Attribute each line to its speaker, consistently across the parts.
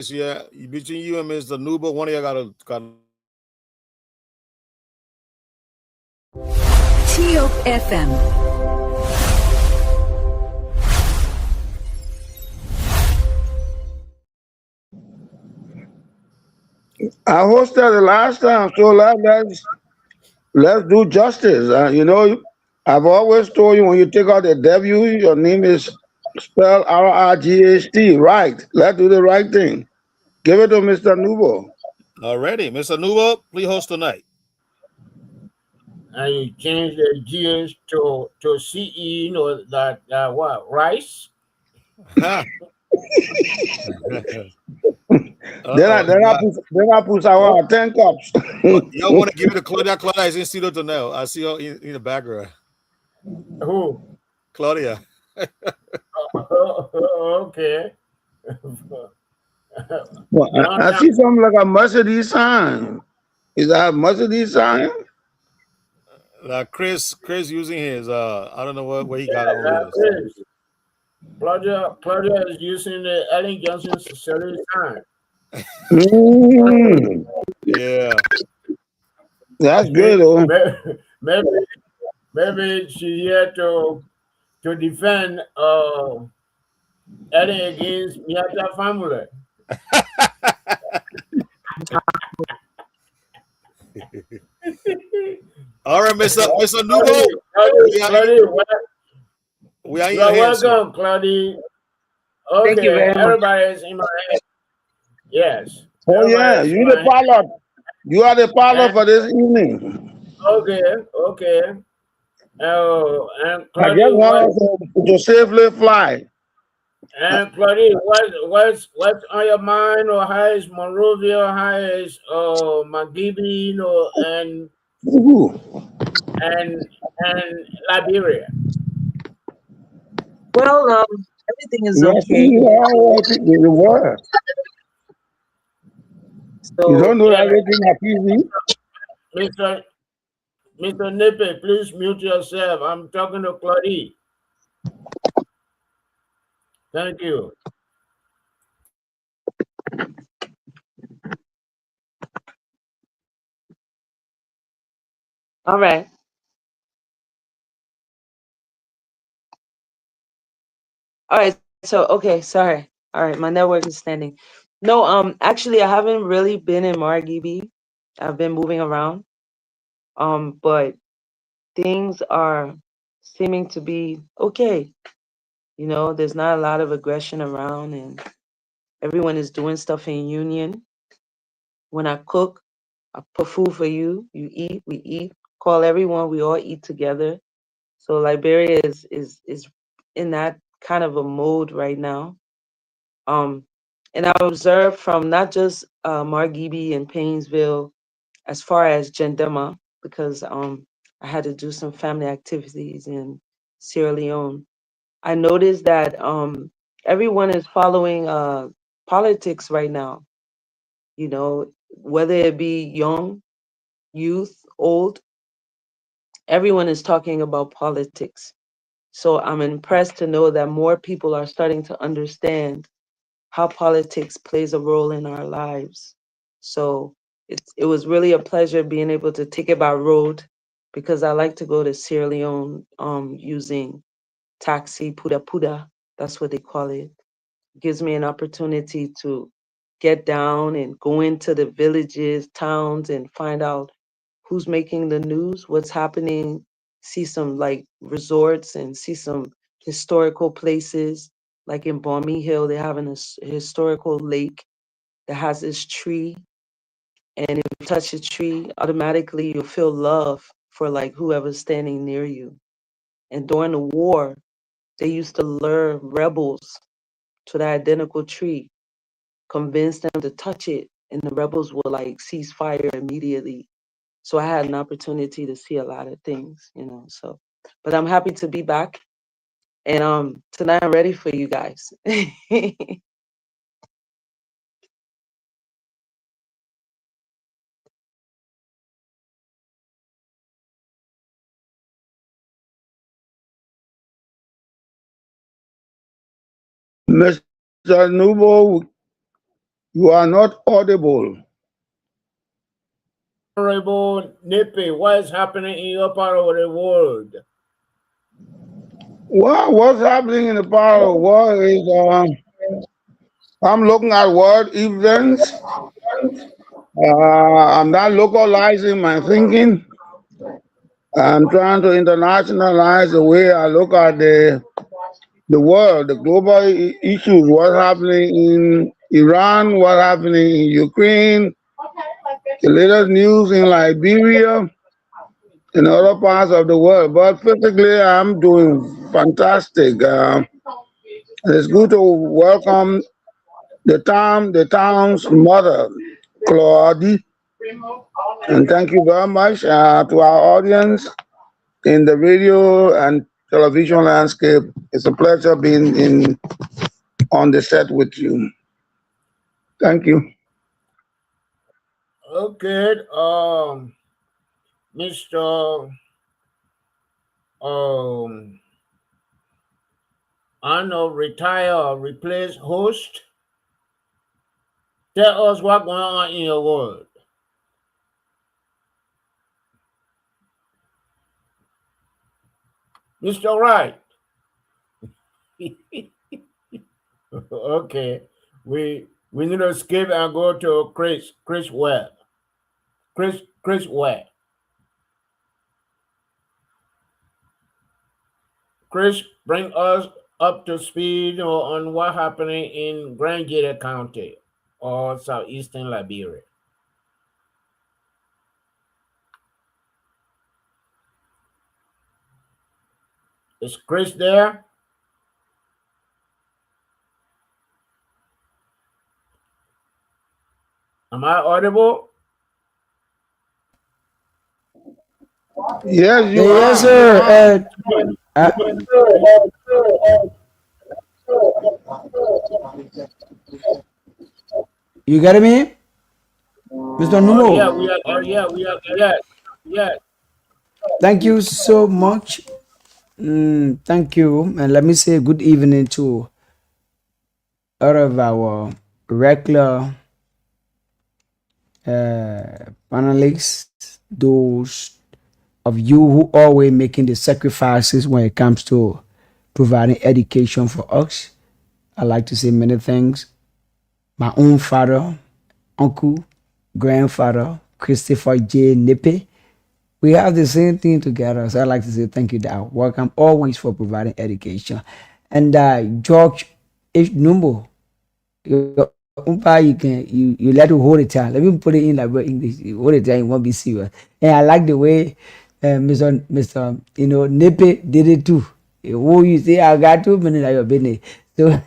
Speaker 1: Yeah, between you and Mr. Nuba, one of y'all got.
Speaker 2: TOP FM.
Speaker 3: I hosted the last time, so let's do justice. I've always told you when you take out the W, your name is spelled RRGHT. Right. Let's do the right thing. Give it to Mr. Nubo.
Speaker 1: Already, Mr. Nuba, please host tonight.
Speaker 4: And you change the GH to CE, that what rice?
Speaker 1: Huh.
Speaker 3: Then I
Speaker 1: Uh-oh.
Speaker 3: then I put then I put our 10 cups.
Speaker 1: Y'all want to give it to Claudia? Claudia is in studio tonight. I see her in the background.
Speaker 4: Who?
Speaker 1: Claudia.
Speaker 4: Okay.
Speaker 3: Well,
Speaker 4: Long
Speaker 3: I
Speaker 4: time.
Speaker 3: see something like a Mercedes sign. Is that a Mercedes sign?
Speaker 1: Chris using his I don't know what he got on with us.
Speaker 4: Chris. Claudia is using the Ellen Johnson's facility time.
Speaker 3: Mm,
Speaker 1: Yeah.
Speaker 3: that's good, though.
Speaker 4: Maybe, maybe she here to defend Ellen against Miata family.
Speaker 1: All right, Mr. Nubo.
Speaker 4: Claudia,
Speaker 1: We are in
Speaker 4: you
Speaker 1: your
Speaker 4: are
Speaker 1: hands, sir.
Speaker 4: welcome, Claudia.
Speaker 5: Thank you
Speaker 4: Okay,
Speaker 5: very much.
Speaker 4: everybody is in my head. Yes,
Speaker 3: Oh,
Speaker 4: everybody
Speaker 3: yeah.
Speaker 4: is in
Speaker 3: You
Speaker 4: my
Speaker 3: the
Speaker 4: head.
Speaker 3: pilot. You are the pilot
Speaker 4: And,
Speaker 3: for this evening.
Speaker 4: okay. Oh, and
Speaker 3: I just
Speaker 4: Claudia,
Speaker 3: want us to safely fly.
Speaker 4: what's on your mind, or how is Monrovia, how is Magibby,
Speaker 3: Woo-hoo.
Speaker 4: and Liberia?
Speaker 5: Well, everything is
Speaker 3: Yes,
Speaker 5: okay.
Speaker 3: you are working the world. You
Speaker 5: So
Speaker 3: don't know
Speaker 4: Yeah,
Speaker 3: everything at easy.
Speaker 4: Mr. Mr. Nippe, please mute yourself. I'm talking to Claudia. Thank you.
Speaker 5: all right. All right. So okay, sorry. All right, my network is standing. No, actually I haven't really been in Margibi. I've been moving around. But things are seeming to be okay. There's not a lot of aggression around, and everyone is doing stuff in union. When I cook, I put food for you, you eat, we eat. Call everyone, we all eat together. So Liberia is in that kind of a mode right now. Um, and I observed from not just Margibi and Painesville, as far as Gendema, because I had to do some family activities in Sierra Leone. I noticed that everyone is following politics right now. Whether it be young, youth, old, everyone is talking about politics. So I'm impressed to know that more people are starting to understand how politics plays a role in our lives. So it was really a pleasure being able to take it by road, because I like to go to Sierra Leone using taxi, puda puda, that's what they call it. Gives me an opportunity to get down and go into the villages, towns, and find out who's making the news, what's happening, see some like resorts and see some historical places. Like in Balmy Hill, they have an historical lake that has this tree. And if you touch the tree, automatically you'll feel love for like whoever's standing near you. And during the war, they used to lure rebels to the identical tree, convince them to touch it, and the rebels will like cease fire immediately. So I had an opportunity to see a lot of things. So, but I'm happy to be back, and tonight I'm ready for you guys.
Speaker 3: Mr. Nubo, You are not audible.
Speaker 4: Honorable Nippy, what is happening in your part of the world?
Speaker 3: What's happening in the part of the world is I'm looking at world events. I'm not localizing my thinking. I'm trying to internationalize the way I look at the world, the global issues, what's happening in Iran, what's happening in Ukraine, the latest news in Liberia, in other parts of the world. But physically, I'm doing fantastic. It's good to welcome the town's mother, Claudie, and thank you very much to our audience in the radio and television landscape. It's a pleasure being in on the set with you. Thank you.
Speaker 4: Okay, Mr. Um, Arnold, retire or replace host. Tell us what's going on in your world. Mr. Wright. Okay, we need to skip and go to Chris Webb. Chris Webb. Chris, bring us up to speed on what happening in Grand Gator County or southeastern Liberia. Is Chris there? Am I audible?
Speaker 3: Yes, you
Speaker 2: Yes,
Speaker 3: are.
Speaker 2: sir. Uh, you get me, Mr.
Speaker 4: Oh yeah,
Speaker 2: Numo?
Speaker 4: we are. Oh yeah, we are. Yes, yes.
Speaker 2: Thank you so much. Thank you, and let me say good evening to all of our regular panelists, those of you who always making the sacrifices when it comes to providing education for us. I like to say many things. My own father, uncle, grandfather, Christopher J. Nippe. We have the same thing together. So I'd like to say thank you, Dad. Welcome always for providing education. And George H. Numbo, your umpire, you let to hold it down. Let me put it in like English. You hold it down, you won't be serious. And I like the way Mr. Nippe did it too. Who you say I got 2 minutes of your business. So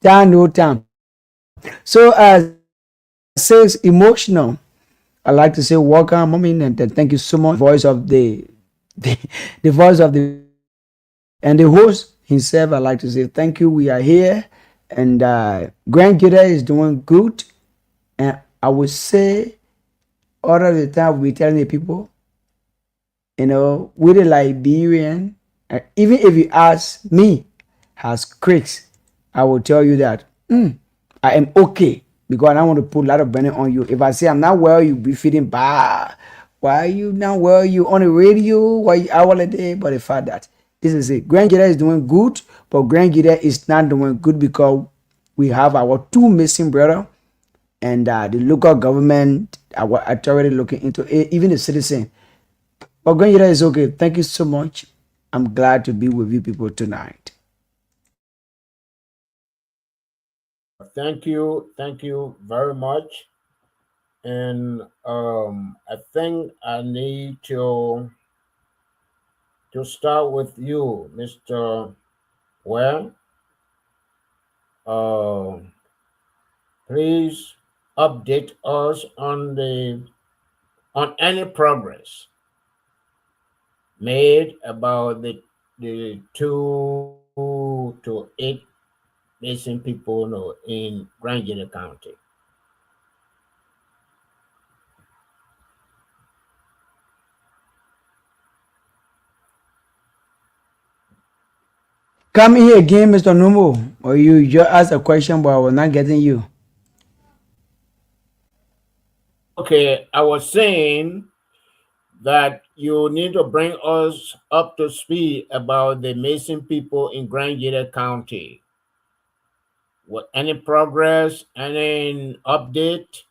Speaker 2: time no time. So says emotional. I like to say welcome, mommy, and thank you so much. Voice of the voice of the and the host himself. I like to say thank you. We are here, and Grand Gator is doing good. And I would say all of the time we telling the people, with the Liberian, even if you ask me, has Chris, I will tell you that I am okay because I don't want to put a lot of burden on you. If I say I'm not well, you be feeling bad. Why are you not well? You on the radio? Why you hour a day? But the fact that this is it. Grand Gator is doing good, but Grand Gator is not doing good because we have our two missing brother and the local government, our authority looking into it, even the citizen. But Grand Gator is okay. Thank you so much. I'm glad to be with you people tonight.
Speaker 4: Thank you very much. And I think I need to start with you, Mr. Well. Please update us on any progress made about the 2 to 8 missing people in Grand Gator County.
Speaker 2: Come here again, Mr. Numo, or you just asked a question, but I was not getting you.
Speaker 4: Okay, I was saying that you need to bring us up to speed about the Mason people in Grand Gator County. What any progress, any update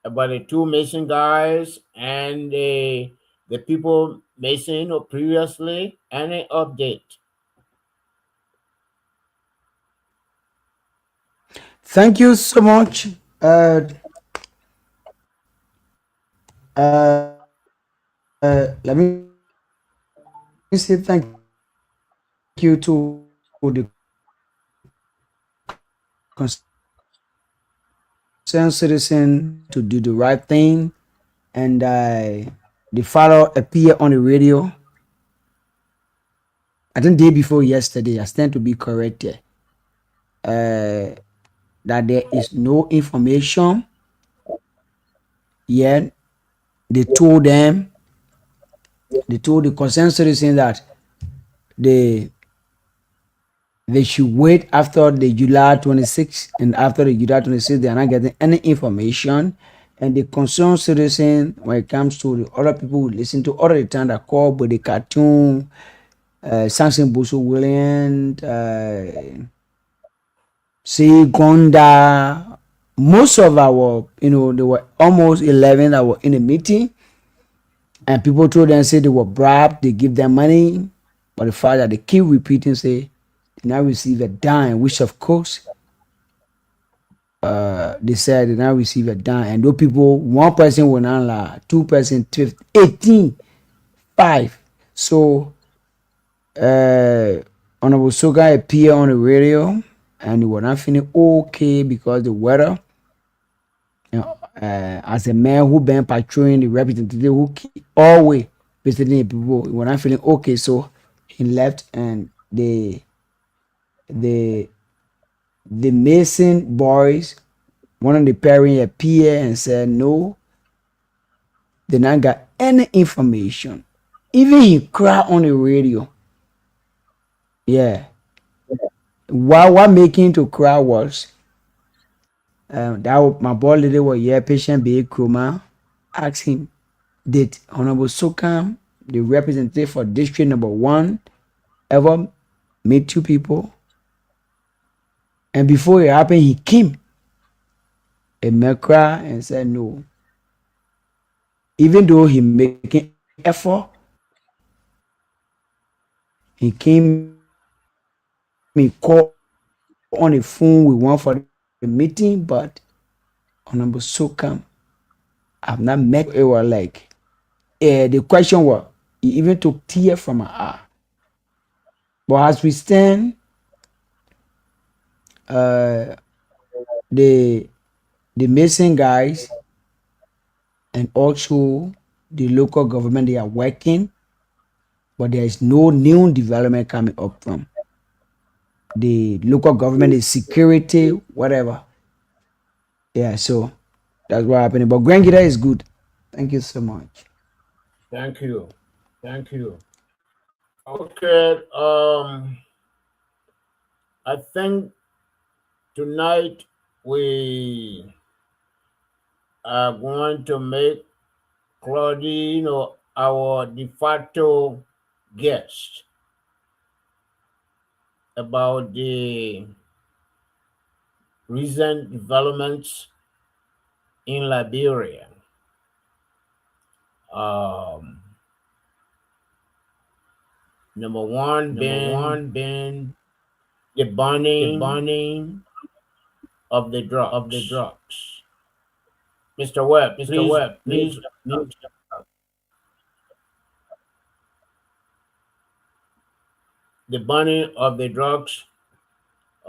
Speaker 4: about the two Mason guys and the people Mason or previously? Any update?
Speaker 2: Thank you so much. Let me say thank you to the concerned citizen to do the right thing, and the father appeared on the radio. I think day before yesterday. I stand to be corrected. That there is no information yet. They told them, they told the concerned citizen that they they should wait after the July 26th, and after the July 26th, they are not getting any information. And the concerned citizen, when it comes to the other people who listen to other the time that call with the cartoon, Samson Busu Williams, say Gonda, most of our, there were almost 11 that were in the meeting, and people told them, say they were bribed, they give them money, but the fact that they keep repeating, say, they now receive a dime, which of course, they said they now receive a dime, and those people, one person will not lie, two person, 18, 5. So, Honorable Soga appeared on the radio, and he was not feeling okay because the weather. As a man who been patrolling the representative who always visiting people, he was not feeling okay, so he left, and the Mason boys, one of the parents appeared and said no, they not got any information. Even he cried on the radio. Yeah. What making to cry was my boy lady was here, patient B. Kruma, asked him, did Honorable Sokam, the representative for district number 1, ever meet two people? And before it happened, he came and Mekra and said no. Even though he making effort, he came, he called on the phone with one for the meeting, but Honorable Sokam, I've not met. It was like, the question was, he even took tears from my eye. But as we stand, the Mason guys and also the local government, they are working, but there is no new development coming up from the local government, the security, whatever. Yeah, so that's what happening. But Grand Gita is good. Thank you so much.
Speaker 4: Thank you. Thank you. Okay. I think tonight we are going to make Claudine our de facto guest about the recent developments in Liberia. Number one being the burning of the drugs. Mr. Webb, please mute. The burning of the drugs,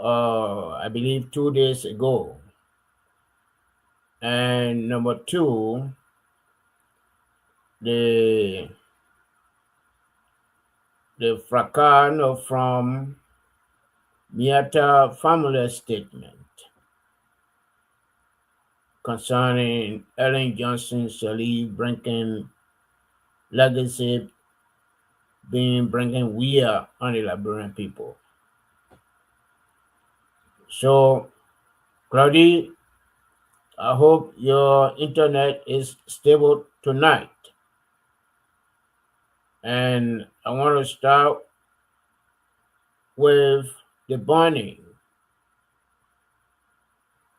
Speaker 4: I believe 2 days ago. And number two, the fracas from Miata family statement concerning Ellen Johnson, Shirley Brinken legacy bringing wear on the Liberian people. So, Claudie, I hope your internet is stable tonight. And I want to start with the burning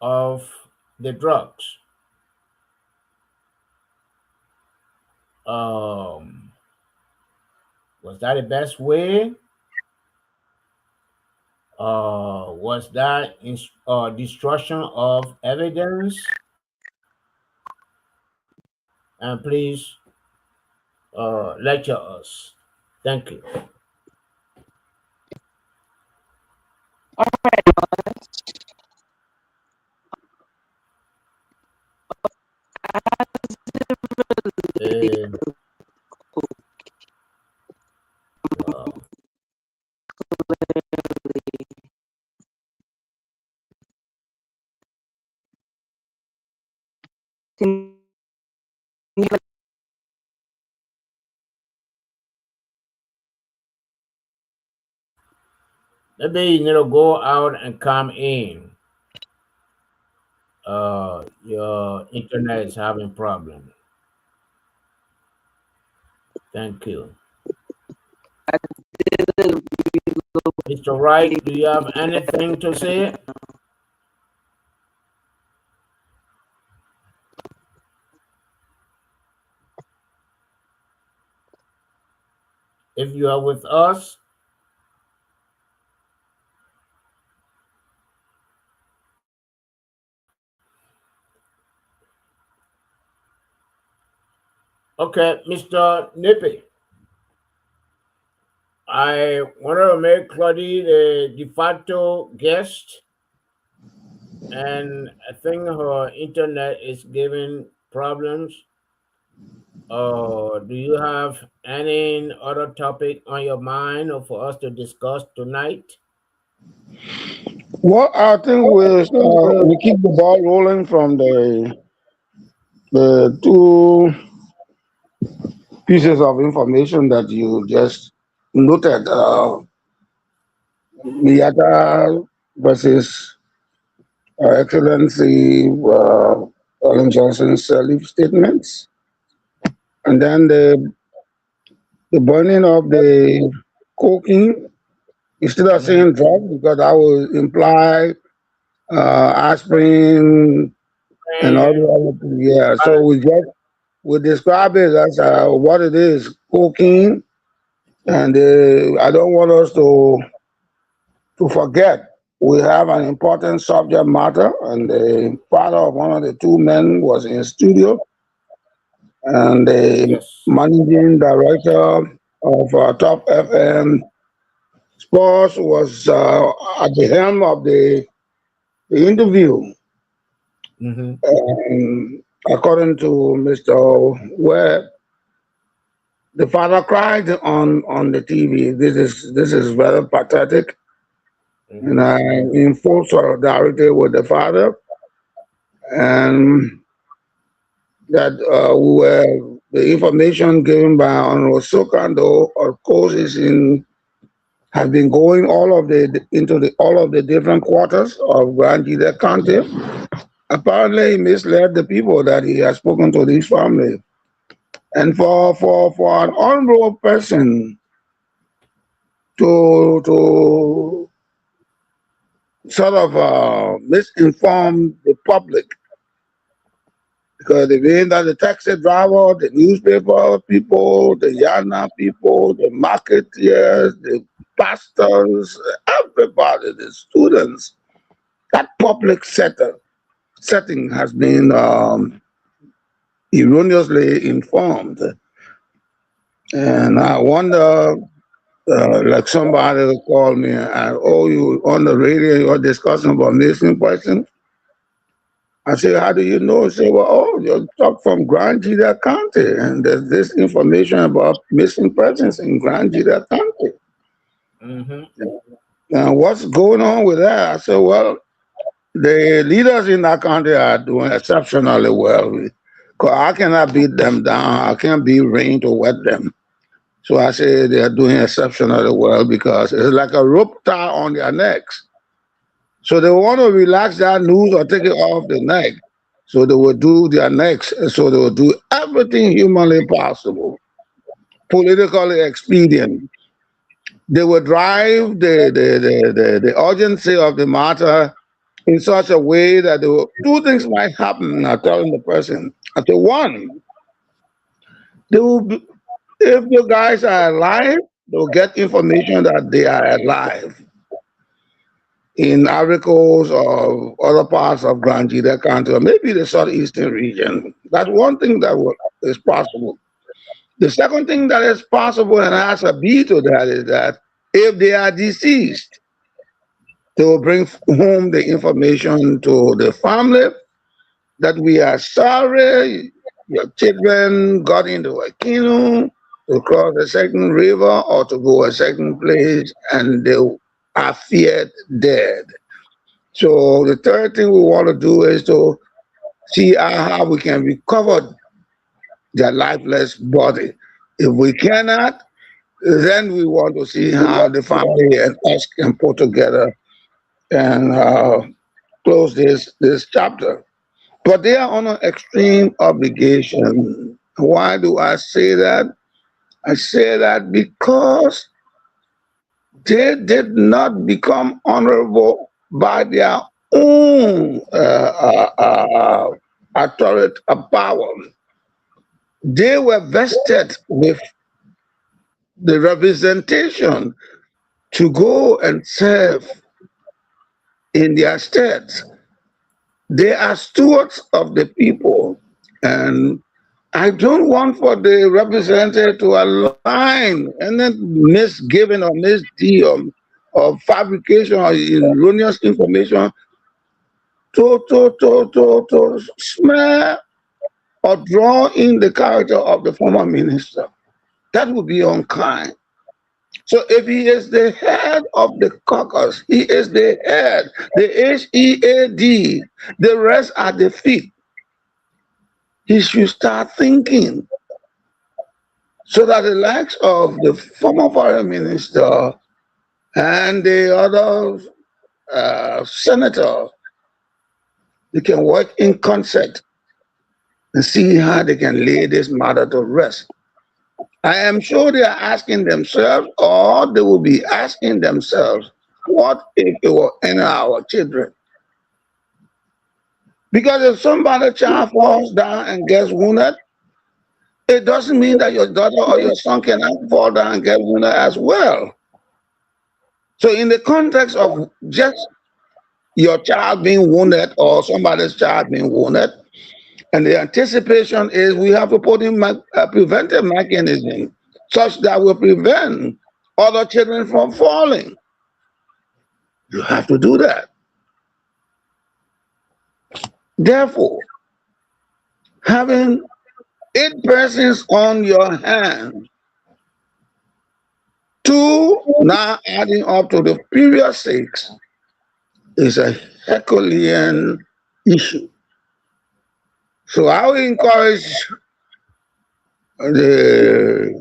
Speaker 4: of the drugs. Was that the best way? Was that destruction of evidence? And please lecture us. Thank you. Wow. Maybe you need to go out and come in. Your internet is having problem. Thank you. Mr. Wright, do you have anything to say? If you are with us, okay, Mr. Nippy, I wanted to make Claudie the de facto guest, and I think her internet is giving problems. Do you have any other topic on your mind or for us to discuss tonight?
Speaker 3: Well, I think we keep the ball rolling from the two pieces of information that you just noted. Miyata versus Excellency Ellen Johnson's leave statements, and then the burning of the cocaine instead of saying drug, because that would imply aspirin and all the other things. Yeah, so we describe it as what it is, cocaine, and I don't want us to forget we have an important subject matter, and the father of one of the two men was in studio, and the
Speaker 4: Yes.
Speaker 3: managing director of Top FM Sports was at the helm of the interview. And according to Mr. Webb, the father cried on the TV. This is very pathetic, and I in full solidarity with the father, and that the information given by Honorable Sokando, of course, has been going into all of the different quarters of Grand Gila County. Apparently, he misled the people that he has spoken to this family. And for an honorable person to sort of misinform the public, because they mean that the taxi driver, the newspaper people, the Yana people, the marketeers, the pastors, everybody, the students, that public setting has been erroneously informed. And I wonder, like somebody called me and, oh, you on the radio, you're discussing about missing persons. I say, how do you know? He say, well, oh, you talk from Grand Gila County, and there's this information about missing persons in Grand Gila County. And what's going on with that? I said, well, the leaders in that county are doing exceptionally well. Because I cannot beat them down. I can't be rain to wet them. So I say they are doing exceptionally well because it's like a rope tie on their necks. So they want to relax that noose or take it off the neck. So they will do their necks. So they will do everything humanly possible, politically expedient. They will drive the urgency of the matter in such a way that two things might happen. I'm telling the person. I say, one, they will be, if the guys are alive, they'll get information that they are alive in Aricos or other parts of Grand Jida County, or maybe the southeastern region. That's one thing that is possible. The second thing that is possible, and has a B to that, is that if they are deceased, they will bring home the information to the family that we are sorry your children got into a canoe to cross a certain river or to go a certain place, and they are feared dead. So the third thing we want to do is to see how we can recover their lifeless body. If we cannot, then we want to see how the family and us can put together and close this chapter. But they are on an extreme obligation. Why do I say that? I say that because they did not become honorable by their own authority power. They were vested with the representation to go and serve in their states. They are stewards of the people. And I don't want for the representative to align and then misgiving or misdeal or fabrication or erroneous information to smear or draw in the character of the former minister. That would be unkind. So if he is the head of the caucus, he is the head, the HEAD, the rest are the feet. He should start thinking so that the likes of the former foreign minister and the other senator, they can work in concert and see how they can lay this matter to rest. I am sure they are asking themselves, or they will be asking themselves, what if it were any of our children? Because if somebody's child falls down and gets wounded, it doesn't mean that your daughter or your son cannot fall down and get wounded as well. So in the context of just your child being wounded or somebody's child being wounded, and the anticipation is we have to put in a preventive mechanism such that will prevent other children from falling. You have to do that. Therefore, having 8 persons on your hand, 2 now adding up to the previous 6, is a Herculean issue. So I will encourage the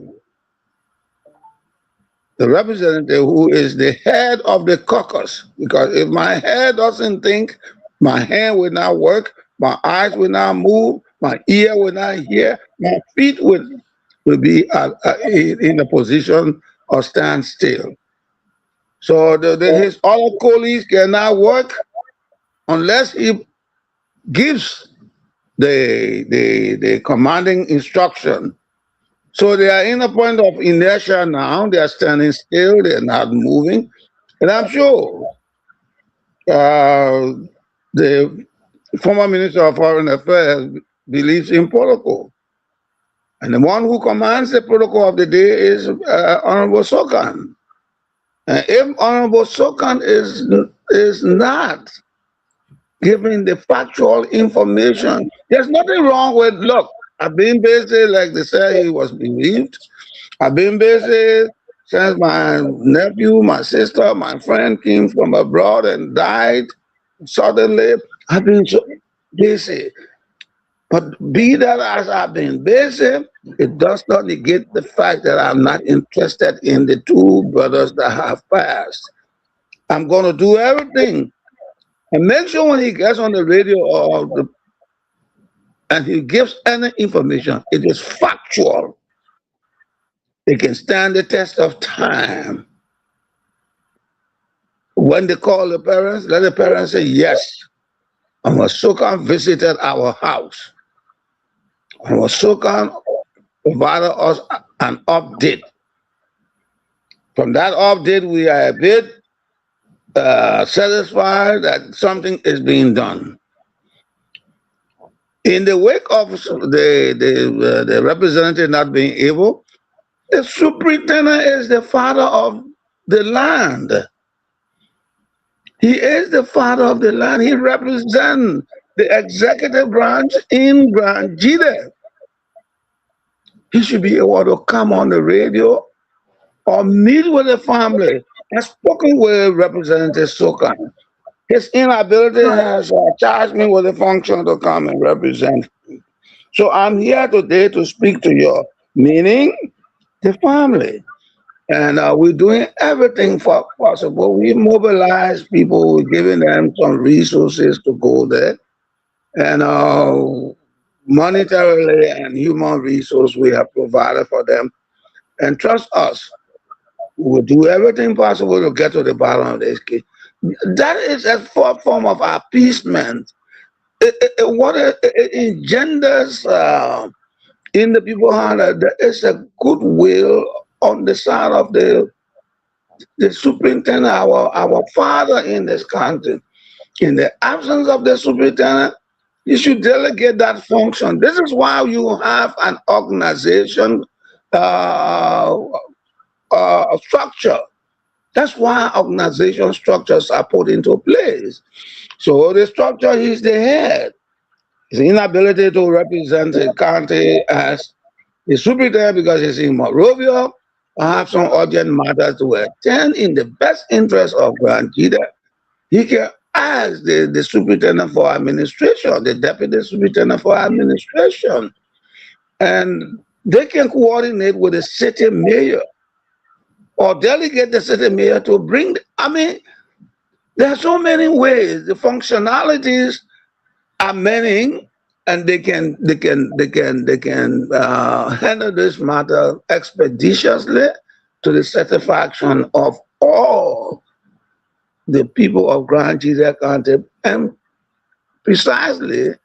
Speaker 3: representative who is the head of the caucus, because if my head doesn't think, my hand will not work, my eyes will not move, my ear will not hear, my feet will be in a position of stand still. So his other colleagues cannot work unless he gives the commanding instruction. So they are in a point of inertia now. They are standing still. They are not moving. And I'm sure the former Minister of Foreign Affairs believes in protocol. And the one who commands the protocol of the day is Honorable Sokan. And if Honorable Sokan is not giving the factual information, there's nothing wrong with, look, I've been busy, like they say, he was bereaved. I've been busy since my nephew, my sister, my friend came from abroad and died suddenly. I've been so busy. But be that as I've been busy, it does not negate the fact that I'm not interested in the two brothers that have passed. I'm going to do everything and make sure when he gets on the radio and he gives any information, it is factual. It can stand the test of time. When they call the parents, let the parents say, yes, Amasokan visited our house. Amasokan provided us an update. From that update, we are a bit satisfied that something is being done. In the wake of the representative not being able, the superintendent is the father of the land. He is the father of the land. He represents the executive branch in Grand Jide. He should be able to come on the radio or meet with the family. I've spoken with Representative Sokan. His inability has charged me with the function to come and represent. So I'm here today to speak to you, meaning the family. And we're doing everything possible. We mobilize people, we're giving them some resources to go there. And monetarily and human resource we have provided for them. And trust us, we'll do everything possible to get to the bottom of this case. That is a form of appeasement. It engenders in the people heart that there is a goodwill on the side of the superintendent, our father in this country. In the absence of the superintendent, you should delegate that function. This is why you have an organization structure. That's why organization structures are put into place. So the structure is the head. His inability to represent the county as the superintendent because he's in Monrovia, have some urgent matters to attend in the best interest of Grand Jide. He can ask the superintendent for administration, the deputy superintendent for administration, and they can coordinate with the city mayor or delegate the city mayor to bring. There are so many ways. The functionalities are many, and they can handle this matter expeditiously to the satisfaction of all the people of Grand Jide County, and precisely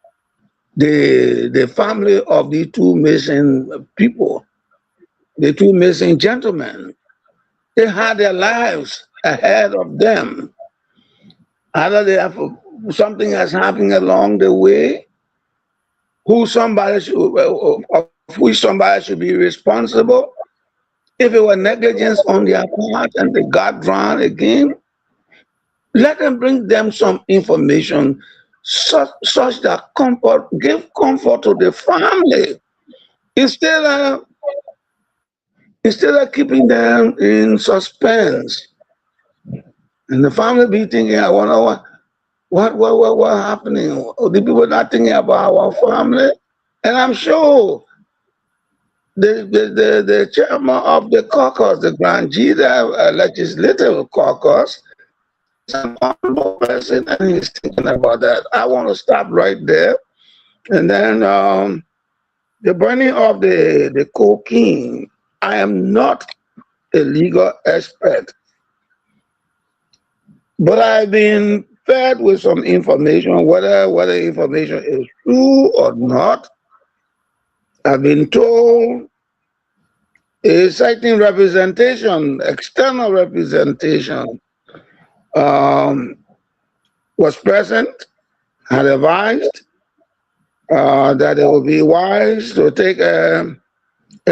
Speaker 3: the family of the two missing people, the two missing gentlemen. They had their lives ahead of them. Either they have something has happened along the way, of which somebody should be responsible. If it were negligence on their part and they got drowned again, let them bring them some information such that give comfort to the family instead of keeping them in suspense. And the family be thinking, I wonder what happening? The people not thinking about our family. And I'm sure the chairman of the caucus, the Grand Jide Legislative Caucus, is an honorable person, and he's thinking about that. I want to stop right there. And then the burning of the cocaine. I am not a legal expert, but I've been fed with some information, whether information is true or not. I've been told a certain representation, external representation, was present, had advised that it would be wise to take a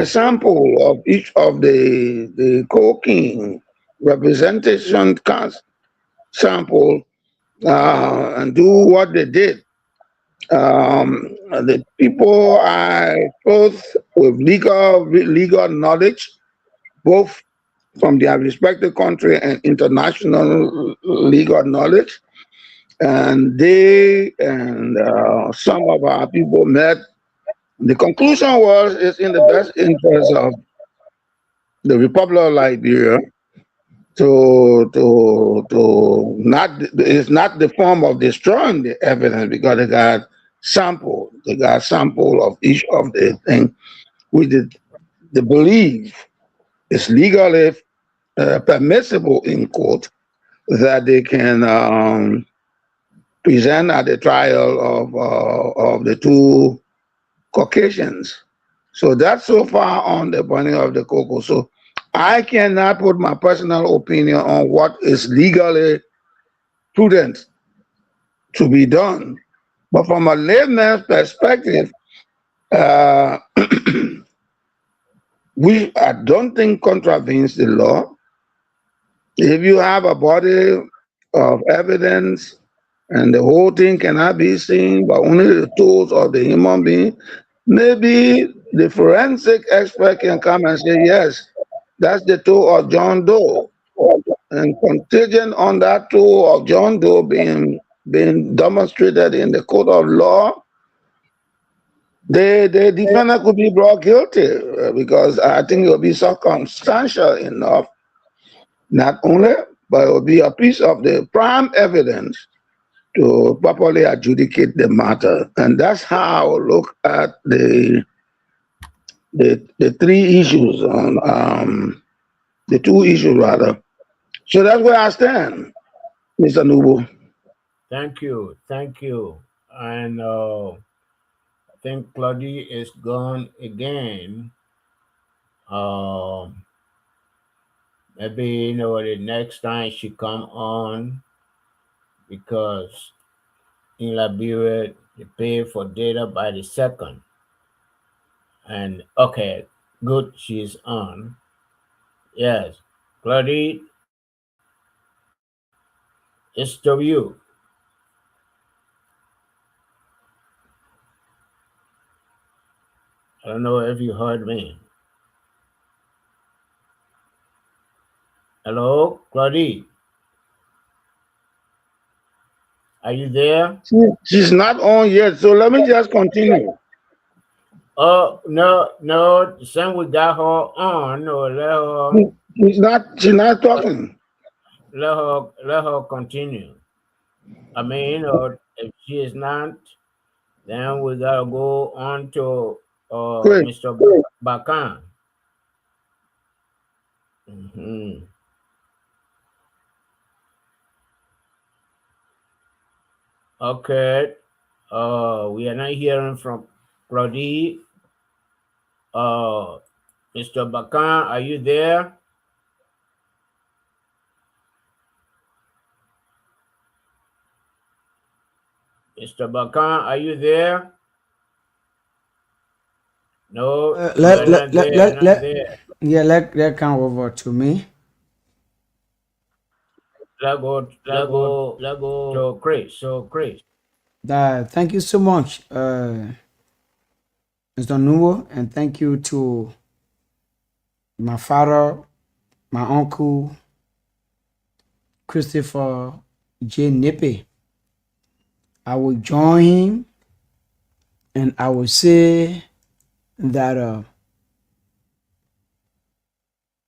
Speaker 3: sample of each of the cocaine representation sample and do what they did. The people are both with legal knowledge, both from their respective country and international legal knowledge. and they and some of our people met. The conclusion was it's in the best interest of the Republic of Liberia to not, it's not the form of destroying the evidence, because they got sample of each of the things which they believe is legally permissible in court, that they can present at the trial of the two Caucasians. So that's so far on the burning of the cocoa. So I cannot put my personal opinion on what is legally prudent to be done. But from a layman's perspective, uh, I don't think contravenes the law. If you have a body of evidence and the whole thing cannot be seen but only the tools of the human being, maybe the forensic expert can come and say, yes, that's the toe of John Doe. And contingent on that toe of John Doe being demonstrated in the court of law, the defendant could be brought guilty, because I think it will be circumstantial enough, not only, but it will be a piece of the prime evidence to properly adjudicate the matter. And that's how I look at the three issues on the two issues rather. So that's where I stand, Mr. Nubu.
Speaker 4: Thank you. And I think Claudie is gone again. Maybe the next time she come on, because in Liberia they pay for data by the second. And okay, good, she's on. Yes, Claudie, it's to you. I don't know if you heard me. Hello, Claudie. Are you there?
Speaker 3: She's not on yet, so let me just continue.
Speaker 4: Oh no, since we got her on, no,
Speaker 3: She's not talking.
Speaker 4: let her continue. I mean, if she is not, then we gotta go on to
Speaker 3: Great.
Speaker 4: Mr. Bakan. Okay. We are not hearing from Claudie. Mr. Bakan, are you there? Mr. Bakan, are you there? No,
Speaker 2: let come over to me.
Speaker 4: Let go to Chris.
Speaker 2: Thank you so much, Mr. Nuwo, and thank you to my father, my uncle, Christopher J. Nippe. I will join him, and I will say that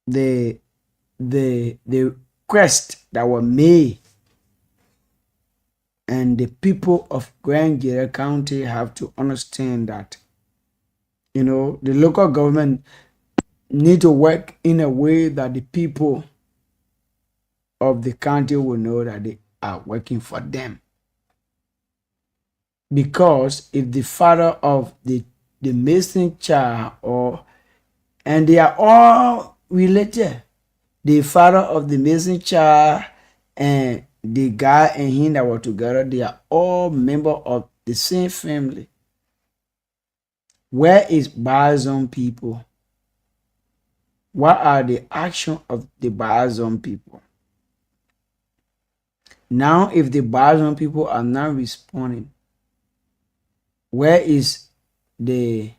Speaker 2: the request that were made and the people of Grand Jere County have to understand that, the local government need to work in a way that the people of the county will know that they are working for them. Because if the father of the missing child, and they are all related, the father of the missing child and the guy and him that were together, they are all members of the same family. Where is Bazon people? What are the actions of the Bazon people? Now, if the Bazon people are not responding, where is the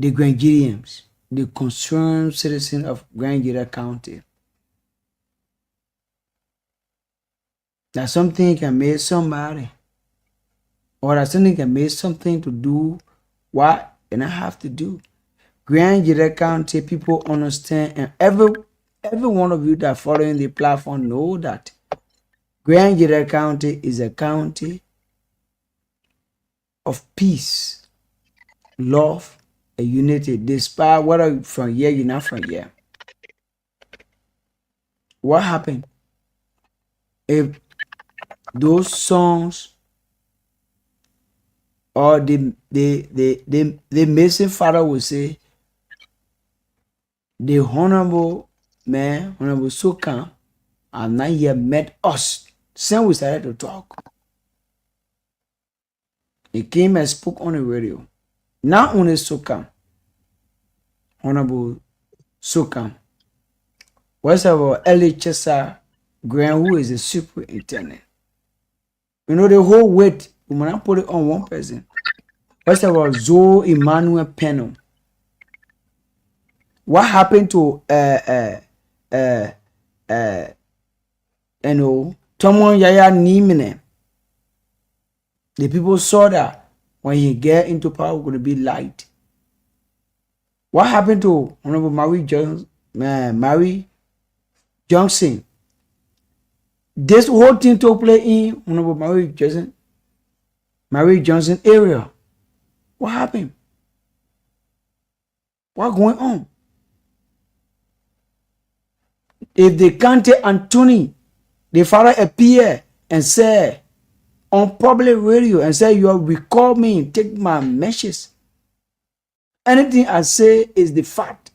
Speaker 2: Grangerians, the concerned citizen of Grand Jere County? that something can make somebody, or that something can make something to do what and I have to do. Grand Jira County people understand, and every one of you that following the platform know that Grand Jira County is a county of peace, love, and unity, despite whether you're from here, you're not from here. What happened if those songs or the missing father would say, the honorable man, Honorable Sukan, have not yet met us since we started to talk. He came and spoke on the radio. Not only Sukan, Honorable Sukan, what's our Ellie Chester Graham, who is the superintendent. You know, the whole weight, we might not put it on one person. What's our Zoe Emmanuel Peno? What happened to Tomon Yaya Nimine? The people saw that when he get into power, we're gonna be light. What happened to Honorable Mary Johnson? This whole thing took place in Honorable Mary Johnson area. What happened? What going on? If the county Anthony, the father appear and say on public radio and say, you recall me, take my message. Anything I say is the fact.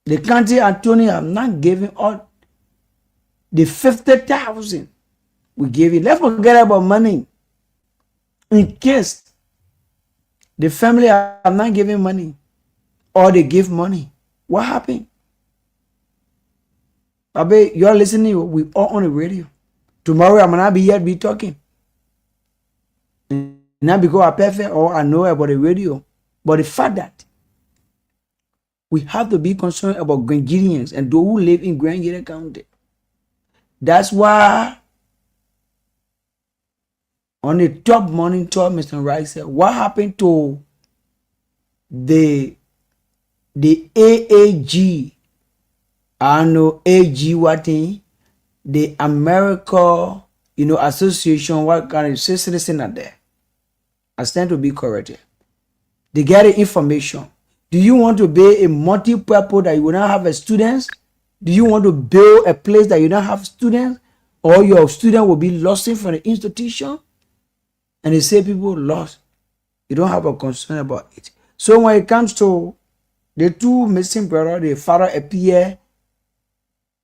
Speaker 2: The county Anthony have not given out the 50,000 we gave it. Let's forget about money. In case the family are not giving money or they give money, what happened? Abe, you're listening, we all on the radio. Tomorrow I'm gonna be here be talking. Not because I'm perfect or I know about the radio, but the fact that we have to be concerned about Grangidians and those who live in Grand Jira County. That's why on the top morning talk, Mr. Rice said, what happened to the AAG? I know AG what thing, the America, association, what kind of citizen are there? I stand to be corrected. They get the information. Do you want to be a multi-purpose that you will not have a students? Do you want to build a place that you don't have students? Or your student will be lost from the institution? And they say people lost. You don't have a concern about it. So when it comes to the two missing brothers, the father appeared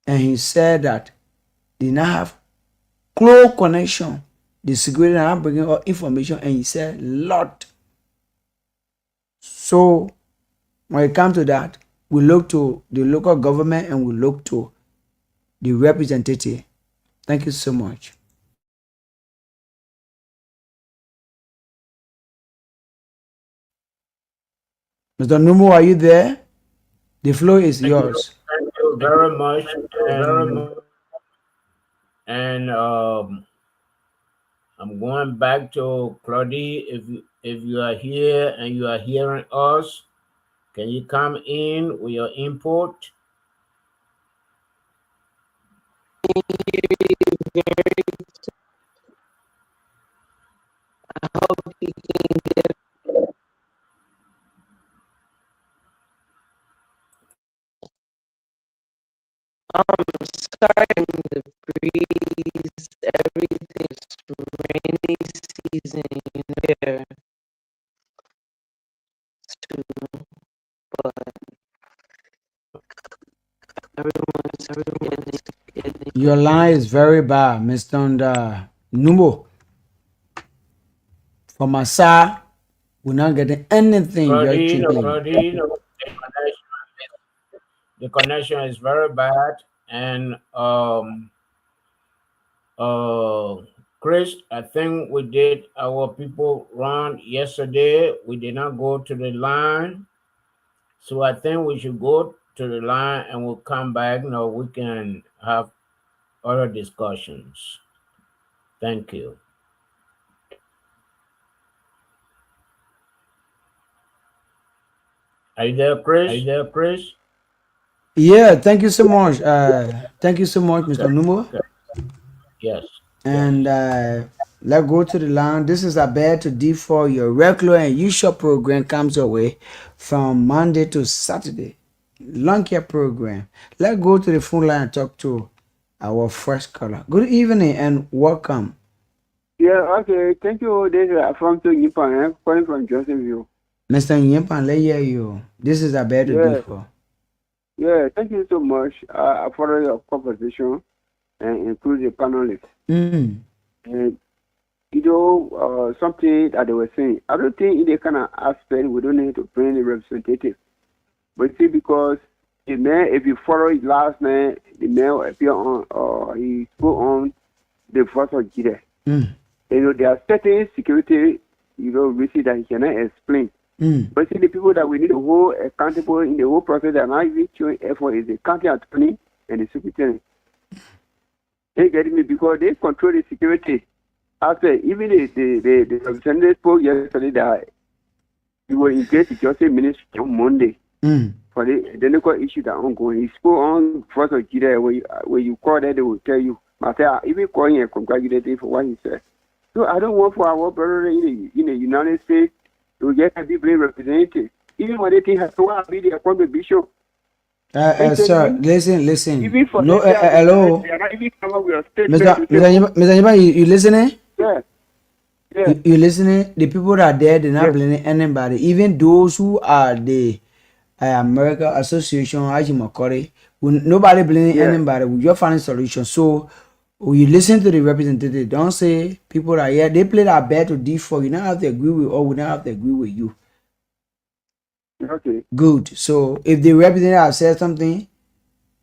Speaker 2: and he said that they not have close connection. The security are not bringing out information, and he said, Lord. So when it comes to that, we look to the local government and we look to the representative. Thank you so much. Mr. Numo, are you there? The floor is yours.
Speaker 4: Thank you very much. And I'm going back to Claudie. If you are here and you are hearing us, can you come in with your input?
Speaker 5: I hope you can get starting the breeze, everything's rainy season here too, but everyone's getting
Speaker 2: Your line is very bad, Mr. Numo. From my side, we're not getting anything.
Speaker 4: The connection is very bad. And Chris, I think we did our people run yesterday. We did not go to the line. So I think we should go to the line and we'll come back. Now we can have other discussions. Thank you. Are you there, Chris? Are you there, Chris?
Speaker 2: Yeah, thank you so much. Thank you so much,
Speaker 4: Okay.
Speaker 2: Mr. Numo.
Speaker 4: Okay. Yes.
Speaker 2: And let's go to the line. This is about to D4. Your regular and usual program comes your way from Monday to Saturday. Long care program. Let's go to the phone line and talk to our first caller. Good evening and welcome.
Speaker 6: Yeah, okay. Thank you. This is from to Nippon. I'm calling from Johnsonville.
Speaker 2: Mr. Yimpan, let hear you. This is about to
Speaker 6: Yeah,
Speaker 2: D4.
Speaker 6: yeah. Thank you so much. I follow your conversation and include the panelists.
Speaker 2: Mm.
Speaker 6: And something that they were saying. I don't think in the kind of aspect we don't need to bring the representative. But see, because the man, if you follow his last name, the man will appear on, he spoke on the first of July.
Speaker 2: Mm.
Speaker 6: There are certain security, risks that he cannot explain.
Speaker 2: Mm.
Speaker 6: But see, the people that we need to hold accountable in the whole process that are not even showing effort is the county attorney and the superintendent. They get me because they control the security. After even the representative spoke yesterday that we will engage the justice ministry on Monday for the identical issue that are ongoing. He spoke on first of July when you call that they will tell you. But I even calling and congratulating for what he said. So I don't want for our brother in the United States to get a people representative. Even when they think has to be their contribution.
Speaker 2: Sir, listen.
Speaker 6: Even for
Speaker 2: No,
Speaker 6: them,
Speaker 2: hello.
Speaker 6: they are not even come up with a
Speaker 2: Mr.
Speaker 6: statement.
Speaker 2: Nyimpa, you listening?
Speaker 6: Yeah. Yeah.
Speaker 2: You listening? The people that are there, they're not blaming anybody. Even those who are the American Association, Ajimakore, nobody blaming anybody. We just find a solution. So when you listen to the representative, don't say people are here. They play that bad to D4. You don't have to agree with, or we don't have to agree with you.
Speaker 6: Okay.
Speaker 2: Good. So if the representative has said something,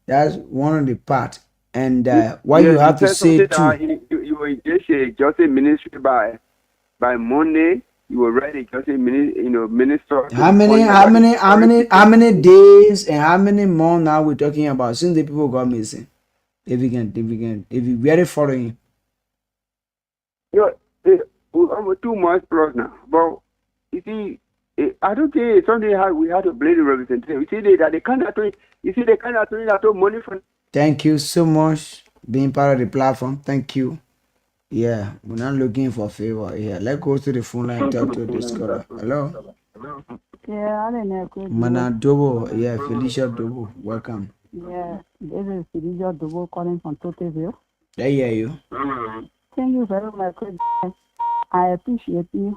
Speaker 2: that's one of the part. And what you have to say too.
Speaker 6: You will engage a justice ministry by Monday. You will write a justice minister.
Speaker 2: How many days and how many months now we're talking about since the people got missing? If you really following.
Speaker 6: Almost 2 months plus now. But you see, I don't think it's something how we have to blame the representative. You see that they can't that took money from.
Speaker 2: Thank you so much being part of the platform. Thank you. Yeah, we're not looking for favor here. Let's go to the phone line and talk to this caller. Hello?
Speaker 7: Yeah, I don't know.
Speaker 2: Mana Dobo, yeah, Felicia Dobo, welcome.
Speaker 7: Yeah, this is Felicia Dobo calling from Toteville.
Speaker 2: I hear you.
Speaker 7: Thank you very much. I appreciate you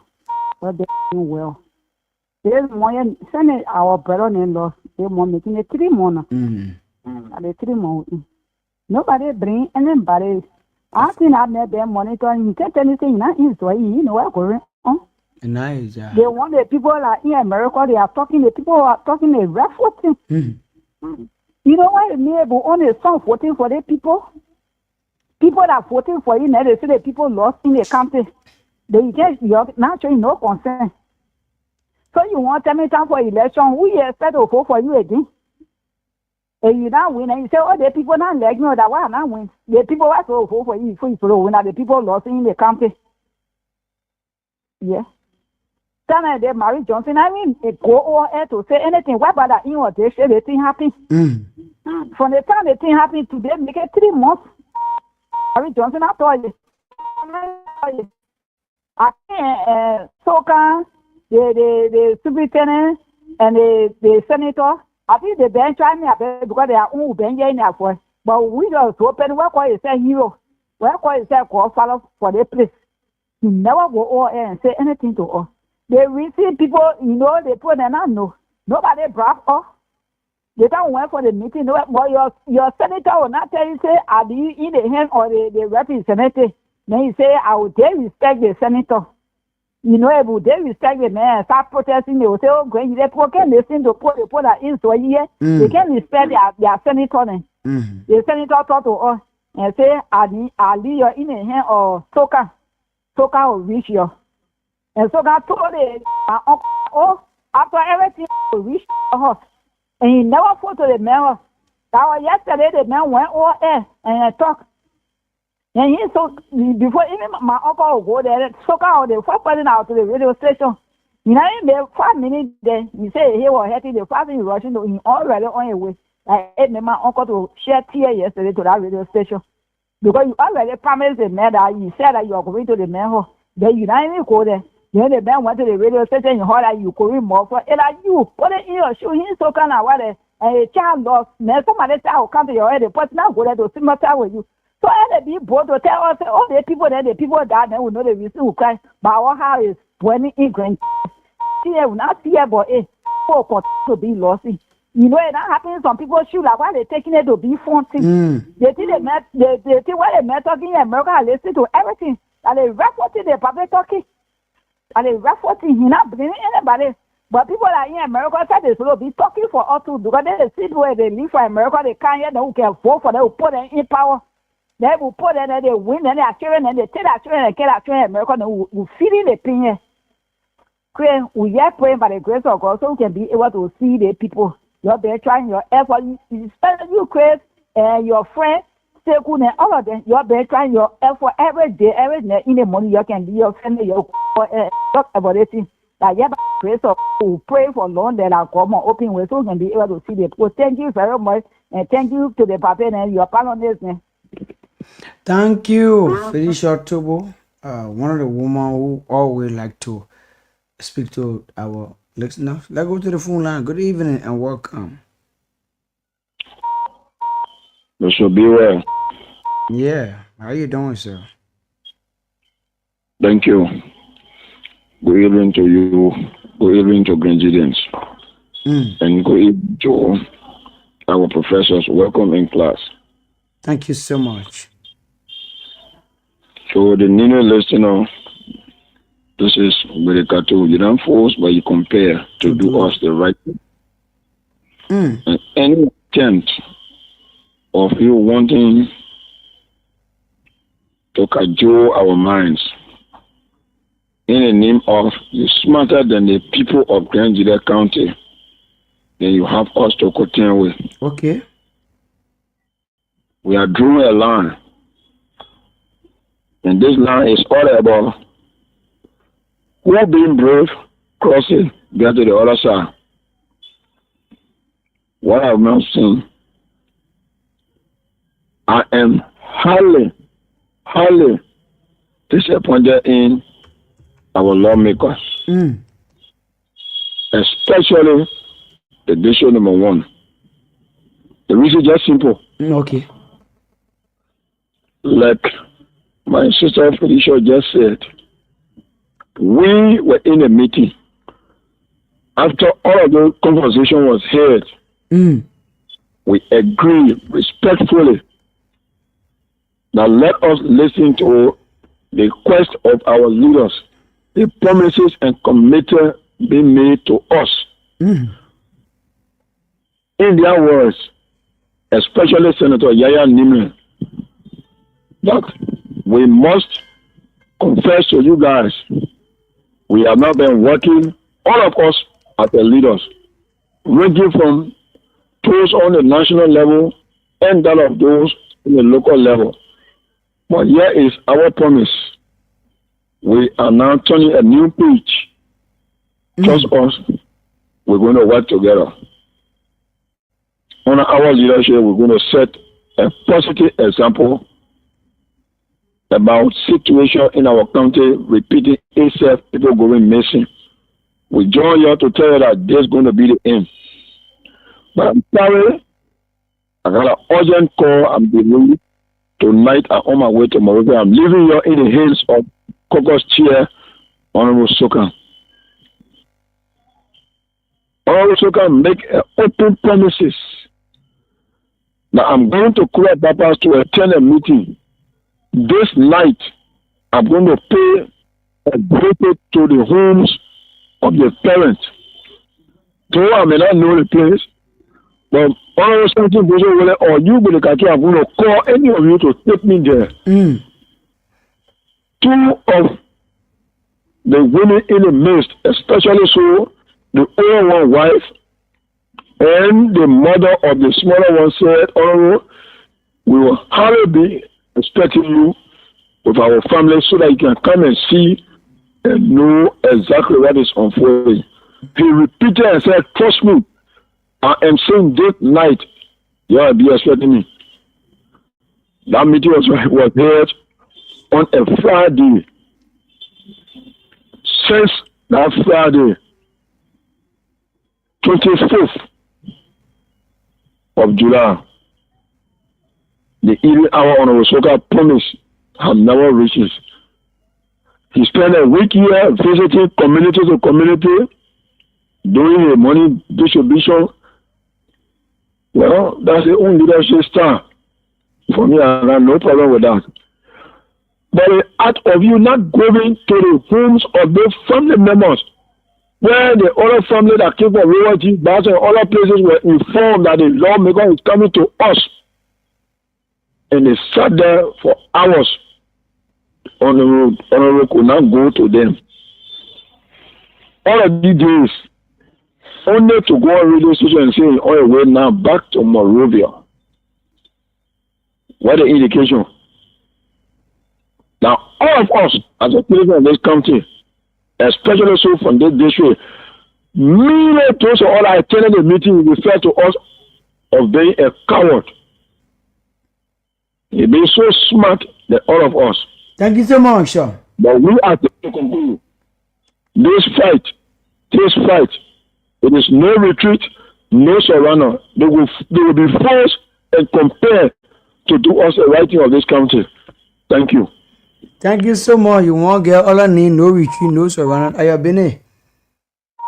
Speaker 7: for doing well. There's more, send our brother-in-law, they're making it 3 months. And 3 months. Nobody bring anybody. I think I met them monitoring. You can't anything, not in Swahili, you know what going on.
Speaker 2: Nice.
Speaker 7: They want the people like in America, they are talking, the people are talking a rough thing. You know why me able only some voting for the people? People that are voting for you, they say the people lost in the country. They just not showing no concern. So you want to tell me time for election, who you expect to vote for you again? And you not win, and you say, oh, the people not like me, that why not win? The people were so vote for you, win, the people lost in the country. Yeah. Then they marry Johnson. I mean, it go over here to say anything. Why bother in what they say the thing happen? From the time the thing happened today, make it 3 months. Marry Johnson, I told you. I think Soka, the superintendent, and the senator, I think they been trying me because they are been in there for. But we just open where call say hero, where call say call follow for the place. He never go over here and say anything to us. They receive people, they put them on no. Nobody brought us. They don't wait for the meeting. No, but your senator will not tell you, say, are you in the hand or the representative? Then you say, I will they respect the senator. If they respect the man, start protesting, they will say, oh, great, they can listen to put that in so here. They can respect their senator then. The senator talk to us and say, are you in the hand or Soka will reach you. And so God told it, after everything will reach the house. And he never put to the man. That was yesterday, the man went over there and talked. And he so before even my uncle will go there, so out the first person out to the radio station. You know, in the 5 minutes there, you say he was happy the father is rushing to him already on your way. I ate my uncle to share tear yesterday to that radio station. Because you already promised the man that you said that you are going to the man home. Then you don't even go there. Then the man went to the radio station, you heard that you going more for it. Like you put it in your shoe, he's so kind of what a child lost. Now somebody say, I'll come to your head, the person now go there to sympathize with you. So I be bold to tell us all the people there, the people that they will know the reason who cry. But our house is burning in grand. See, will not see about it. To be lost. You know, it not happening. Some people shoot like why they taking it to be funny. They think they think what they talking in America, listen to everything. And they reporting the public talking. And they reporting, he not blaming anybody. But people are in America said they will be talking for us too because they see where they live for America, they can't hear them who can vote for them, who put them in power. They will put them and they win and they are children and they take their children and kill their children in America and we feeling the pain here. We are praying by the grace of God so we can be able to see the people. You're there trying your effort, especially you, Chris, and your friend, Sekou, and all of them. You're there trying your effort every day, every night in the morning. You can be your family, your talk about it. Like, yeah, by the grace of God, we pray for long that I come on open way so we can be able to see the people. Thank you very much, and thank you to the Papa and your pioneers.
Speaker 2: Thank you, Felicia Tobo, one of the women who always like to speak to our listeners. Let's go to the phone line. Good evening and welcome.
Speaker 3: Mr. Beware.
Speaker 2: Yeah, how you doing, sir?
Speaker 3: Thank you. Good evening to you. Good evening to Grandians. And good evening to our professors. Welcome in class.
Speaker 2: Thank you so much.
Speaker 3: So the new listener, this is Berekato. You don't force, but you compare to do us the right thing. And any attempt of you wanting to cajole our minds in the name of you're smarter than the people of Grand Judea County, then you have us to contend with.
Speaker 2: Okay.
Speaker 3: We are drawing a line. And this line is all about who being brave, crossing, get to the other side. What I've not seen, I am highly disappointed in our lawmakers, especially the district number 1. The reason is just simple.
Speaker 2: Okay.
Speaker 3: Like my sister Felicia just said, we were in a meeting. After all of the conversation was heard, we agreed respectfully that let us listen to the request of our leaders, the promises and commitments being made to us. In their words, especially Senator Yaya Nimri, that we must confess to you guys, we have not been working, all of us as the leaders, ranging from those on the national level and that of those in the local level. But here is our promise. We are now turning a new page. Trust us, we're going to work together. Under our leadership, we're going to set a positive example about situation in our country repeating itself, people going missing. We join you to tell you that this is going to be the end. But I'm sorry, I got an urgent call. I'm delayed tonight. I'm on my way to Morocco. I'm leaving you in the hands of Caucus Chair, Honorable Sokan. Honorable Sokan make open promises that I'm going to call Papas to attend a meeting. This night, I'm going to pay a visit to the homes of the parents. Though I may not know the place, but all something goes over there, or you, Berekato, I'm going to call any of you to take me there. 2 of the women in the midst, especially so, the older one wife and the mother of the smaller one said, "Oh, we will hardly be expecting you
Speaker 8: with our family so that you can come and see and know exactly what is unfolding. He repeated and said, trust me, I am saying this night, you will be expecting me. That meeting was held on a Friday. Since that Friday, 25th of July, the evening hour on Osoka promise have never reached. He spent a week here visiting community to community, doing a money distribution. Well, that's the only leadership style. For me, I have no problem with that. But the act of you not going to the homes of those family members, where the other family that came from royalty, but and other places were informed that the lawmaker is coming to us, and they sat there for hours on the road could not go to them. All of these days, only to go on radio station and say, oh, we're now back to Monrovia. What an indication. Now, all of us, as a people in this country, especially so from this district, many those who all attended the meeting refer to us of being a coward. They being so smart than all of us.
Speaker 2: Thank you so much, sir.
Speaker 8: But we are to conclude this fight, it is no retreat, no surrender. They will be forced and compelled to do us the right thing of this country. Thank you.
Speaker 2: Thank you so much. You won't get all I need, no retreat, no surrender. I have been here.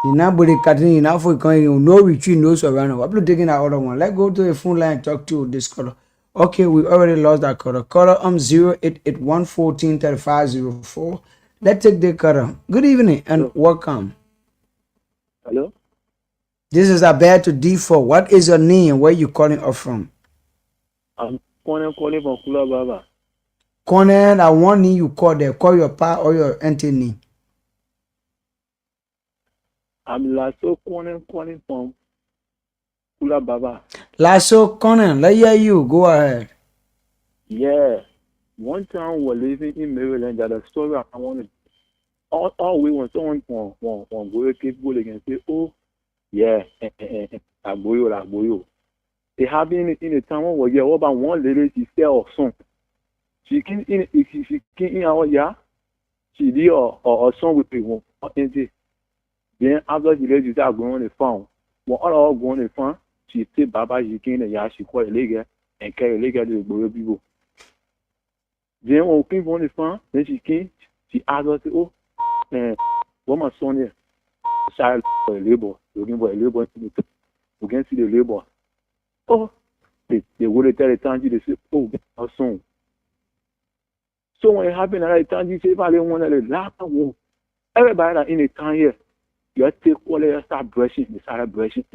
Speaker 2: You not body cutting, you not for going, no retreat, no surrender. I'm taking that other one. Let's go to the phone line and talk to this caller. Okay, we already lost that caller. Caller 088-114-3504. Let's take the caller. Good evening and welcome.
Speaker 6: Hello?
Speaker 2: This is Abel to D4. What is your name and where you calling us from?
Speaker 6: I'm calling from Kula Baba.
Speaker 2: Conan, I want you call there. Call your pa or your auntie name.
Speaker 6: I'm Lasso calling from Kula Baba.
Speaker 2: Lasso Conan, let hear you. Go ahead.
Speaker 6: Yeah. One time we were living in Maryland, that a story I wanted. All we want someone from go people again say, oh, yeah, Agboyo. It happened in a town where you about one lady, she sell song. She came in our yard, she did a song with people. Then after the lady started going on the farm, when all going on the farm, she said, Baba, she came in the yard, she called a leg and carried a leg to the Agboyo people. Then when we came on the farm, then she came, she asked us, oh, what my son here? Child for a labor, looking for a labor. We can see the labor. Oh, they would tell the Tanji, they say, oh, our son. So when it happened at the Tanji, say, if I didn't want to laugh, everybody that in the town here, you take all the start brushing, they started brushing.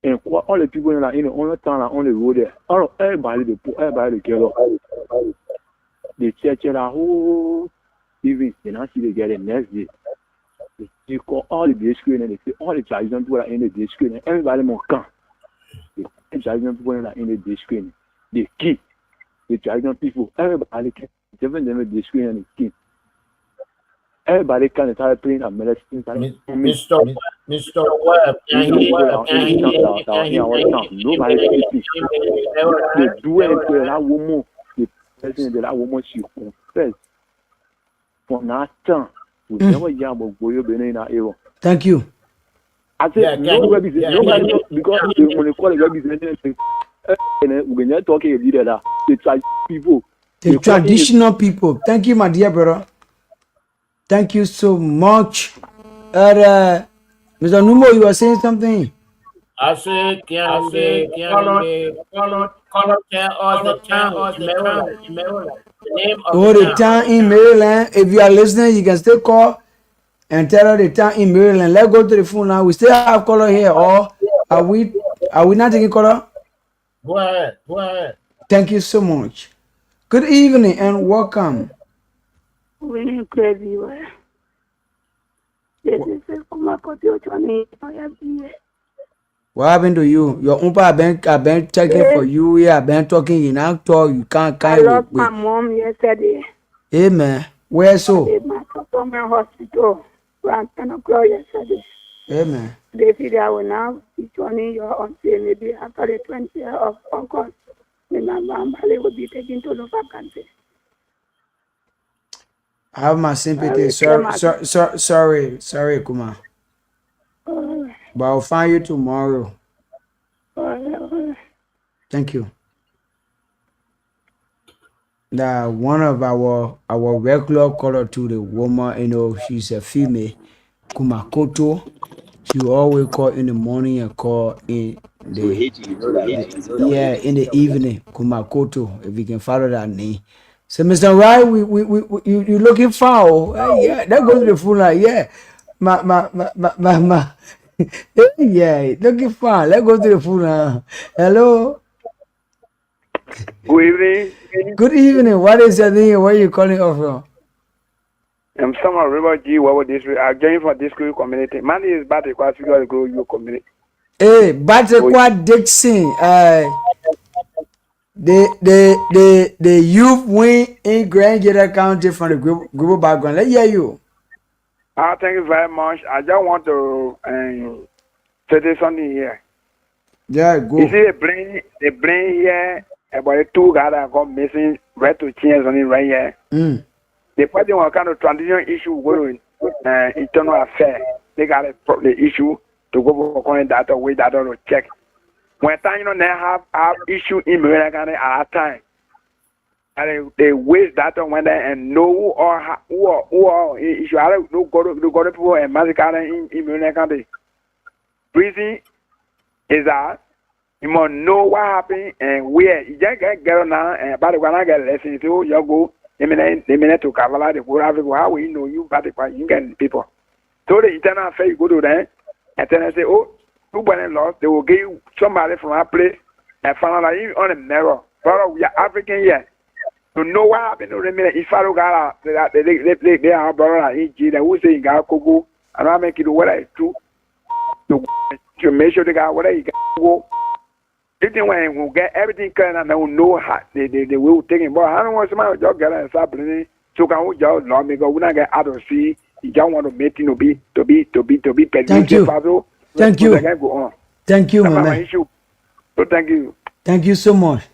Speaker 6: And all the people in the town are on the road there, everybody together. They check it out, whole evening, they not see they get the next day. They call all the day screen and they say all the traditional people are in the day screen and everybody must come. The traditional people are in the day screen. They keep the traditional people. Everybody can different than the day screen and the keep. Everybody can start playing a medicine.
Speaker 4: Mr. Webb,
Speaker 6: nobody speaks. They do anything that woman. The person that woman she confess. From that time.
Speaker 2: Thank you.
Speaker 6: I said, nobody knows because when they call it representation, we're not talking about the people.
Speaker 2: The traditional people. Thank you, my dear brother. Thank you so much. Mr. Numo, you were saying something?
Speaker 4: I said, can they tell us the town in Maryland?
Speaker 2: The town in Maryland. If you are listening, you can still call and tell her the town in Maryland. Let's go to the phone now. We still have caller here, or are we not taking caller?
Speaker 4: Go ahead.
Speaker 2: Thank you so much. Good evening and welcome.
Speaker 9: Winning crazy. This is
Speaker 2: What happened to you? Your uncle have been checking for you. I've been talking. You now talk. You can't.
Speaker 9: I lost my mom yesterday.
Speaker 2: Amen. Where so?
Speaker 9: They might from my hospital. Around 10 o'clock yesterday.
Speaker 2: Amen.
Speaker 9: They feel I will now be joining your on maybe after the 20th of August. Remember, Mbale will be taken to the vacancy.
Speaker 2: I have my sympathy. Sorry, Kuma. But I'll find you tomorrow. Thank you. That one of our regular caller to the woman, you know, she's a female, Kumakoto. She always call in the morning and call in the in the evening. Kumakoto, if you can follow that name. So, Mr. Wright, you looking foul? Yeah, that goes to the full line. Yeah, my. Yeah, looking foul. Let's go to the full line. Hello.
Speaker 6: Good evening.
Speaker 2: Good evening. What is your name? Where are you calling off from?
Speaker 6: I'm Samuel River G. Wawa District. I'm joining from this community. My name is Batty Kwasigo Grow your community.
Speaker 2: Hey, Batekwa Dixon. The youth win in Grand Jetta County from the group background. Let's hear you.
Speaker 6: Thank you very much. I just want to say something here.
Speaker 2: Yeah, go.
Speaker 6: You see, they bring here about the two guys that got missing right to change on it right here. The party one kind of transition issue going internal affair. They got the issue to go work on that way that to check. When time you know they have issue in America at that time, and they waste that when they and know who are issue. I don't know go to people and massacre in America. The reason is that you must know what happened and where. You just get now and by the when I get lesson, so you go. They mean to Kavala, the poor Africa. How we know you, but you get people. So the internal affair, you go to them and then they say, oh, you went and lost. They will give you somebody from our place and find out on a mirror. Brother, we are African here. To know what happened to them, if I got they are brother in G, they will say, God, go, and I make it what I do to make sure they got what I go. Even when we get everything clear and they will know how they will take it. But I don't want somebody to just get and start bringing. So can we just love me? Because we not get out of see. You just want to make it to be.
Speaker 2: Thank you. Thank you. Thank you, my man.
Speaker 6: So thank you.
Speaker 2: Thank you so much.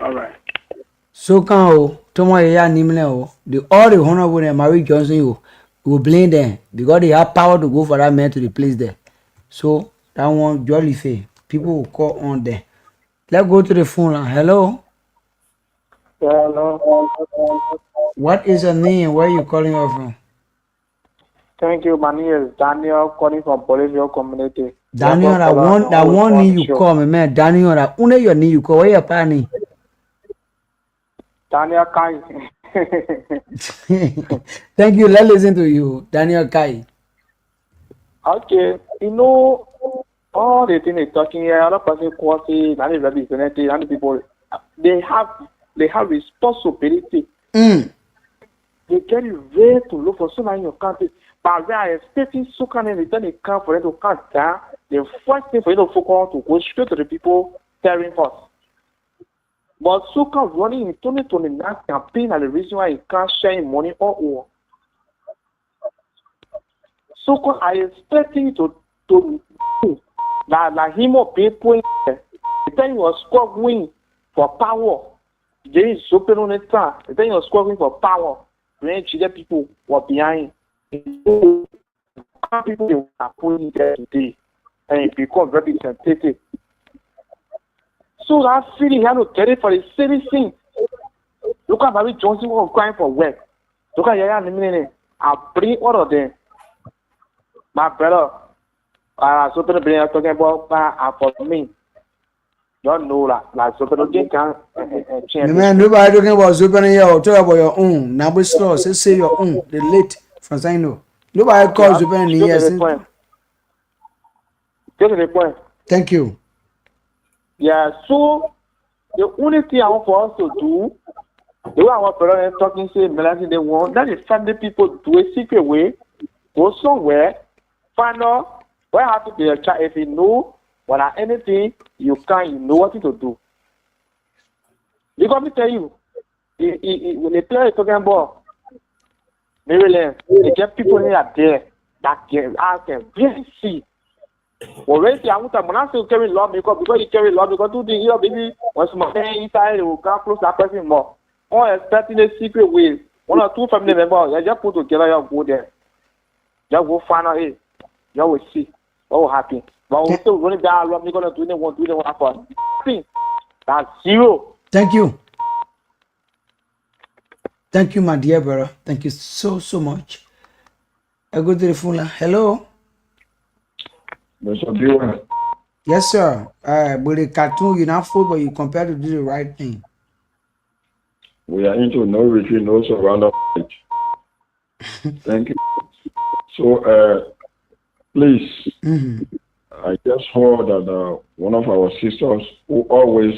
Speaker 6: All right.
Speaker 2: So can tomorrow ya nimle all the honorable and Mary Johnson you will blame them because they have power to go for that man to the place there. So that one jolly fair. People will call on there. Let's go to the phone line. Hello.
Speaker 10: Hello.
Speaker 2: What is your name? Where are you calling us from?
Speaker 10: Thank you. My name is Daniel, calling from Bolivia community.
Speaker 2: Daniel, that one name you call me, man. Daniel, that only your name you call. Where your party?
Speaker 10: Daniel Kai.
Speaker 2: Thank you. Let's listen to you, Daniel Kai.
Speaker 10: Okay. You know, all the things they're talking here, other person quality, and people, they have responsibility.
Speaker 2: Mm.
Speaker 10: They get it ready to look for someone in your country. But we are expecting someone in return they come for them to come down. The first thing for you to focus on to go straight to the people telling us. But Suka running in 2029 campaign and the reason why he can't share money or all. Suka, I expecting to that him or people the time he was struggling for power. There is open on the time. The time he was struggling for power. When the people were behind. People are putting there today and it becomes very sensitive. So that feeling had to get it for the same thing. Look at Barry Johnson was crying for work. Look at Yaya Nimine. I bring all of them. My brother, so to bring talking about for me. Don't know that. Like so to get can change.
Speaker 2: Man, nobody talking about Zupan here. Talk about your own. Now we slow. Say your own. The late from Sino. Nobody calls Zupan here.
Speaker 10: Get to the point.
Speaker 2: Thank you.
Speaker 10: Yeah, so the only thing I want for us to do, the way our brother talking, say, Melanie, they want, that is find the people do a secret way, go somewhere, find out where have to be a child. If you know what are anything, you know what to do. Because me tell you, when they play talking ball, Maryland, they get people in there that can really see. Already, I want to carry love because you carry love because do the year baby once my hand inside they will come close that person more. Or expecting a secret way. One or two family members, you just put together, you go there. You go find out it. You will see. Oh, happy. But we still running down love, you're gonna do it happen. That's zero.
Speaker 2: Thank you. Thank you, my dear brother. Thank you so much. I go to the phone line. Hello.
Speaker 8: Mr. Viewer,
Speaker 2: Yes, sir. But the cartoon, you're not football, you compare to do the right thing.
Speaker 8: we are into no retreat, no surrender. Thank you. So, please, I just heard that one of our sisters who always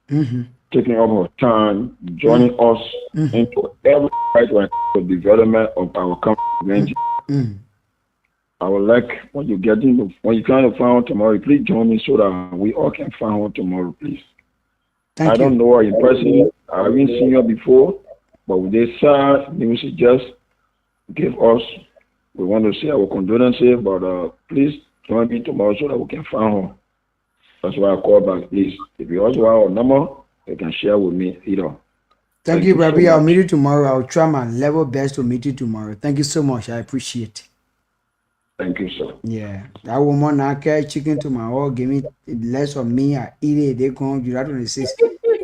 Speaker 8: taking up her time, joining us into every right when the development of our country. I would like when you trying to find out tomorrow, please join me so that we all can find out tomorrow, please.
Speaker 2: Thank
Speaker 8: I
Speaker 2: you.
Speaker 8: don't know her in person. I haven't seen her before, but with this sad news, just give us. We want to say our condolences, but please join me tomorrow so that we can find her. That's why I call back, please. If you also have our number, you can share with me either.
Speaker 2: Thank you, Rabbi.
Speaker 8: so
Speaker 2: I'll
Speaker 8: much.
Speaker 2: meet you tomorrow. I'll try my level best to meet you tomorrow. Thank you so much. I appreciate it.
Speaker 8: Thank you, sir.
Speaker 2: Yeah, that woman now carry chicken to my hall, give me less of me. I eat it. They come July 26.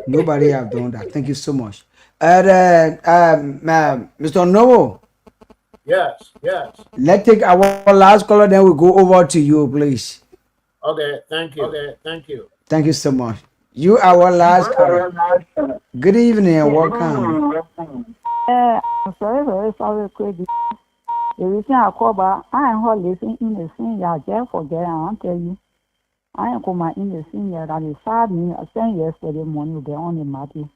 Speaker 2: Nobody have done that. Thank you so much. Mr. Novo,
Speaker 4: Yes.
Speaker 2: let's take our last caller, then we'll go over to you, please.
Speaker 4: Okay, thank you.
Speaker 2: Thank you so much. You are our last caller. Good evening and welcome.
Speaker 7: I'm very sorry, Craig. The reason I call back, I am not listening in the scene. I just forget. I want to tell you. I am coming in the scene that is sad me. I sent yesterday morning. They on the Matthew.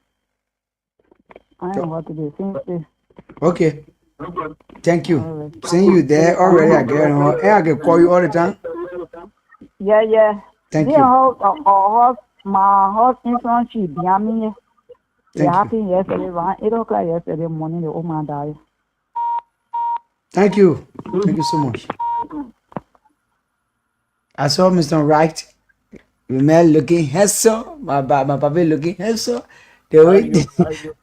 Speaker 7: I am what to do.
Speaker 2: Okay. Thank you. Seeing you there already again. I can call you all the time.
Speaker 7: Yeah.
Speaker 2: Thank
Speaker 7: They
Speaker 2: you.
Speaker 7: have my house insurance sheet behind me. It
Speaker 2: Thank you.
Speaker 7: happened yesterday, around 8 o'clock yesterday morning. The old man died.
Speaker 2: Thank you. Thank you so much. I saw Mr. Wright. Remember looking handsome. My papa looking handsome. The way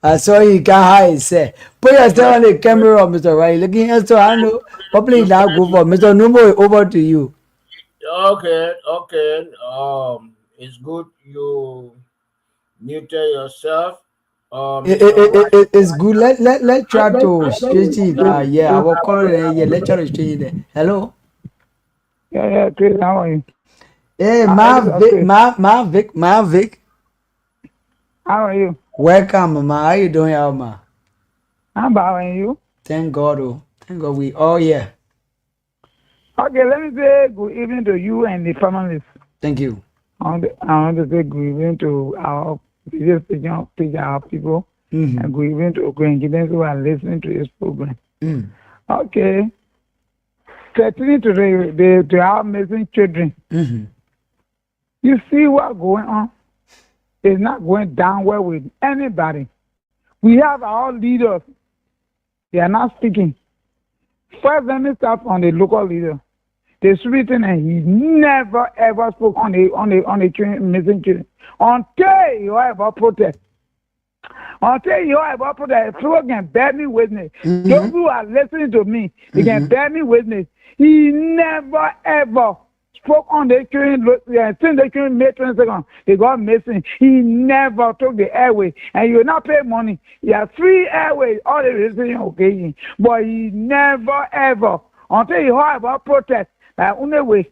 Speaker 2: I saw you can hide say. Put yourself on the camera, Mr. Wright. Looking handsome. I know. Probably now go for Mr. Numo. Over to you.
Speaker 4: Okay. It's good you muted yourself.
Speaker 2: It's good. Let try to straighten it. Yeah, I will call it. Yeah, let's try to straighten it. Hello.
Speaker 7: Yeah, Chris, how are you?
Speaker 2: Hey, Vic.
Speaker 7: How are you?
Speaker 2: Welcome, Mama. How you doing, Alma?
Speaker 7: I'm bowing you.
Speaker 2: Thank God. Oh, thank God. We all here.
Speaker 7: Okay, let me say good evening to you and the families.
Speaker 2: Thank you.
Speaker 7: I want to say good evening to our our people and good evening to grandchildren who are listening to this program. Okay. Certainly today, they are missing children. You see what's going on? It's not going down well with anybody. We have our leaders. They are not speaking. First, let me start on the local leader. The Sweeten, and he never ever spoke on the missing children until you heard about protest. Until you heard about protest, people can bear me witness. Those who are listening to me, they can bear me witness. He never ever spoke on the children since the children May 22nd. They got missing. He never took the airway, and you not pay money. He has free airways all the listening occasion, but he never ever until you heard about protest. The only way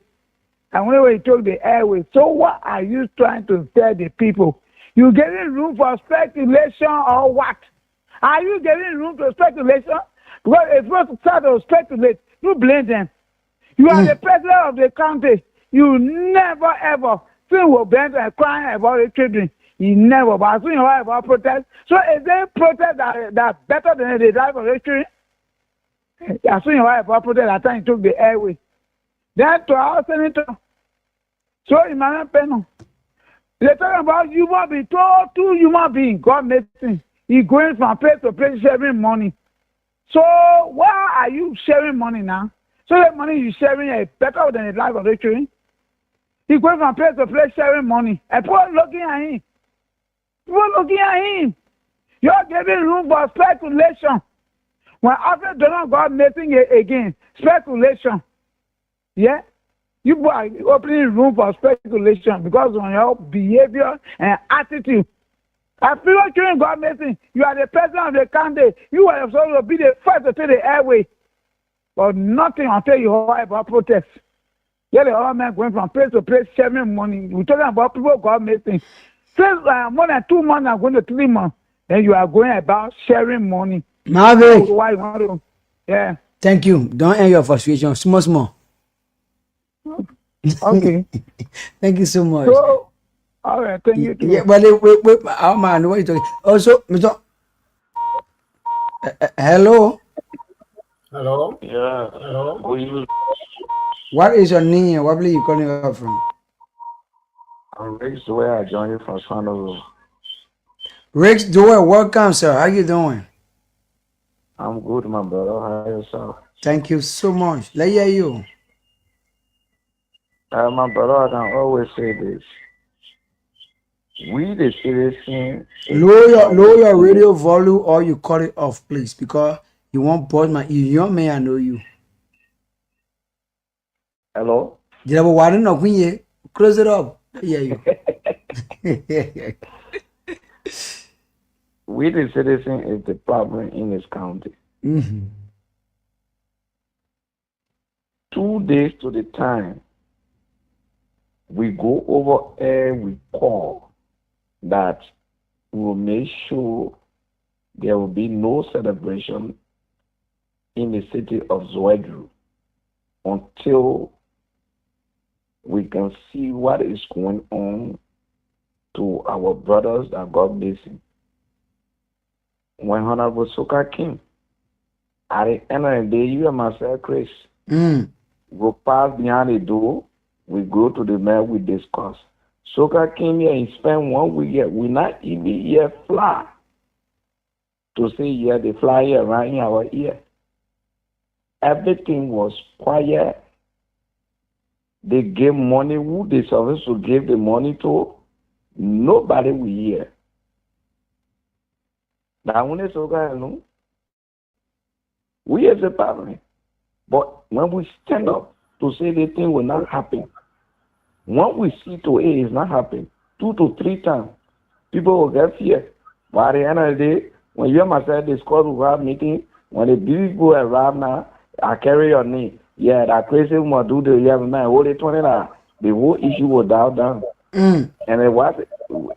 Speaker 7: he took the airway. So what are you trying to tell the people? You getting room for speculation or what? Are you getting room for speculation? Because it's supposed to start to speculate. You blame them. You are the president of the country. You never ever see what bent and crying about the children. You never. But soon you heard about protest. So is there protest that's better than the life of the children? As soon you heard about protest, that time you took the airway. Then to our senator, so Emmanuel Peno, they talk about human being, two human beings, God made things. He's going from place to place sharing money. So why are you sharing money now? So the money you sharing is better than the life of the children. He's going from place to place sharing money. And people looking at him. People looking at him. You're giving room for speculation. When after Donald God making it again, speculation. Yeah? You are opening room for speculation because of your behavior and attitude. As people children God making, you are the president of the country. You are supposed to be the first to take the airway. But nothing until you hear about protest. Yeah, the other man going from place to place sharing money. We're talking about people God making. Since more than 2 months, I'm going to 3 months. Then you are going about sharing money.
Speaker 2: Marvin,
Speaker 7: Why you want to? Yeah.
Speaker 2: thank you. Don't end your frustration. Small.
Speaker 7: Okay.
Speaker 2: Thank you so much.
Speaker 7: So, all right. Thank you. Too.
Speaker 2: Yeah, but wait, oh man, what are you talking? Also, Mr. Hello.
Speaker 4: Hello?
Speaker 10: Yeah.
Speaker 4: Hello?
Speaker 2: What is your name? Where are you calling up from?
Speaker 10: I'm Rex where I joined you from San
Speaker 2: Rex Doyle, welcome, sir. How you doing?
Speaker 10: I'm good, my brother. How are yourself?
Speaker 2: Thank you so much. Let hear you.
Speaker 10: My brother, I can always say this. We the citizens.
Speaker 2: Lower your radio volume or you cut it off, please, because you won't buzz my ear. Young man, I know you.
Speaker 10: Hello?
Speaker 2: Did I why not when you close it up? Yeah, you.
Speaker 10: We the citizen is the problem in this county.
Speaker 2: Mm-hmm.
Speaker 10: 2 days to the time we go over air, we call that we will make sure there will be no celebration in the city of Zwedru until we can see what is going on to our brothers that got missing. When Honorable Soka came, at the end of the day, you and myself, Chris, go pass behind the door, we go to the mayor, we discuss. Soka came here and spent 1 week here. We not even hear fly to say, yeah, the fly here right in our ear. Everything was quiet. They gave money. Who they supposed to give the money to? Nobody will hear. Now, when they Soka alone, we as a family. But when we stand up to say the thing will not happen, when we see to it is not happening, 2 to 3 times, people will get fear. But at the end of the day, when you and myself discuss with our meeting, when the people arrive now, I carry your name. Yeah, that crazy woman do the 11 man, hold it 20 now. The whole issue will down. And then what?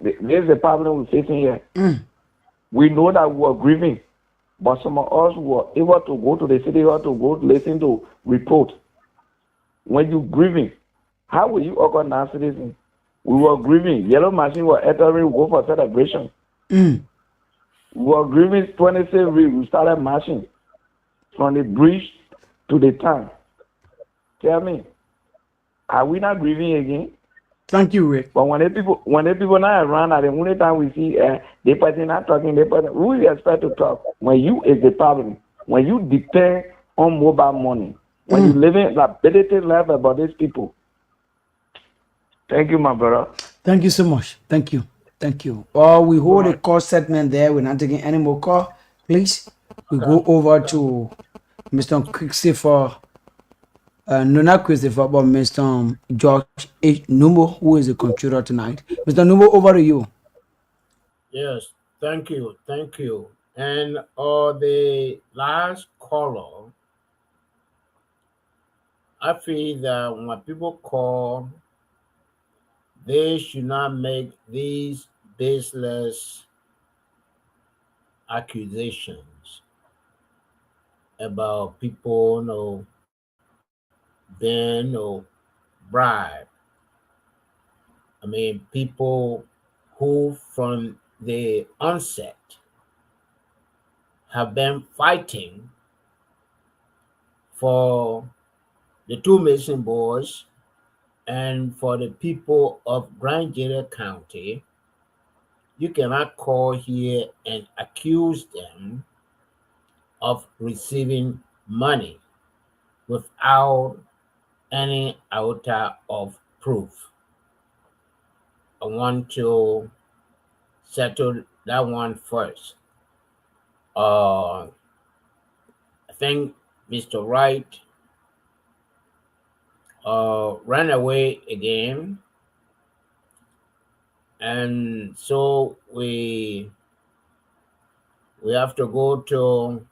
Speaker 10: There's the problem we're facing here. We know that we are grieving, but some of us were able to go to the city hall to go listen to report. When you're grieving, how will you organize citizens? We were grieving. Yellow machine were entering, go for celebration. We were grieving 26 weeks. We started marching from the bridge to the town. Tell me, are we not grieving again?
Speaker 2: Thank you, Rick.
Speaker 10: But when the people not around, at the only time we see the person not talking, who you expect to talk? When you is the problem. When you depend on mobile money. When you live in ability life about these people. Thank you, my brother.
Speaker 2: Thank you so much. Thank you. Well, we hold a call segment there. We're not taking any more call. Please, we go over to Mr. Christopher. No, not Christopher, but Mr. George H. Numbo, who is the controller tonight. Mr. Numbo, over to you.
Speaker 4: Yes, thank you. And the last caller, I feel that when people call, they should not make these baseless accusations about people, being bribe. I mean, people who from the onset have been fighting for the 2 Mason boys and for the people of Grand Jeda County, you cannot call here and accuse them of receiving money without any iota of proof. I want to settle that one first. I think Mr. Wright ran away again, and so we have to go to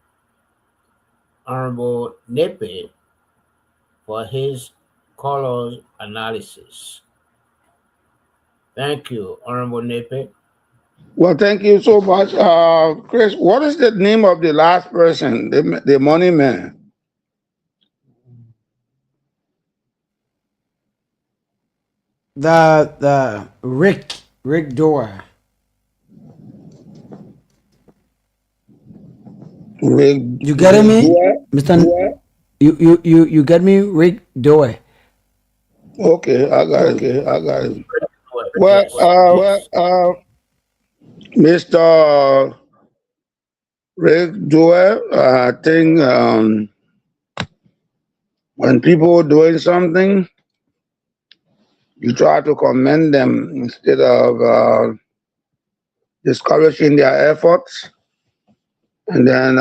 Speaker 4: Honorable Nepe for his colors analysis. Thank you, Honorable Nepe.
Speaker 3: Well, thank you so much. Chris, what is the name of the last person, the money man?
Speaker 2: The Rick Dore.
Speaker 3: Rick,
Speaker 2: You getting me,
Speaker 3: Dore?
Speaker 2: Mr. You get me, Rick Dore.
Speaker 3: Okay, I got it. Well, Mr. Rick Dore, I think when people are doing something, you try to commend them instead of discouraging their efforts, and then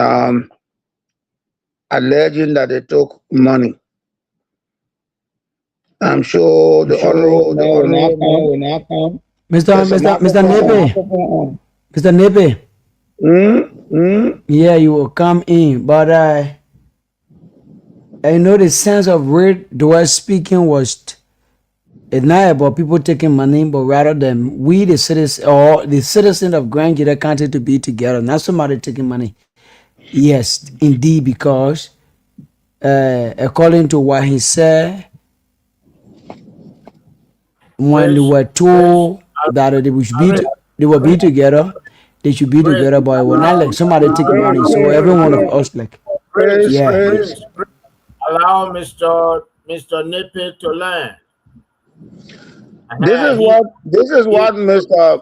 Speaker 3: alleging that they took money. I'm sure the honorable will not come.
Speaker 2: Mr. Nepe. Mr. Nepe. Yeah, you will come in, but I know the sense of Rick Dore speaking was it's not about people taking money, but rather than we, the citizens or the citizens of Grand Jita County, to be together, not somebody taking money. Yes, indeed, because according to what he said, when they were told that they will be together, they should be together, but it will not like somebody taking money. So every one of us like, yeah.
Speaker 4: Allow Mr. Nepe to learn.
Speaker 3: This is what Mr.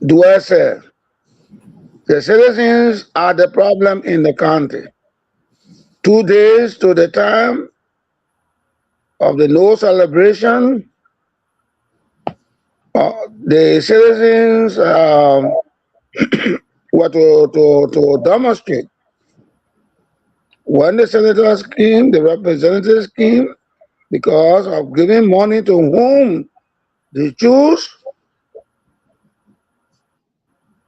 Speaker 3: Dore said. The citizens are the problem in the country. 2 days to the time of the no celebration, the citizens were to demonstrate. When the senators came, the representatives came, because of giving money to whom they choose,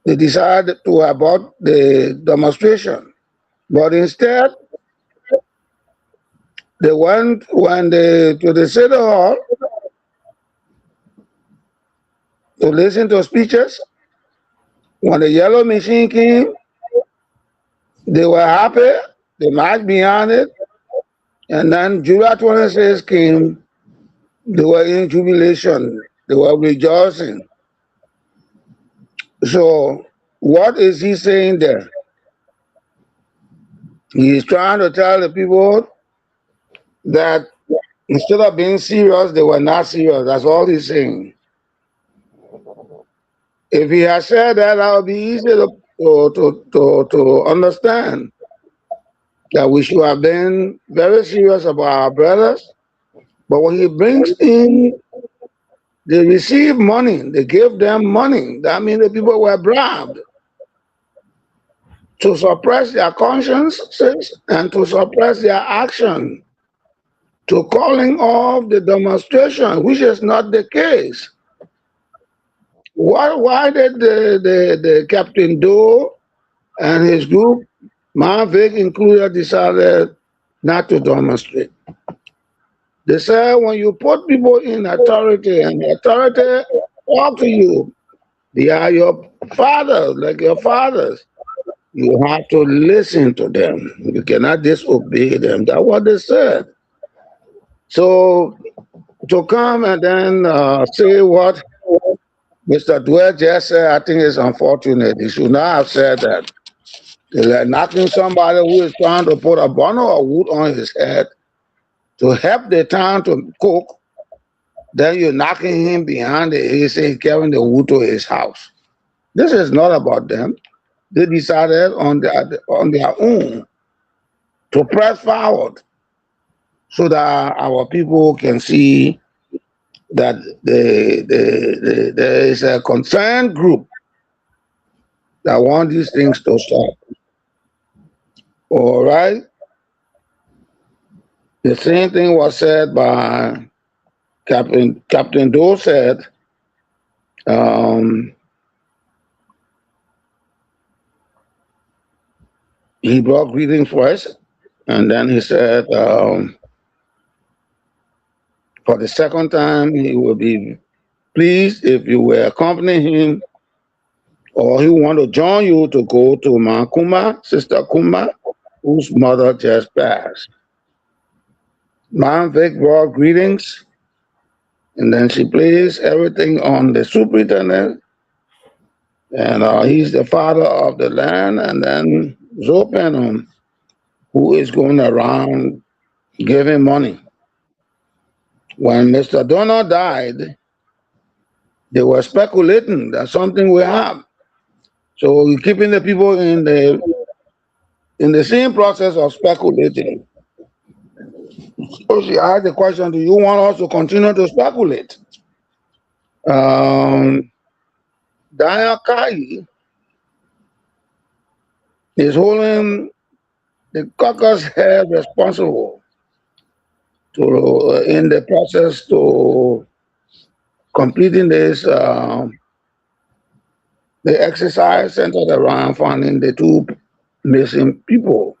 Speaker 3: they decided to abort the demonstration. But instead, they went to the city hall to listen to speeches. When the yellow machine came, they were happy. They marched behind it. And then July 26 came. They were in jubilation. They were rejoicing. So what is he saying there? He is trying to tell the people that instead of being serious, they were not serious. That's all he's saying. If he had said that, that would be easy to understand. That we should have been very serious about our brothers. But when he brings in, they receive money, they give them money. That means the people were bribed to suppress their consciences and to suppress their action, to calling off the demonstration, which is not the case. Why did the Captain Doe and his group, Mavic included, decided not to demonstrate? They said when you put people in authority and the authority talk to you, they are your fathers, like your fathers. You have to listen to them. You cannot disobey them. That's what they said. So to come and then say what Mr. Dwyer just said, I think it's unfortunate. He should not have said that. They're knocking somebody who is trying to put a bundle of wood on his head to help the town to cook, then you're knocking him behind the head, saying carrying the wood to his house. This is not about them. They decided on their own to press forward so that our people can see that there is a concerned group that want these things to stop. All right. The same thing was said by Captain Doe said, he brought greetings first, and then he said, for the second time, he will be pleased if you will accompany him, or he want to join you to go to Ma Kuma, Sister Kuma, whose mother just passed. Mom Vic brought greetings, and then she placed everything on the superintendent, and he's the father of the land, and then Zopanum, who is going around giving money. When Mr. Donald died, they were speculating that something will happen. So we're keeping the people in the same process of speculating. So she asked the question, do you want us to continue to speculate? Diane Kai is holding the caucus head responsible to in the process to completing this the exercise centered around finding the two missing people.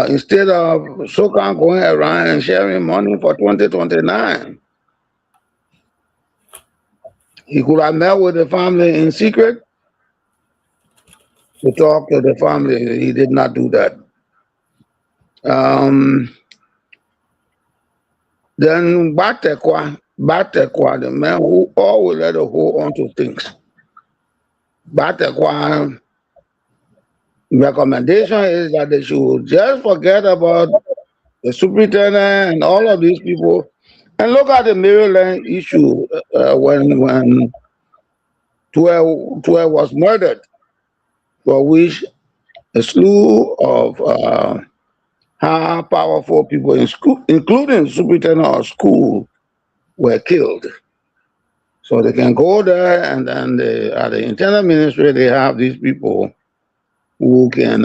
Speaker 3: Instead of SOCAN going around and sharing money for 2029, he could have met with the family in secret to talk to the family. He did not do that. Then Batekwa, the man who always let her hold on to things. Batekwa recommendation is that they should just forget about the superintendent and all of these people and look at the Maryland issue when 12 was murdered, for which a slew of high powerful people in school, including the superintendent of school, were killed. So they can go there, and then at the internal ministry, they have these people who can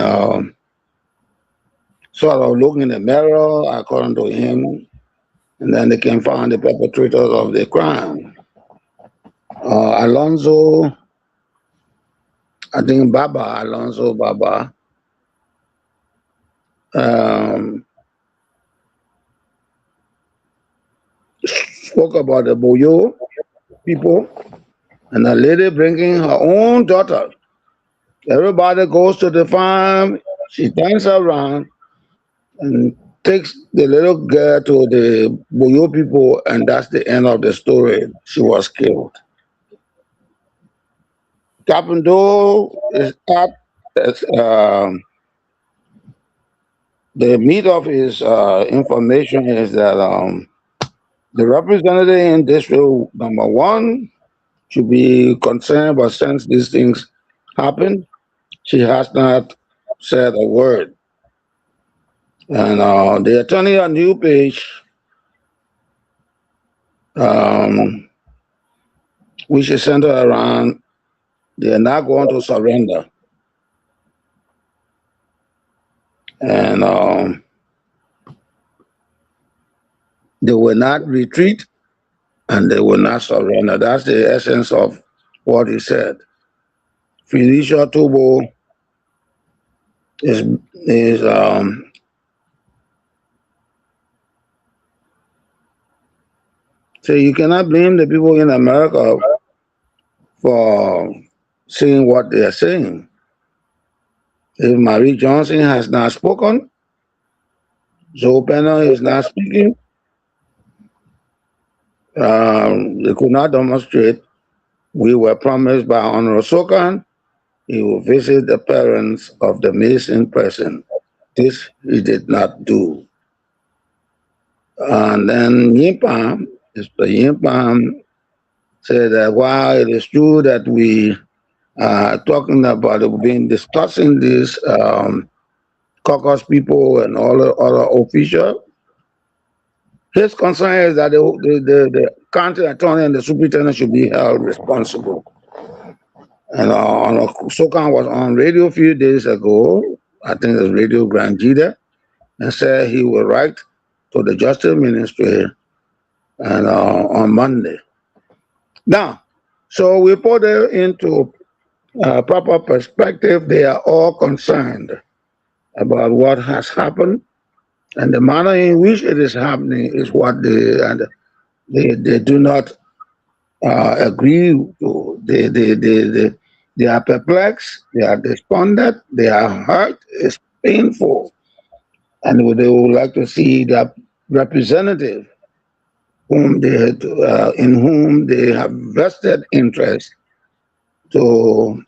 Speaker 3: sort of look in the mirror, according to him, and then they can find the perpetrators of the crime. Alonzo, I think Alonzo Baba, spoke about the Boyo people and a lady bringing her own daughter. Everybody goes to the farm, she turns around and takes the little girl to the Boyo people, and that's the end of the story. She was killed. Captain Doe is at the meat of his information is that the representative in district number 1 should be concerned, but since these things happen, she has not said a word. And the attorney on New Page, which is centered around, they are not going to surrender. And they will not retreat and they will not surrender. That's the essence of what he said. Felicia Tobo is so you cannot blame the people in America for saying what they are saying. If Marie Johnson has not spoken, Joe Penner is not speaking, they could not demonstrate. We were promised by Honorable SOCAN he will visit the parents of the missing person. This he did not do. And then Yimpam, Mr. Yimpam, said that while it is true that we are talking about it, we've been discussing this caucus people and all the other officials, his concern is that the county attorney and the superintendent should be held responsible. And Sokan was on radio a few days ago, I think it was Radio Grand Jida, and said he will write to the Justice Ministry and on Monday. Now, so we put it into proper perspective. They are all concerned about what has happened, and the manner in which it is happening is what they do not agree to. They are perplexed, they are despondent, they are hurt, it's painful, and they would like to see that representative in whom they have vested interest to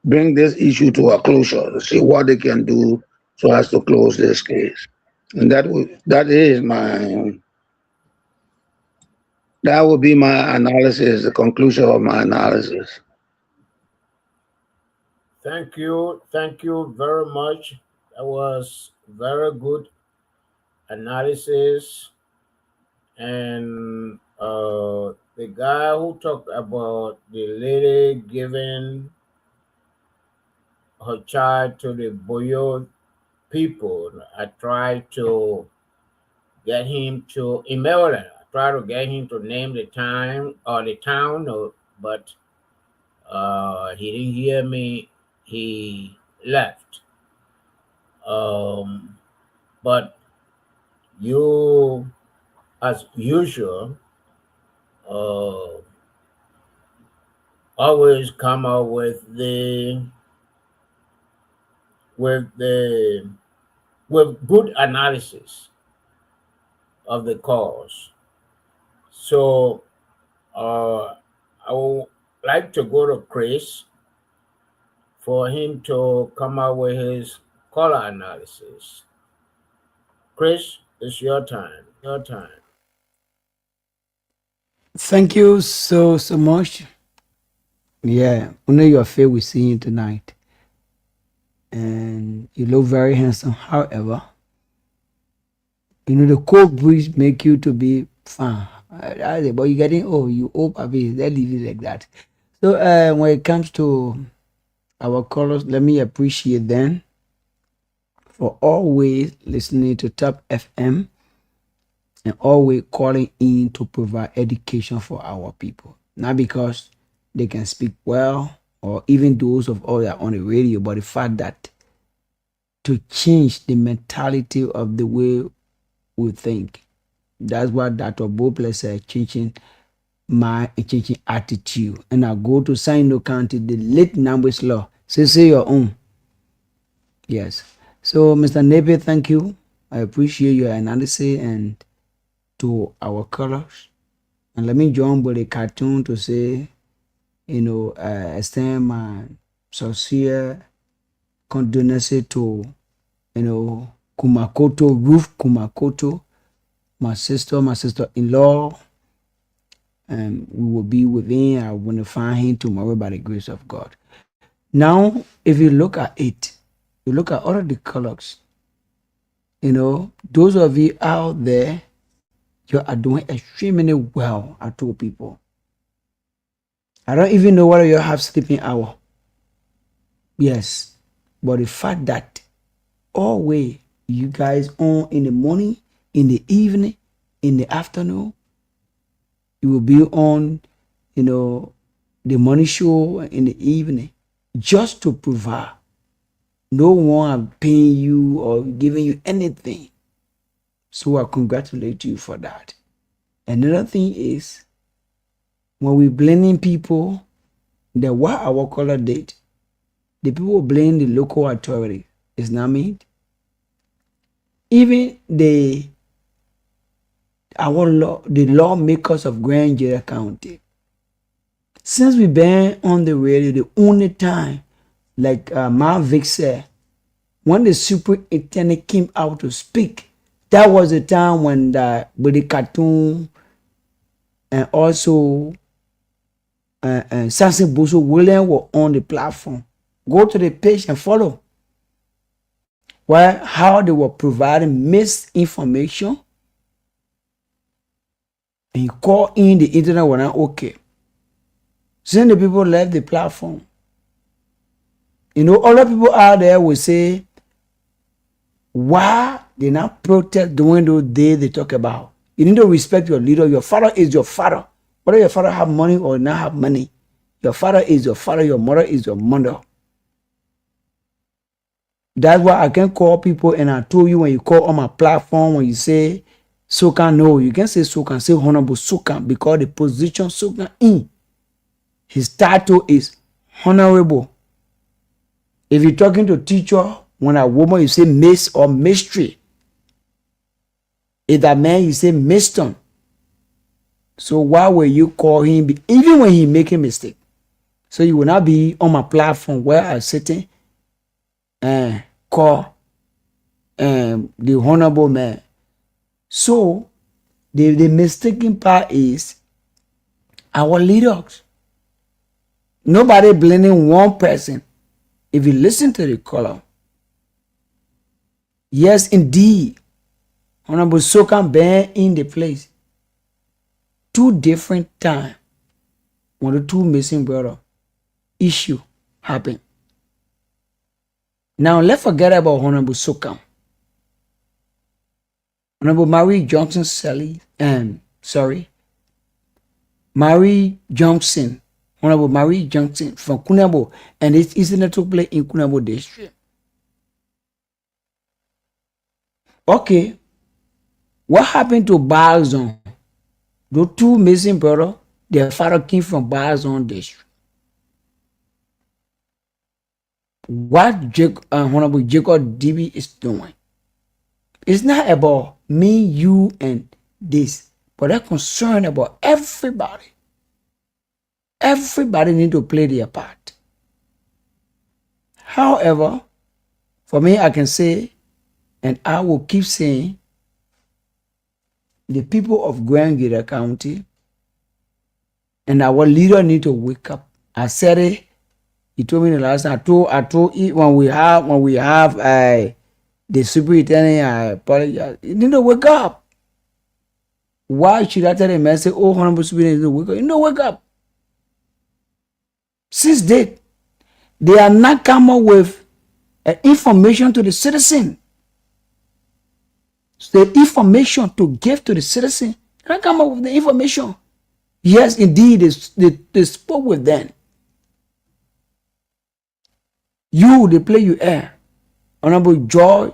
Speaker 3: bring this issue to a closure, to see what they can do so as to close this case. And that would be my analysis, the conclusion of my analysis.
Speaker 4: Thank you very much. That was very good analysis. And the guy who talked about the lady giving her child to the Boyo people, I tried to get him to, in Maryland, I tried to get him to name the time or the town, but he didn't hear me. He left. But you, as usual, always come up with good analysis of the cause. So I would like to go to Chris for him to come up with his color analysis. Chris, it's your time.
Speaker 2: Thank you so much. Yeah, only your face we see you tonight. And you look very handsome. However, the cold breeze make you to be fine. But you're getting old. You old, Papi. They leave it like that. So when it comes to our colors, let me appreciate them for always listening to Top FM and always calling in to provide education for our people. Not because they can speak well or even those of all that on the radio, but the fact that to change the mentality of the way we think. That's what Dr. Bople said, changing attitude. And I go to Sino County, the late Numbers law. Say your own. Yes. So, Mr. Nebe, thank you. I appreciate your analysis and to our colors. And let me join with a cartoon to say, extend my sincere condolences to, Ruth Kumakoto, my sister-in-law. And we will be within. I want to find him tomorrow by the grace of God. Now, if you look at it, you look at all of the colors, those of you out there, you are doing extremely well, I told people. I don't even know whether you have sleeping hour. Yes, but the fact that always you guys on in the morning, in the evening, in the afternoon, you will be on, the morning show in the evening, just to provide. No one paying you or giving you anything. So I congratulate you for that. Another thing is, when we blaming people, that what our color did, the people blame the local authority. It's not me. Even the lawmakers of Grand Jera County. Since we've been on the radio, the only time, like Marvick said, when the superintendent came out to speak That was the time when with the cartoon and also Samson Boso William were on the platform. Go to the page and follow. How they were providing misinformation and call in the internet were not okay. Then the people left the platform. Other people out there will say, why they not protest during those days they talk about? You need to respect your leader. Your father is your father. Whether your father have money or not have money, your father is your father, your mother is your mother. That's why I can call people, and I told you when you call on my platform, when you say Sokan, no, you can say Sokan, say Honorable Sokan, because the position Sokan in, his title is Honorable. If you're talking to a teacher, when a woman, you say Miss or Mystery. If a man, you say Miston. So why will you call him, even when he making mistake? So you will not be on my platform where I'm sitting and call the honorable man. So the mistaken part is our leaders. Nobody blaming one person. If you listen to the caller, yes, indeed, Honorable Sokan been in the place 2 different times when the 2 missing brother issue happened. Now let's forget about Honorable Sokan. Honorable Marie Johnson Marie Johnson, Honorable Marie Johnson from Kunabo, and this incident took place in Kunabo district. Okay, what happened to Balzon? The 2 missing brothers, their father came from Balzon district. What Honorable Jacob DB is doing, it's not about me, you, and this, but they're concerned about everybody. Everybody need to play their part. However, for me, I can say, and I will keep saying, the people of Grand Gator County and our leader need to wake up. I said it. He told me the last time. I told it when we have the superintendent. I apologize. You need to wake up. Why should I tell the man say, "Oh, honorable superintendent, you need to wake up"? You need to wake up. Since date, they are not coming with information to the citizen. The information to give to the citizen, they come up with the information. Yes, indeed, they spoke with them. You, they play you air. Honorable George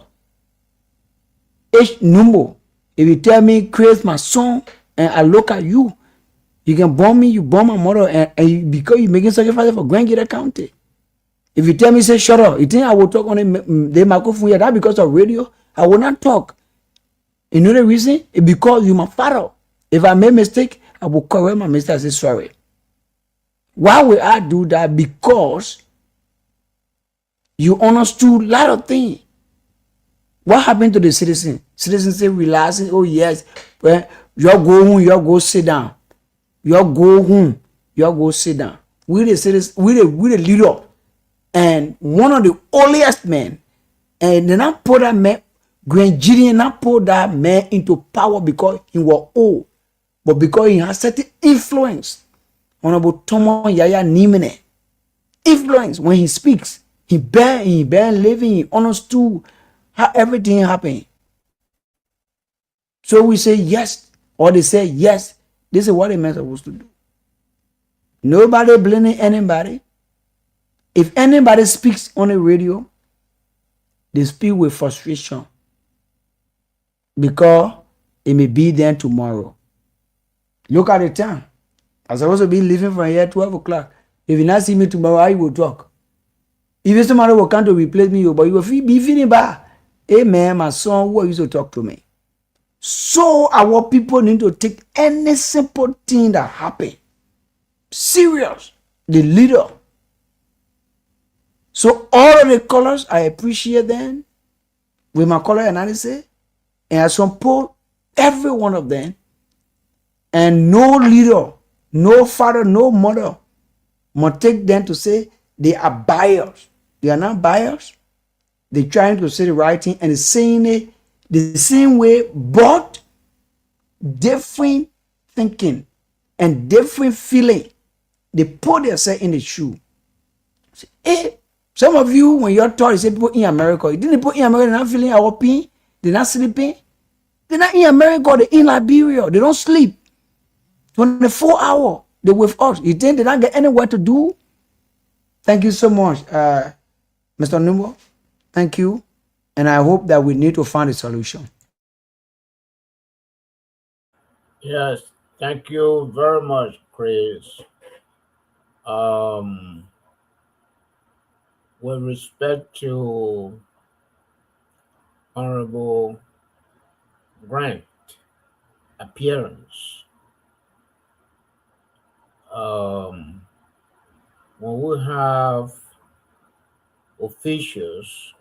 Speaker 2: H. Numbo. If you tell me, create my son, and I look at you, you can bomb me, you bomb my mother, and because you're making sacrifices for Grand Gator County. If you tell me, say, shut up, you think I will talk on the microphone? Yeah, that because of radio, I will not talk. You know the reason? It's because you're my father. If I make mistake, I will correct my mistake and say sorry. Why will I do that? Because you understood a lot of things. What happened to the citizen? Citizens say relaxing. Oh yes, well, you go home, you go sit down. You go home, you go sit down. We the citizens, we the leader, and one of the earliest men, and they not put that man. Grand Gideon not put that man into power because he was old, but because he has certain influence. Honorable Thomas Yaya Nimene. Influence when he speaks. He been living, he understood how everything happened. So we say yes, or they say yes. This is what a man supposed to do. Nobody blaming anybody. If anybody speaks on the radio, they speak with frustration. Because it may be there tomorrow. Look at the time. I'm supposed to be leaving from here 12 o'clock. If you not see me tomorrow, how you will talk? If somebody will come to replace me, but you will be feeling bad. Hey man, my son, who used to talk to me? So our people need to take any simple thing that happen serious. The leader. So all of the colors, I appreciate them. With my color analysis, And at some point, every one of them, and no leader, no father, no mother must take them to say they are buyers. They are not buyers. They're trying to say the right thing and saying it the same way, but different thinking and different feeling. They put themselves in the shoe. Hey, some of you, when you're taught, you say people in America, you didn't put in America, they're not feeling our pain, they're not sleeping. They're not in America, they're in Liberia, they don't sleep. 24 hours, they're with us. You think they don't get anywhere to do? Thank you so much, Mr. Numbo. Thank you. And I hope that we need to find a solution.
Speaker 4: Yes, thank you very much, Chris. With respect to Honorable Grant appearance, when we have officials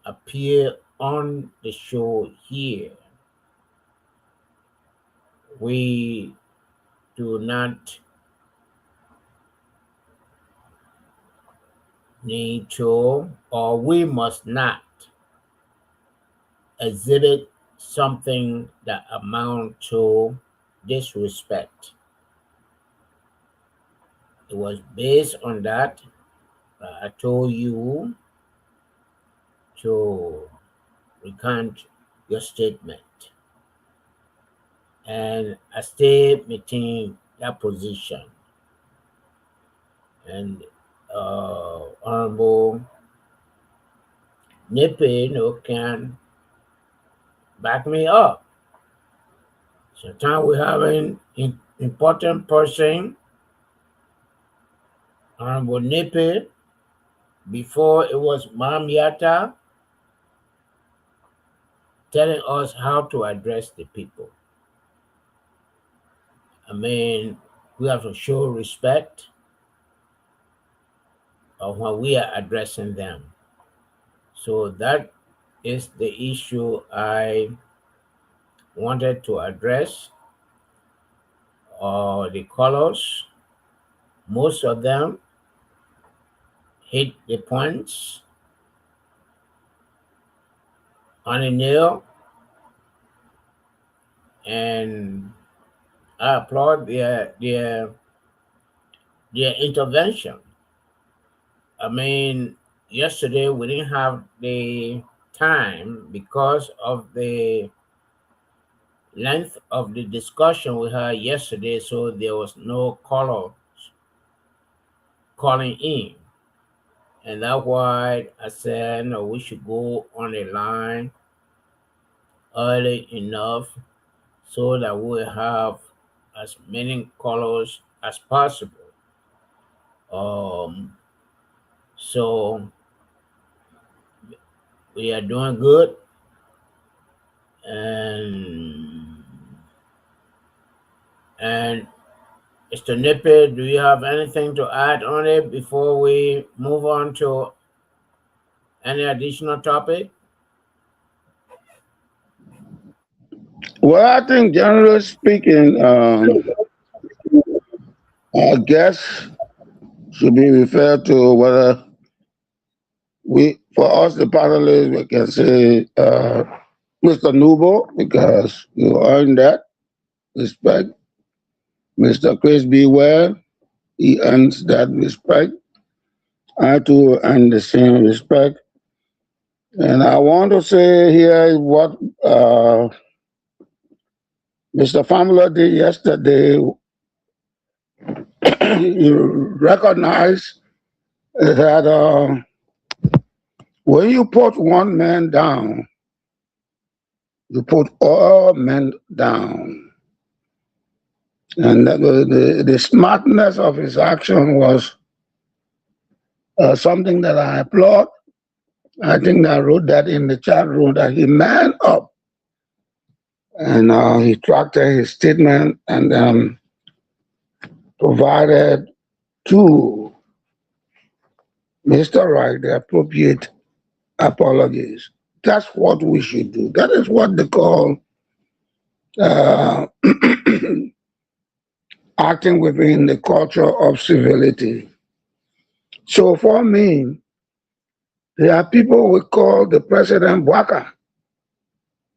Speaker 4: appear on the show here, we do not need to, or we must not exhibit something that amount to disrespect. It was based on that I told you to recant your statement, and I stay maintaining that position. And Honorable Nippy can back me up. Sometimes we have an important person, Honorable Nippy, before it was Ma'am Yatta, telling us how to address the people. I mean, we have to show respect when we are addressing them. So that is the issue I wanted to address. The colors, most of them hit the points on a nail, and I applaud their intervention. I mean, yesterday we didn't have the time because of the length of the discussion we had yesterday, so there was no callers calling in. And that's why I said, no, we should go on the line early enough so that we'll have as many callers as possible. So we are doing good. And Mr. Nippy, do you have anything to add on it before we move on to any additional topic?
Speaker 3: Well, I think generally speaking, our guests should be referred to whether for us, the panelists, we can say Mr. Nubo, because you earned that respect. Mr. Chris Beware, he earns that respect. I too earn the same respect. And I want to say here what Mr. Famula did yesterday. You recognize that when you put one man down, you put all men down. And the smartness of his action was something that I applaud. I think I wrote that in the chat room, that he man up. And he tracted his statement and provided to Mr. Wright the appropriate apologies. That's what we should do. That is what they call acting within the culture of civility. So for me, there are people we call the president Bwaka.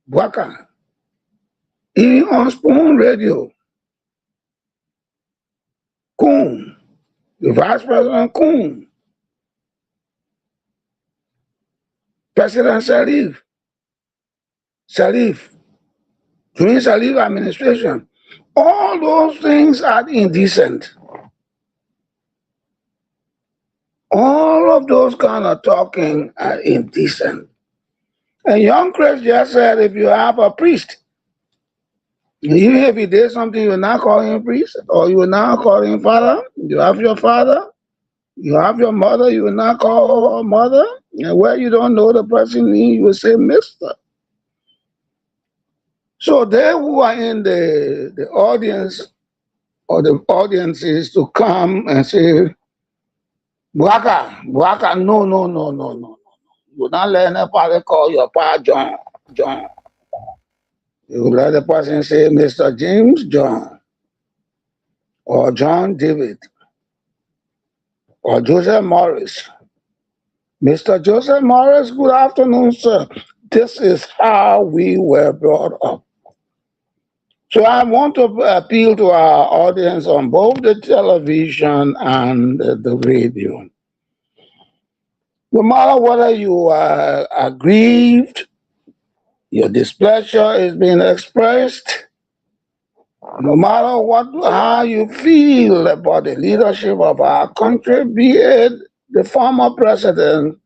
Speaker 3: Bwaka. Even on Spoon Radio, Coon, the Vice President Coon, President Salif, during Salif administration, all those things are indecent. All of those kind of talking are indecent. And young Chris just said, if you have a priest, even if he did something, you will not call him priest, or you will not call him father. You have your father, you have your mother, you will not call her mother. And where you don't know the person, you will say Mister. So they who are in the audience, or the audiences to come and say, Bwaka, no. You not let anybody call your pa John. You let the person say Mr. James John, or John David, or Joseph Morris. Mr. Joseph Morris, good afternoon, sir. This is how we were brought up. So I want to appeal to our audience on both the television and the radio. No matter whether you are aggrieved, your displeasure is being expressed, no matter how you feel about the leadership of our country, be it the former president,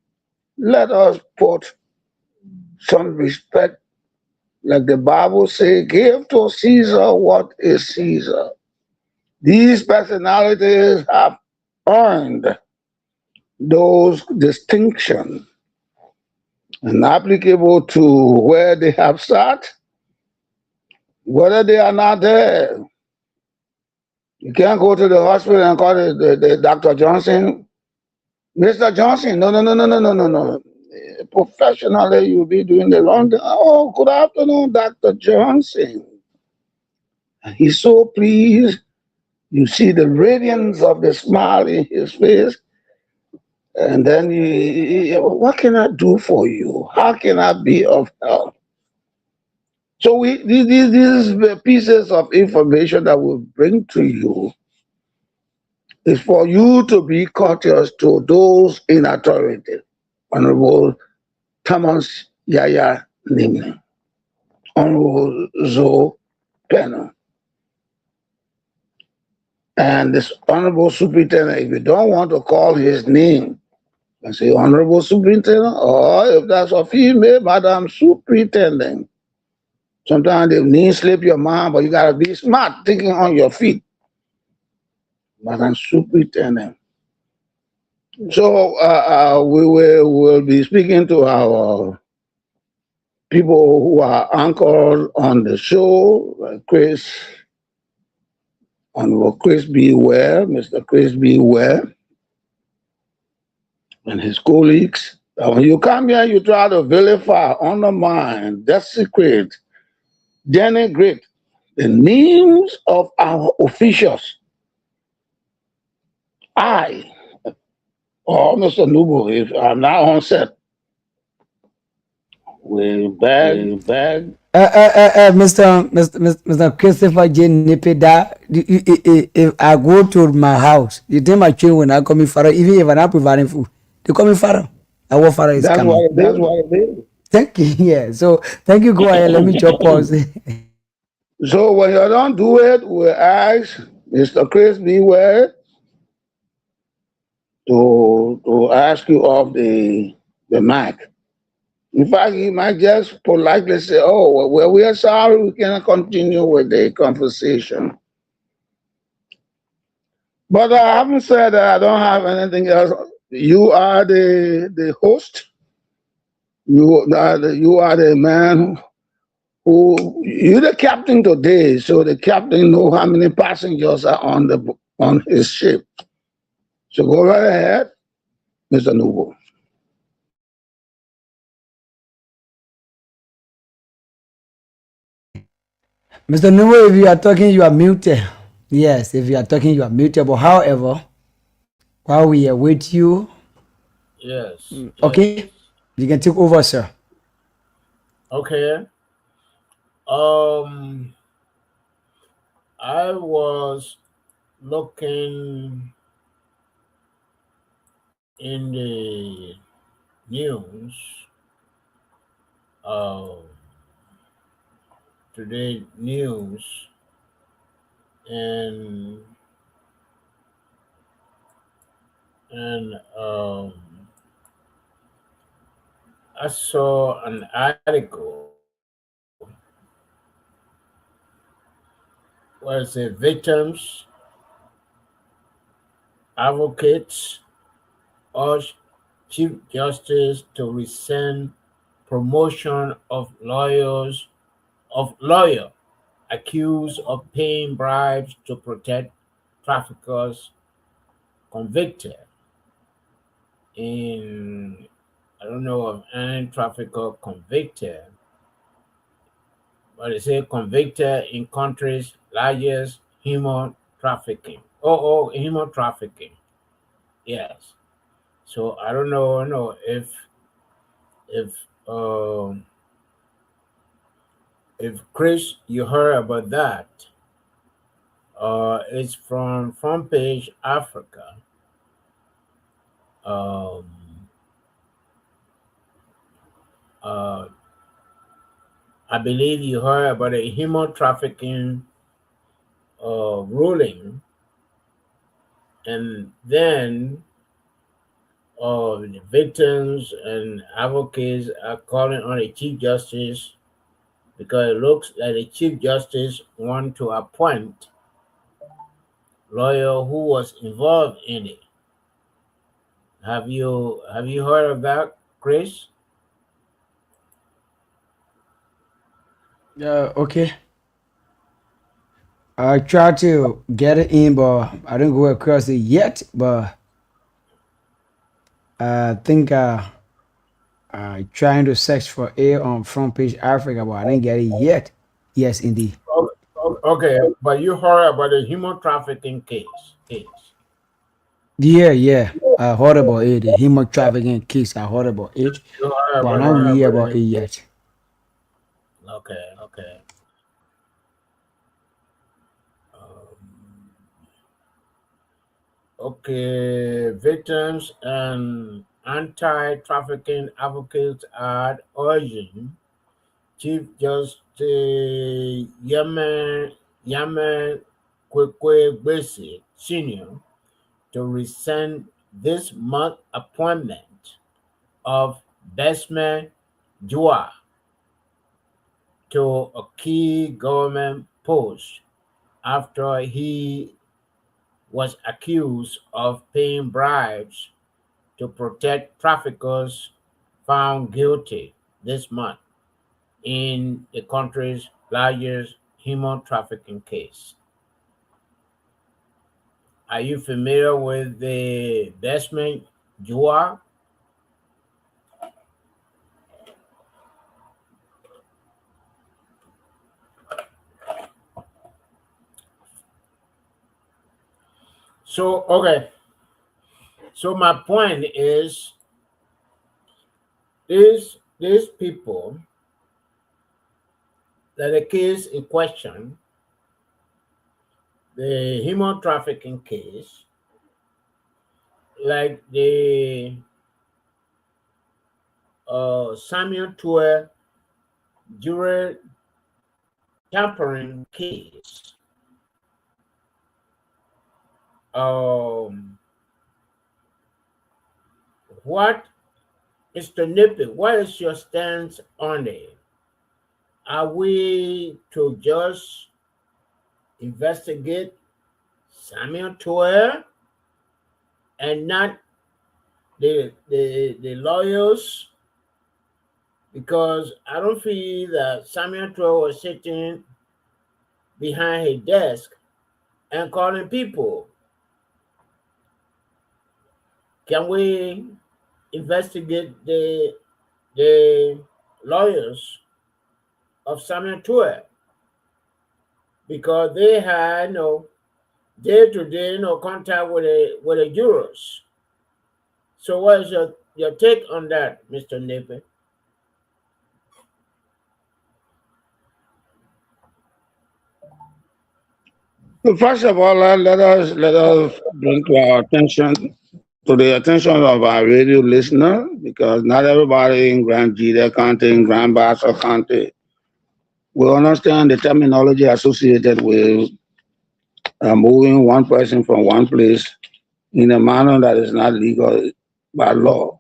Speaker 3: let us put some respect. Like the Bible says, give to Caesar what is Caesar. These personalities have earned those distinctions and applicable to where they have sat, whether they are not there. You can't go to the hospital and call the Dr. Johnson, Mr. Johnson. No. Professionally, you'll be doing the wrong thing. Oh, good afternoon, Dr. Johnson. He's so pleased. You see the radiance of the smile in his face. And then, what can I do for you? How can I be of help? So these pieces of information that we bring to you is for you to be courteous to those in authority. Honorable Thomas Yaya Nimni, Honorable Zoe Penner. And this Honorable Superintendent, if you don't want to call his name, and say Honorable Superintendent, or if that's a female, Madam Superintendent. Sometimes the name slip your mind, but you gotta be smart, thinking on your feet. Madam Superintendent. So we will be speaking to our people who are anchored on the show, Honorable Chris B. Ware, Mr. Chris B. Ware, and his colleagues. When you come here, you try to vilify, undermine, desecrate, denigrate the names of our officials. Or Mr. Nubo, if I'm not on set, we beg.
Speaker 2: Mr. Christopher J. Nipeda, if I go to my house, you think my children when I come in for even if I'm not providing food, they come in for our father is coming.
Speaker 3: That's what it is.
Speaker 2: Thank you. Yeah. So thank you. Go ahead. Let me just pause.
Speaker 3: So when you don't do it, we ask Mr. Chris B. Ware to ask you off the mic. In fact, he might just politely say, oh, well, we are sorry, we cannot continue with the conversation. But I haven't said that I don't have anything else. You are the host. You are the man who, you're the captain today, so the captain knows how many passengers are on his ship. So go right ahead, Mr. Nubo.
Speaker 2: Mr. Numo, if you are talking, you are muted. Yes, if you are talking, you are muted. But however, while we are with you,
Speaker 4: Yes.
Speaker 2: okay, you can take over, sir.
Speaker 4: Okay. I was looking in the news, today news, and I saw an article where it said victims, advocates urge Chief Justice to rescind promotion of lawyer accused of paying bribes to protect traffickers convicted in, I don't know of any trafficker convicted, but it said convicted in countries largest human trafficking. Human trafficking. Yes. So I don't know if um if Chris, you heard about that. It's from Front Page Africa. Um, uh, I believe you heard about a human trafficking ruling, and then the victims and advocates are calling on the Chief Justice because it looks like the Chief Justice want to appoint lawyer who was involved in it. Have you heard of that, Chris?
Speaker 2: Okay. I tried to get it in, but I didn't go across it yet. But I think I trying to search for it on Front Page Africa, but I didn't get it yet. Yes, indeed.
Speaker 4: Okay, but you heard about the human trafficking case.
Speaker 2: Yeah. I heard about it. The human trafficking case. I heard about it,
Speaker 4: You heard
Speaker 2: but I
Speaker 4: about
Speaker 2: don't
Speaker 4: it.
Speaker 2: read about it yet.
Speaker 4: Okay. Okay, victims and anti-trafficking advocates are urging Chief Justice Yaman Kwekwe Sr. to rescind this month appointment of Besman Jua to a key government post after he was accused of paying bribes to protect traffickers found guilty this month in the country's largest human trafficking case. Are you familiar with the Besman Jua? So, okay. So my point is these people that the case in question, the human trafficking case, like the Samuel Tour jewelry tampering case. What, Mr. Nippy, what is your stance on it? Are we to just investigate Samuel Tour and not the lawyers? Because I don't feel that Samuel Tour was sitting behind his desk and calling people. Can we investigate the lawyers of Samuel Tour? because they had day-to-day contact with the Euros. So what is your take on that, Mr. Napier?
Speaker 3: So first of all, let us bring to our attention, to the attention of our radio listener, because not everybody in Grand Jita County, in Grand Bassa County, will understand the terminology associated with moving one person from one place in a manner that is not legal by law.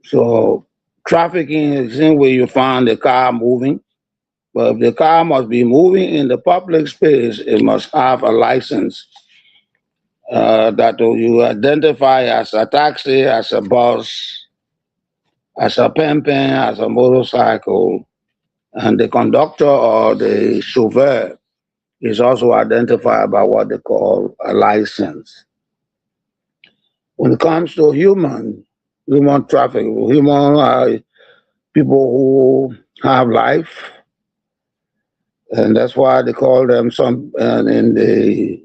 Speaker 3: So trafficking is the same way you find the car moving. But if the car must be moving in the public space, it must have a license that you identify as a taxi, as a bus, as a pen, as a motorcycle. And the conductor or the chauffeur is also identified by what they call a license. When it comes to human trafficking, people who have life, and that's why they call them in the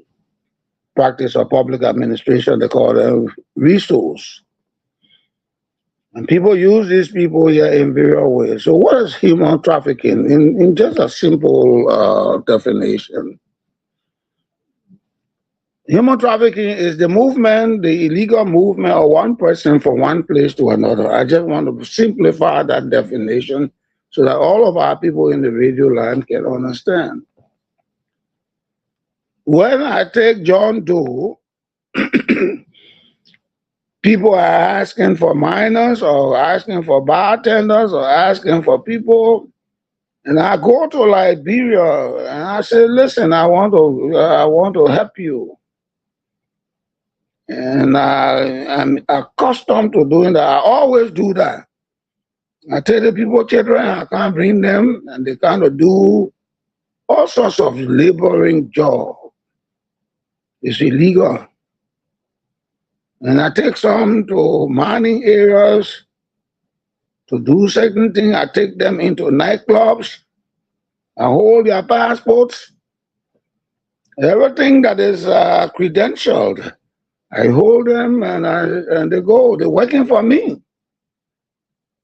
Speaker 3: practice of public administration, they call them resource. And people use these people here in various ways. So what is human trafficking in just a simple definition? Human trafficking is the movement, the illegal movement of one person from one place to another. I just want to simplify that definition so that all of our people in the radio land can understand. When I take John Doe, people are asking for minors or asking for bartenders or asking for people. And I go to Liberia and I say, listen, I want to help you. And I'm accustomed to doing that. I always do that. I tell the people, children, I can't bring them, and they kind of do all sorts of laboring job. It's illegal. And I take some to mining areas to do certain things. I take them into nightclubs. I hold their passports. Everything that is credentialed, I hold them and they go. They're working for me.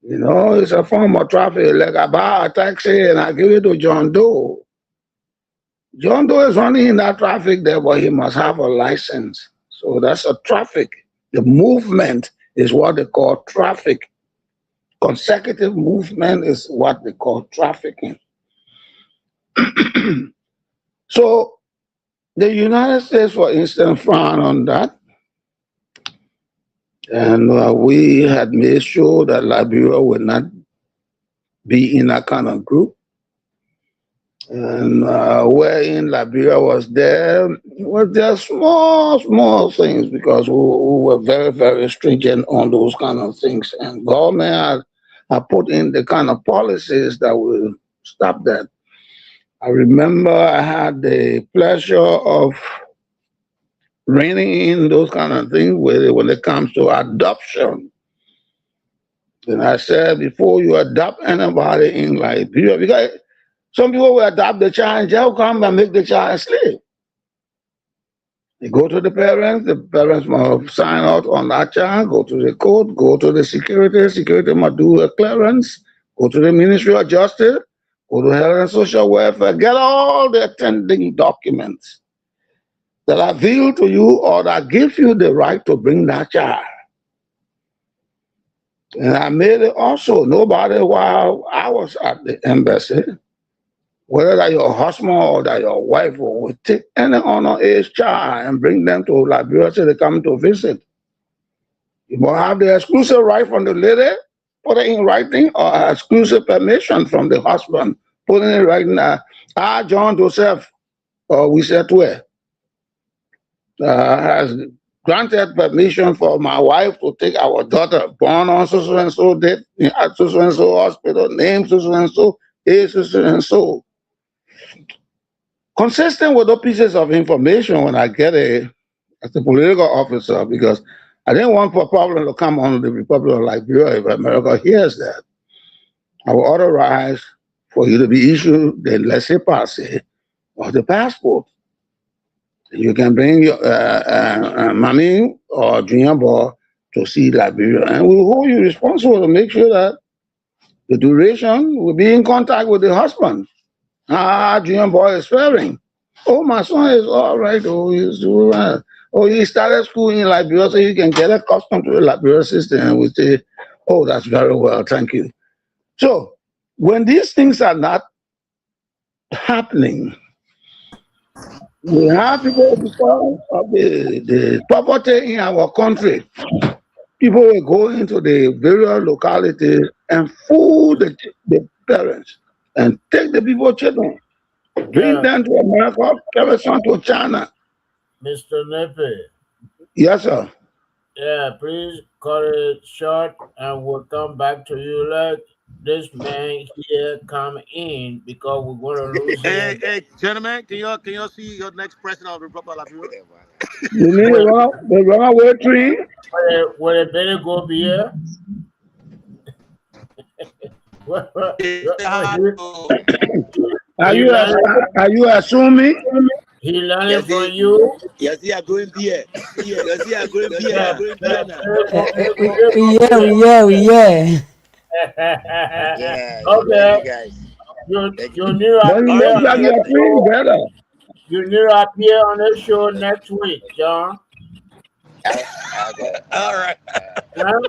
Speaker 3: You know, it's a form of traffic. Like I buy a taxi and I give it to John Doe. John Doe is running in that traffic there, but he must have a license. So that's a traffic. The movement is what they call traffic. Consecutive movement is what they call trafficking. So the United States, for instance, frowned on that. And we had made sure that Liberia would not be in that kind of group. And wherein Liberia was there, was just small things because we were very, very stringent on those kind of things. And government had put in the kind of policies that will stop that. I remember I had the pleasure of reining in those kind of things when it comes to adoption. And I said, before you adopt anybody in Liberia, because some people will adopt the child and just come and make the child a slave. They go to the parents must sign out on that child, go to the court, go to the security must do a clearance, go to the Ministry of Justice, go to Health and Social Welfare, get all the attending documents that avail to you or that give you the right to bring that child. And I made it also, nobody while I was at the embassy, whether that your husband or that your wife would take any underage child and bring them to Liberia so they come to visit. You will have the exclusive right from the lady, put it in writing, or exclusive permission from the husband, put it in writing. I, John Joseph, or we said to her, has granted permission for my wife to take our daughter born on so-and-so date, at so-and-so hospital, name so-and-so, age so-and-so. Consistent with the pieces of information when I get as a political officer, because I didn't want for a problem to come on the Republic of Liberia if America hears that. I will authorize for you to be issued the laissez-passer or the passport. You can bring your mommy or junior boy to see Liberia, and we'll hold you responsible to make sure that the duration will be in contact with the husband. Junior boy is faring. Oh, my son is all right. Oh, he's doing well. Oh, he started school in Liberia, so he can get accustomed to the Liberia system. And we say, oh, that's very well, thank you. So when these things are not happening, we have people, because of the poverty in our country, people will go into the various localities and fool the parents and take the people's children, bring them to America, carry some to China.
Speaker 4: Mr. Nepe.
Speaker 3: Yes, sir.
Speaker 4: Yeah, please cut it short and we'll come back to you. Let this man here come in because we're going to lose him.
Speaker 11: Hey, gentlemen, can you see your next president of the Republic of Liberia?
Speaker 3: You need the runaway tree?
Speaker 4: Will it better go be here?
Speaker 3: Are you assuming?
Speaker 4: He learning from you.
Speaker 11: Yes, he are going beer. Yes, he are going beer.
Speaker 2: Yeah.
Speaker 4: Okay. You knew you knew I appear on the show next week, John.
Speaker 11: All right.
Speaker 4: Huh?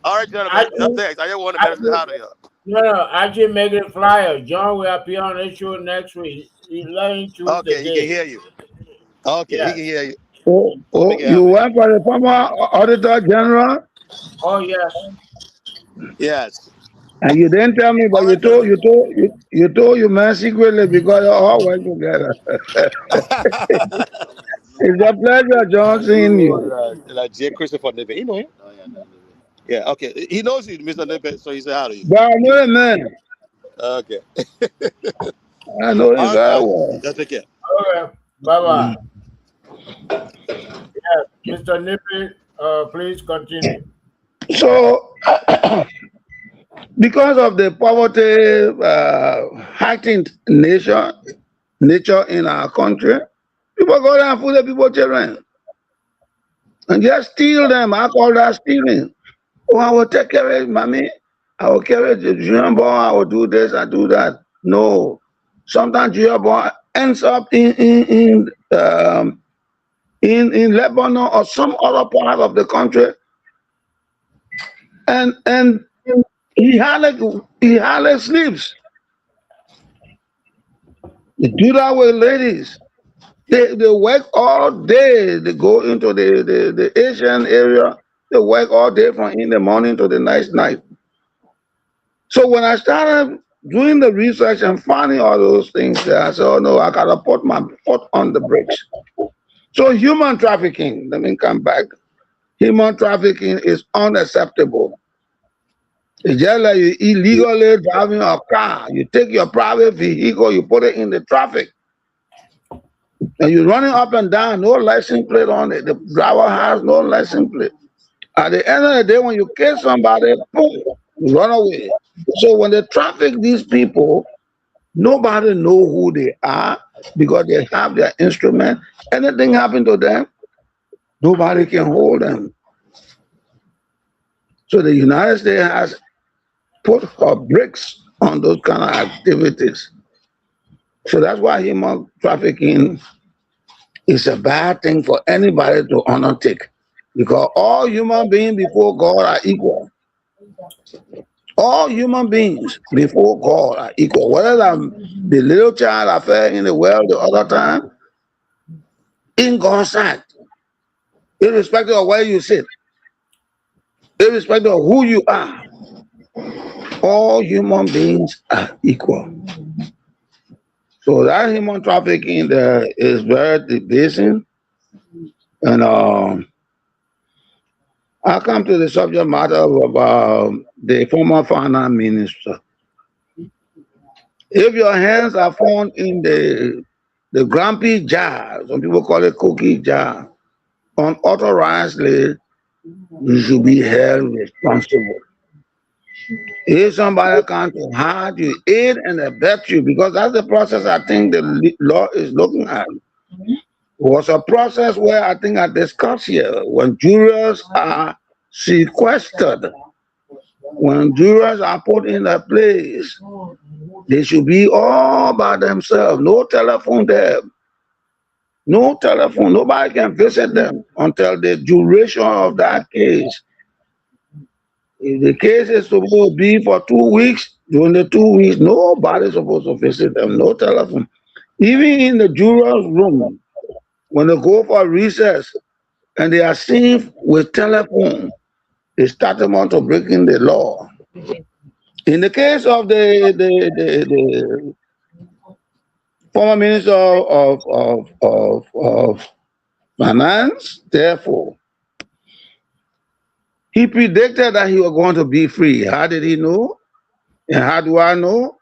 Speaker 11: All right, gentlemen. Up next. I just want to message out of here.
Speaker 4: No, I just make it flyer. John will appear on the show next week. He's learning to
Speaker 11: Okay, he can hear you. Okay,
Speaker 4: Yeah.
Speaker 11: he can hear you.
Speaker 3: Oh, you went for the former Auditor General?
Speaker 4: Oh yes.
Speaker 11: Yes.
Speaker 3: And you didn't tell me, but you told your man secretly because you all went together. It's a pleasure, John, seeing you.
Speaker 11: Like J. Christopher Nipe. You know him? Yeah, okay. He knows you, Mr. Nipe, so he said hi to you.
Speaker 3: But I know him, man.
Speaker 11: Okay.
Speaker 3: I know him very well.
Speaker 11: Just take care.
Speaker 4: Okay. Bye-bye. Yes, Mr. Nipe, please continue.
Speaker 3: So, because of the poverty heightened nature in our country, people go down and fool the people children and just steal them. I call that stealing. Oh, I will take care of mommy. I will carry the junior boy. I will do this. I do that. No, sometimes junior boy ends up in Lebanon or some other part of the country, and he hardly sleeps. They do that with ladies. They work all day. They go into the Asian area. They work all day from in the morning to the next night. So when I started doing the research and finding all those things there, I said, oh no, I gotta put my foot on the brakes. So human trafficking, let me come back. Human trafficking is unacceptable. It's just like you illegally driving a car. You take your private vehicle, you put it in the traffic. And you're running up and down, no license plate on it. The driver has no license plate. At the end of the day, when you kill somebody, boom, you run away. So when they traffic these people, nobody know who they are because they have their instrument. Anything happen to them, nobody can hold them. So the United States has put her brakes on those kind of activities. So that's why human trafficking is a bad thing for anybody to undertake, because all human beings before God are equal. All human beings before God are equal. Whether the little child I fed in the well the other time, in God's sight, irrespective of where you sit, irrespective of who you are, all human beings are equal. So that human trafficking there is very debasing. And I come to the subject matter of the former finance minister. If your hands are found in the grumpy jar, some people call it cookie jar, unauthorizedly, you should be held responsible. If somebody comes to hurt you, aid and abet you, because that's the process I think the law is looking at. It was a process where I think I discussed here when jurors are sequestered, when jurors are put in a place, they should be all by themselves. No telephone there. No telephone. Nobody can visit them until the duration of that case. If the case is supposed to be for 2 weeks, during the 2 weeks, nobody's supposed to visit them. No telephone. Even in the juror's room, when they go for recess and they are seen with telephone, it's tantamount to breaking the law. In the case of the former minister of finance, therefore, he predicted that he was going to be free. How did he know? And how do I know?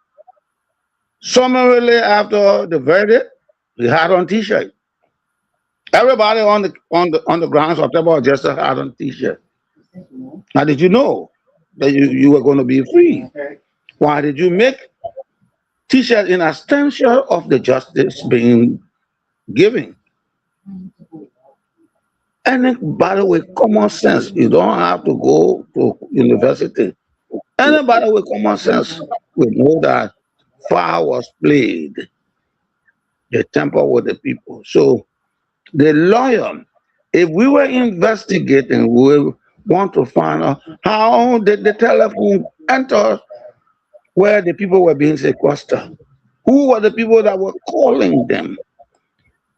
Speaker 3: Summarily after the verdict, he had on T-shirt. Everybody on the grounds of Temple of Justice had on T-shirt. How did you know that you were going to be free? Why did you make T-shirt in abstention of the justice being given? Anybody with common sense, you don't have to go to university. Anybody with common sense will know that foul was played. The temper with the people. So the lawyer, if we were investigating, we would want to find out how did the telephone enter where the people were being sequestered. Who were the people that were calling them?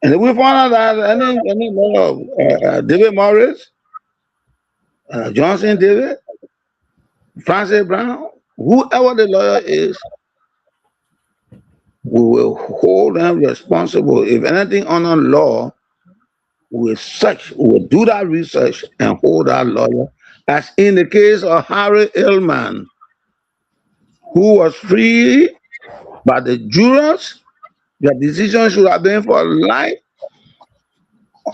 Speaker 3: And if we found out that any lawyer, David Morris, Johnson David, Francis Brown, whoever the lawyer is, we will hold them responsible. If anything under law, we will do that research and hold that lawyer, as in the case of Harry Hillman, who was free by the jurors. The decision should have been for life.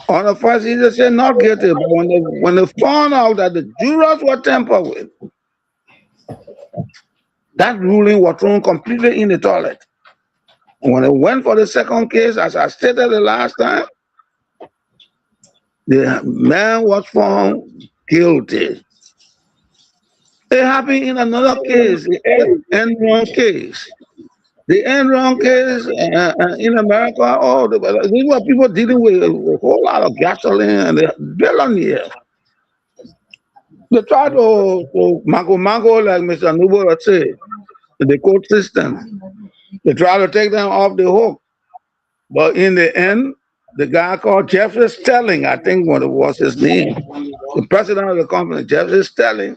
Speaker 3: On the first, he just said not guilty. But when they found out that the jurors were tampered with, that ruling was thrown completely in the toilet. And when they went for the second case, as I stated the last time, the man was found guilty. It happened in another case, the Enron case. The Enron case in America, these were people dealing with a whole lot of gasoline and they're billionaires. They tried to mango, like Mr. Nubo would say, the court system. They tried to take them off the hook. But in the end, the guy called Jeffrey Stelling, I think what was his name, the president of the company, Jeffrey Stelling,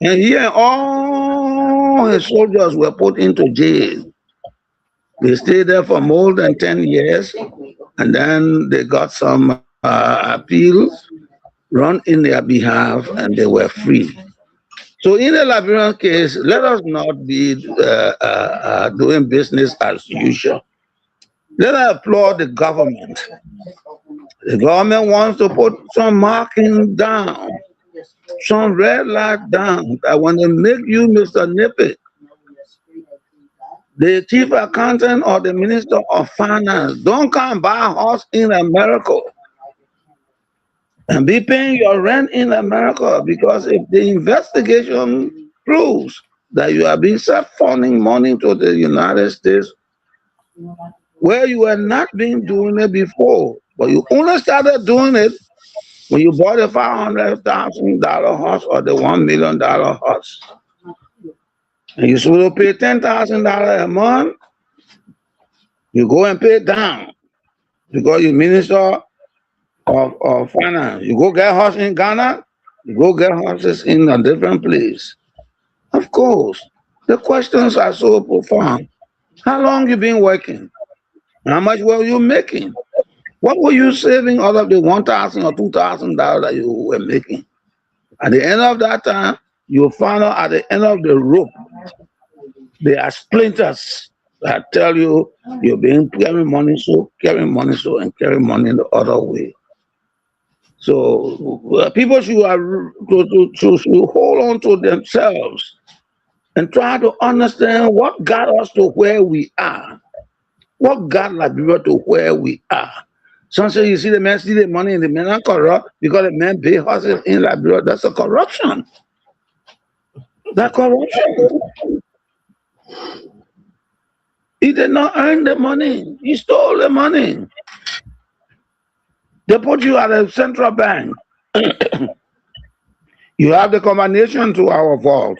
Speaker 3: and he and all his soldiers were put into jail. They stayed there for more than 10 years, and then they got some appeals run in their behalf, and they were free. So in the Liberian case, let us not be doing business as usual. Let us applaud the government. The government wants to put some marking down, some red light down, that when they make you Mr. Nippet, the chief accountant or the minister of finance, don't come buy a house in America and be paying your rent in America, because if the investigation proves that you have been funding money to the United States where you were not been doing it before, but you only started doing it when you bought a $500,000 house or the $1 million house. And you're supposed to pay $10,000 a month, you go and pay down because you're minister of finance. You go get a house in Ghana, you go get houses in a different place. Of course, the questions are so profound. How long you been working? How much were you making? What were you saving out of the $1,000 or $2,000 that you were making? At the end of that time, you'll find out at the end of the rope, there are splinters that tell you you've been carrying money so, and carrying money the other way. So people should, should hold on to themselves and try to understand what got us to where we are. What got Liberia to where we are. Some say you see the man steal the money and the man are corrupt because the man pay hustle in Liberia. That's a corruption. That corruption. He did not earn the money. He stole the money. They put you at a central bank. You have the combination to our vault.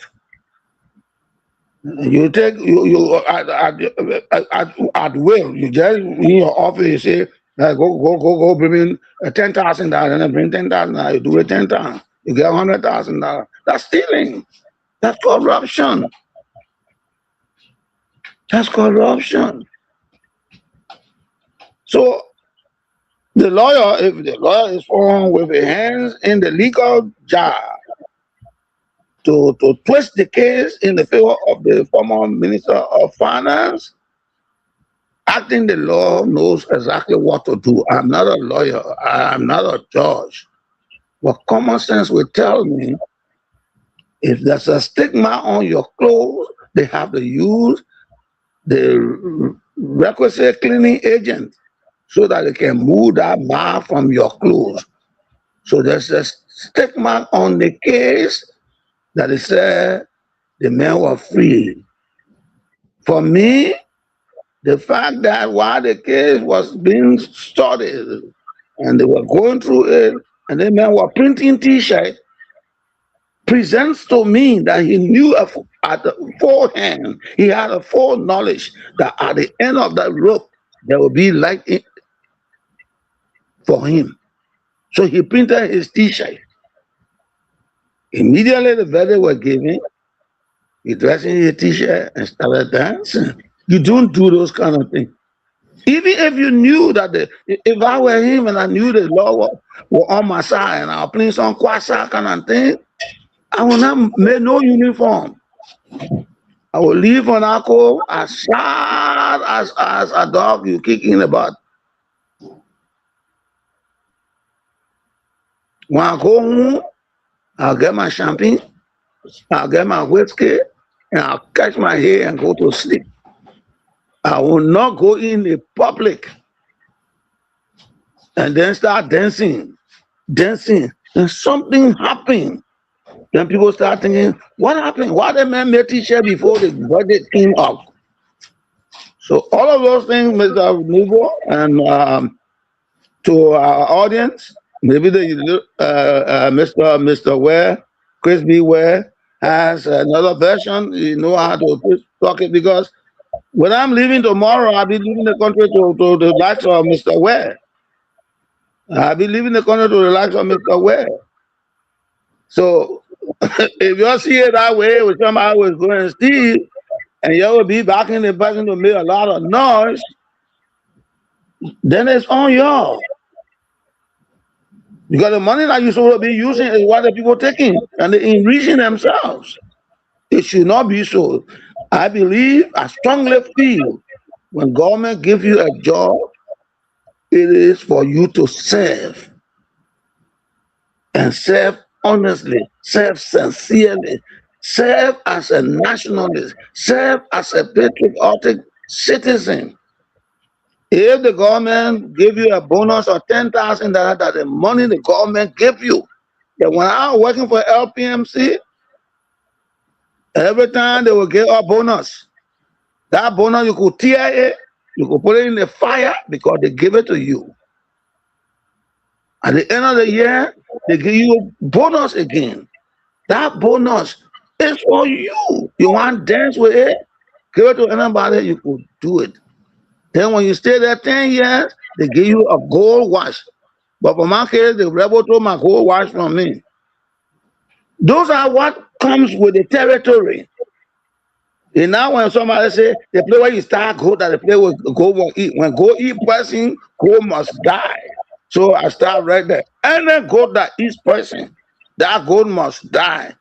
Speaker 3: You take you at will. You just in your office. You say, go, bring in $10,000, and then bring $10,000. You do it 10 times. You get $100,000. That's stealing. That's corruption. That's corruption. So the lawyer, if the lawyer is found with his hands in the legal jar to twist the case in the favor of the former Minister of Finance, acting the law knows exactly what to do. I'm not a lawyer. I'm not a judge. But common sense will tell me if there's a stigma on your clothes, they have to use the requisite cleaning agent so that they can move that mark from your clothes. So there's a stigma on the case that it said the men were free. For me, the fact that while the case was being studied and they were going through it, and the men were printing T-shirts, presents to me that he knew at the forehand, he had a foreknowledge that at the end of that rope, there would be light for him. So he printed his T-shirt. Immediately the verdict was given, he dressed in his T-shirt and started dancing. You don't do those kind of things. Even if you knew that if I were him and I knew the law were on my side and I was playing some kwasa kind of thing, I will not make no uniform. I will leave on Ako as sad as a dog you kick in the butt. When I go home, I'll get my champagne, I'll get my whiskey, and I'll catch my hair and go to sleep. I will not go in the public and then start dancing, and something happened. Then people start thinking, what happened? Why the man made T-shirt before the budget came up? So all of those things, Mr. Nubo, and to our audience, maybe the Mr. Ware, Chris B. Ware, has another version. You know how to talk it, because when I'm leaving tomorrow, I'll be leaving the country to the likes of Mr. Ware. I'll be leaving the country to the likes of Mr. Ware. So if you see it that way, with somebody was going to steal, and you will be backing the person to make a lot of noise, then it's on y'all. Because the money that you're supposed to be using is what the people taking, and they're enriching themselves. It should not be so. I believe, I strongly feel, when government gives you a job, it is for you to serve, and serve honestly, serve sincerely, serve as a nationalist, serve as a patriotic citizen. If the government give you a bonus of $10,000, that the money the government give you, that when I was working for LPMC, every time they will give a bonus. That bonus, you could tear it, you could put it in the fire because they give it to you. At the end of the year, they give you a bonus again. That bonus is for you. You want to dance with it? Give it to anybody, you could do it. Then when you stay there 10 years, they give you a gold watch. But for my case, the rebel took my gold watch from me. Those are what comes with the territory. And now when somebody say the play where you start gold, that the play will go won't eat. When go eat person, go must die. So I start right there. Any gold that eats person, that gold must die.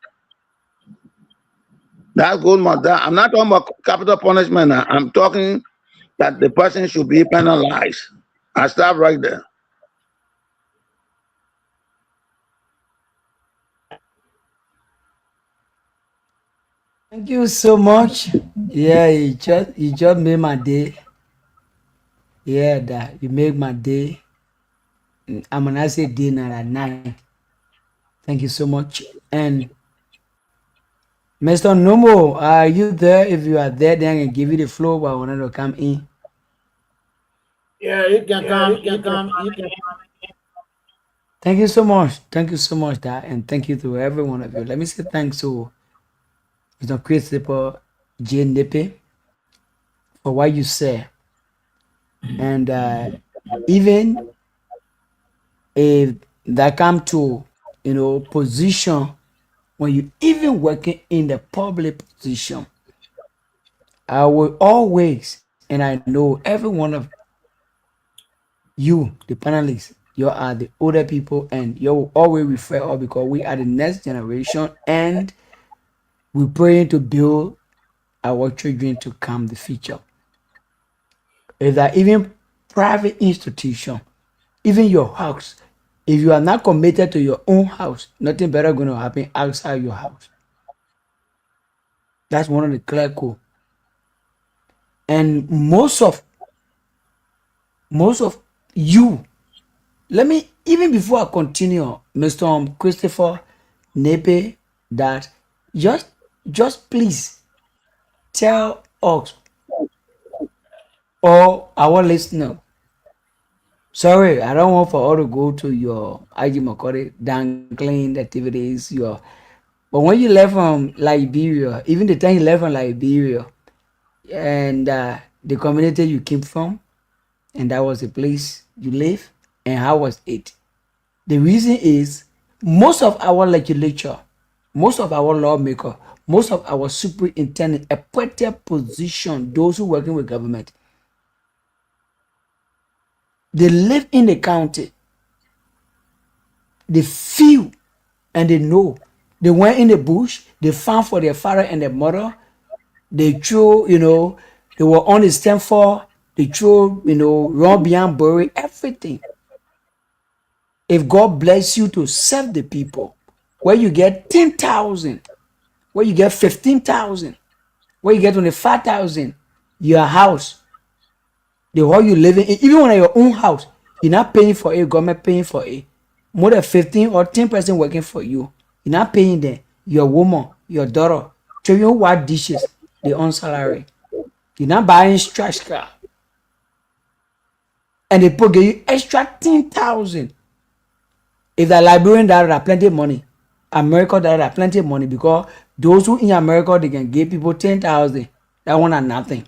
Speaker 3: That gold must die. I'm not talking about capital punishment now. I'm talking that the person should be penalized. I stop right there.
Speaker 2: Thank you so much. Yeah, you just made my day. Yeah, that you make my day. I'm gonna say dinner at night. Thank you so much. And Mr. Nomo, are you there? If you are there, then I can give you the floor, but I wanted to come in.
Speaker 4: Yeah, you can come. You can.
Speaker 2: Thank you so much. Thank you so much, that, and thank you to every one of you. Let me say thanks to Mr. Christopher J. Nippe for what you said. And even if that come to, position when you even working in the public position, I will always, and I know every one of you, the panelists, you are the older people, and you will always refer us because we are the next generation, and we're praying to build our children to come the future. If that even private institution, even your house, if you are not committed to your own house, nothing better going to happen outside your house. That's one of the clear code. And most of you, let me, even before I continue, Mr. Christopher Nippe, that just please tell us or our listener. Sorry, I don't want for all to go to your IG Makori dangling activities. But when you left from Liberia, even the time you left from Liberia, and the community you came from, and that was the place you live, and how was it? The reason is most of our legislature, most of our lawmaker, most of our superintendent, appointed position, those who working with government, they live in the county. They feel and they know. They went in the bush, they found for their father and their mother, they threw, they were on the stand for, they threw, run beyond bury, everything. If God bless you to serve the people, where you get 10,000, where you get 15,000, where you get 25,000, your house, the hall you live in, even when your own house, you're not paying for it, government paying for it. More than 15 or 10% working for you. You're not paying them. Your woman, your daughter, children who wash dishes, they on salary. You're not buying trash car. And they give you extra 10,000. If the Liberian that have plenty of money, America that have plenty of money, because those who in America, they can give people 10,000. That one are nothing.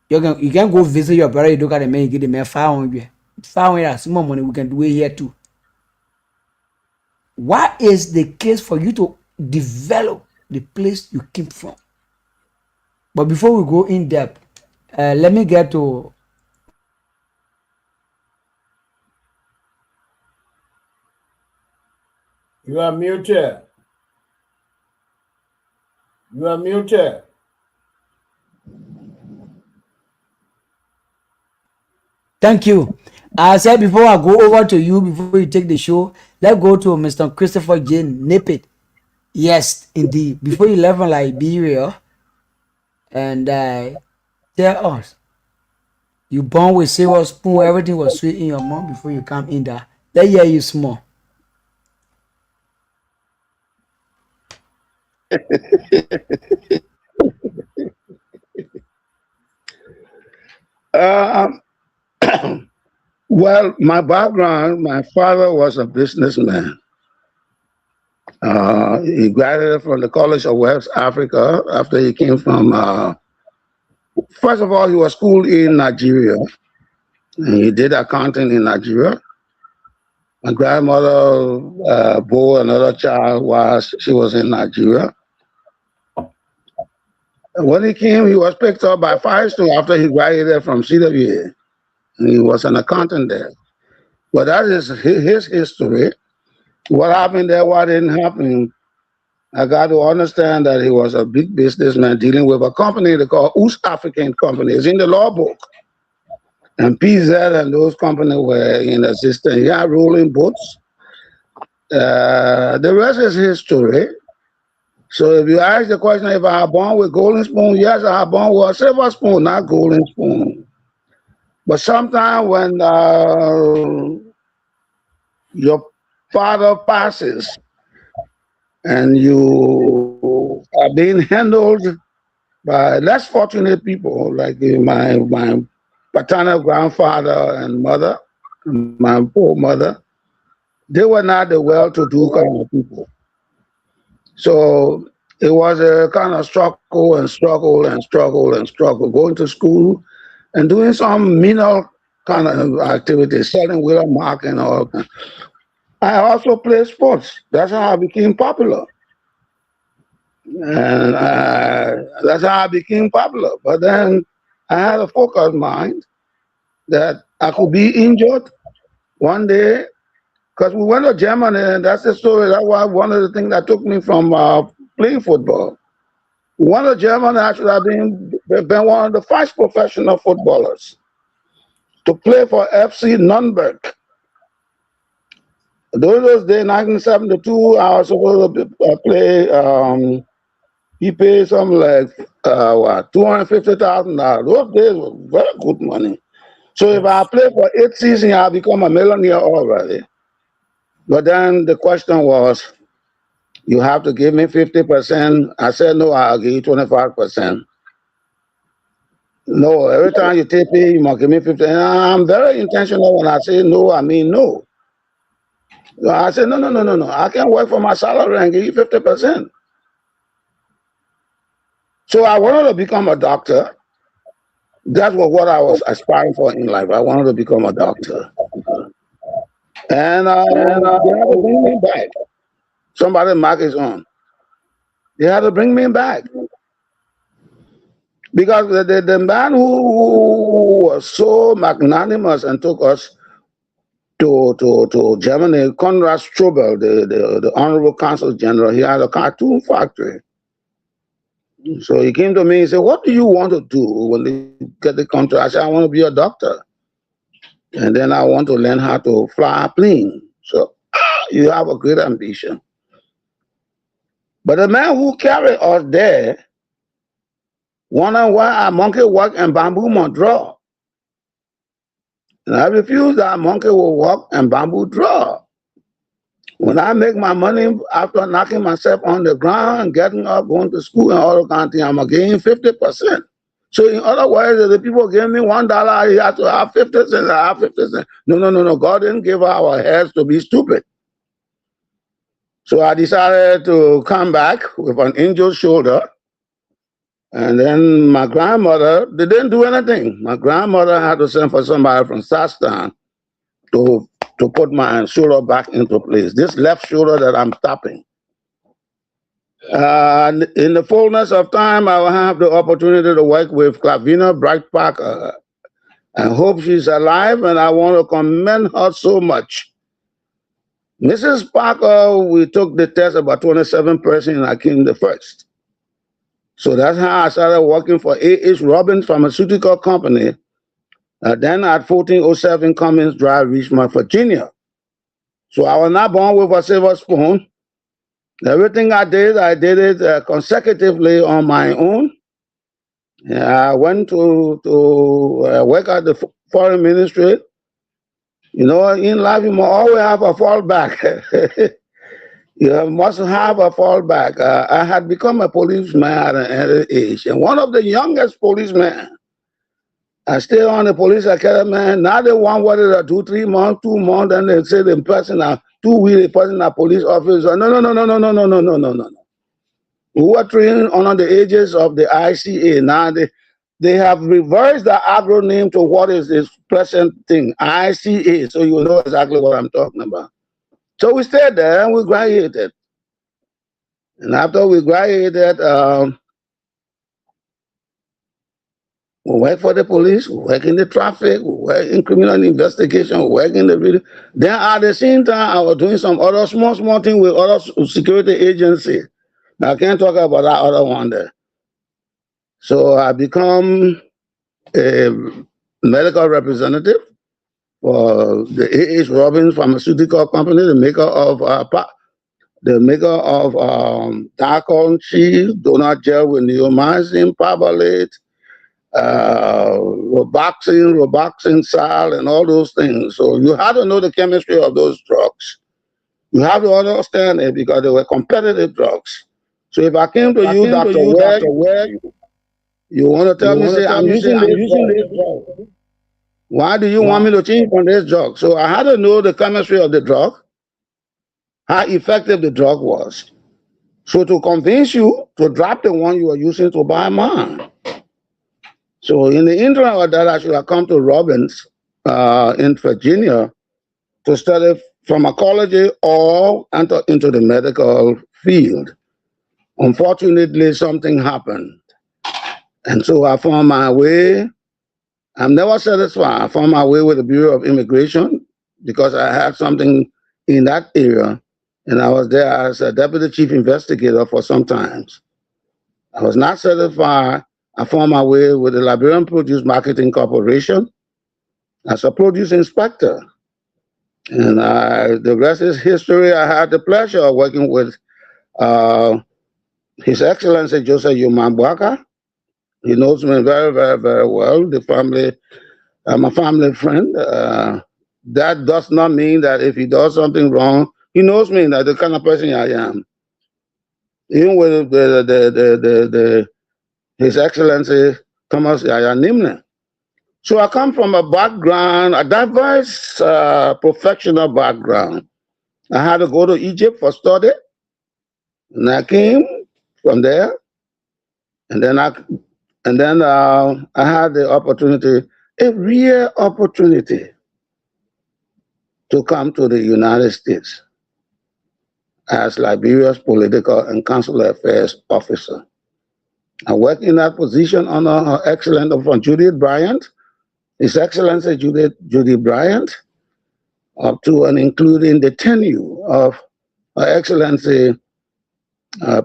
Speaker 2: You can go visit your brother, you look at the man, you give the man 500. 500 is more money, we can do it here too. What is the case for you to develop the place you came from? But before we go in depth, let me get to
Speaker 4: You are muted. You are muted.
Speaker 2: Thank you. I said before I go over to you, before you take the show, let's go to Mr. Christopher J. Nippe. Yes, indeed. Before you left from Liberia, and tell us, you born with silver spoon, everything was sweet in your mouth before you come in there. Let's hear you small.
Speaker 3: Well, my background, my father was a businessman. He graduated from the College of West Africa after he came from, first of all, he was schooled in Nigeria. And he did accounting in Nigeria. My grandmother bore another child while she was in Nigeria. And when he came, he was picked up by Firestone after he graduated from CWA. And he was an accountant there. But that is his history. What happened there, what didn't happen, I got to understand that he was a big businessman dealing with a company they call East African Company. It's in the law book. And PZ and those companies were in existence. He had rolling boats. The rest is history. So if you ask the question if I was born with golden spoon, yes, I was born with a silver spoon, not golden spoon. But sometimes when your father passes and you are being handled by less fortunate people, like my paternal grandfather and mother, my poor mother, they were not the well-to-do kind of people. So it was a kind of struggle and struggle and struggle and struggle, going to school and doing some menial kind of activities, selling Willow Mark and all. I also played sports. That's how I became popular. And that's how I became popular. But then I had a focused mind that I could be injured one day, because we went to Germany, and that's the story. That was one of the things that took me from playing football. We went to Germany. I should have been one of the first professional footballers to play for FC Nürnberg. Those days, 1972, I was supposed to play. He paid something like $250,000. Those days were very good money. So if I play for 8 seasons, I'll become a millionaire already. But then the question was, you have to give me 50%. I said, no, I'll give you 25%. No, every time you take me, you must give me 50%. And I'm very intentional when I say no, I mean no. So I said, no. I can't work for my salary and give you 50%. So I wanted to become a doctor. That was what I was aspiring for in life. I wanted to become a doctor. And they had to bring me back. Somebody mark his own. They had to bring me back. Because the man who was so magnanimous and took us to Germany, Konrad Strobel, the Honorable Consul General, he had a cartoon factory. So he came to me and said, what do you want to do when you get the contract? I said, I want to be a doctor. And then I want to learn how to fly a plane. So you have a great ambition. But the man who carried us there wondered why a monkey walk and bamboo must draw. And I refused that a monkey will walk and bamboo draw. When I make my money after knocking myself on the ground, getting up, going to school and all the kind of things, I'm getting 50%. So in other words, if the people give me $1, he has to have 50 cents, I have 50 cents. No. God didn't give our heads to be stupid. So I decided to come back with an angel's shoulder. And then my grandmother, they didn't do anything. My grandmother had to send for somebody from Saskatoon to put my shoulder back into place. This left shoulder that I'm tapping. In the fullness of time, I will have the opportunity to work with Clavina Bright Parker. I hope she's alive, and I want to commend her so much. Mrs. Parker, we took the test about 27%, and I came the first. So that's how I started working for A.H. Robbins Pharmaceutical Company, then at 1407 Cummins Drive, Richmond, Virginia. So I was not born with a silver spoon. Everything I did it consecutively on my own. I went to work at the foreign ministry. You know, in life, you must always have a fallback. You must have a fallback. I had become a policeman at an early age, and one of the youngest policemen. I stayed on the police academy. Now they want what is it, 2 months, 2 months, and they say the person 2 weeks, the person a police officer. No. We were trained under the ages of the ICA. Now they have reversed the acronym to what is this present thing, ICA. So you know exactly what I'm talking about. So we stayed there and we graduated. And after we graduated, we work for the police, we work in the traffic, we work in criminal investigation, we work in the video. Then at the same time, I was doing some other small things with other security agencies. I can't talk about that other one there. So I become a medical representative for the A.H. Robbins Pharmaceutical Company, the maker of the maker of dark-on cheese, donut gel with neomycin, pavalate, Roboxin, Sal, and all those things. So you have to know the chemistry of those drugs. You have to understand it because they were competitive drugs. So if I came to you, Dr. Ware, you want to tell me, say, I'm using this drug. Why do you want me to change from this drug? So I had to know the chemistry of the drug, how effective the drug was. So to convince you to drop the one you are using to buy mine. So in the interim of that, I should have come to Robbins in Virginia to study pharmacology or enter into the medical field. Unfortunately, something happened. And so I found my way. I'm never satisfied. I found my way with the Bureau of Immigration because I had something in that area. And I was there as a deputy chief investigator for some time. I was not satisfied. I found my way with the Liberian Produce Marketing Corporation as a produce inspector. And the rest is history. I had the pleasure of working with His Excellency Joseph Yumambwaka. He knows me very, very, very well. The family, I'm a family friend. That does not mean that if he does something wrong, he knows me, that the kind of person I am. Even with His Excellency Thomas Yaya Nimne. So I come from a background, a diverse professional background. I had to go to Egypt for study, and I came from there, and then I had the opportunity, a real opportunity, to come to the United States as Liberia's political and consular affairs officer. I worked in that position under Her Excellency from Judith Bryant, His Excellency Judith Bryant, up to and including the tenure of Her Excellency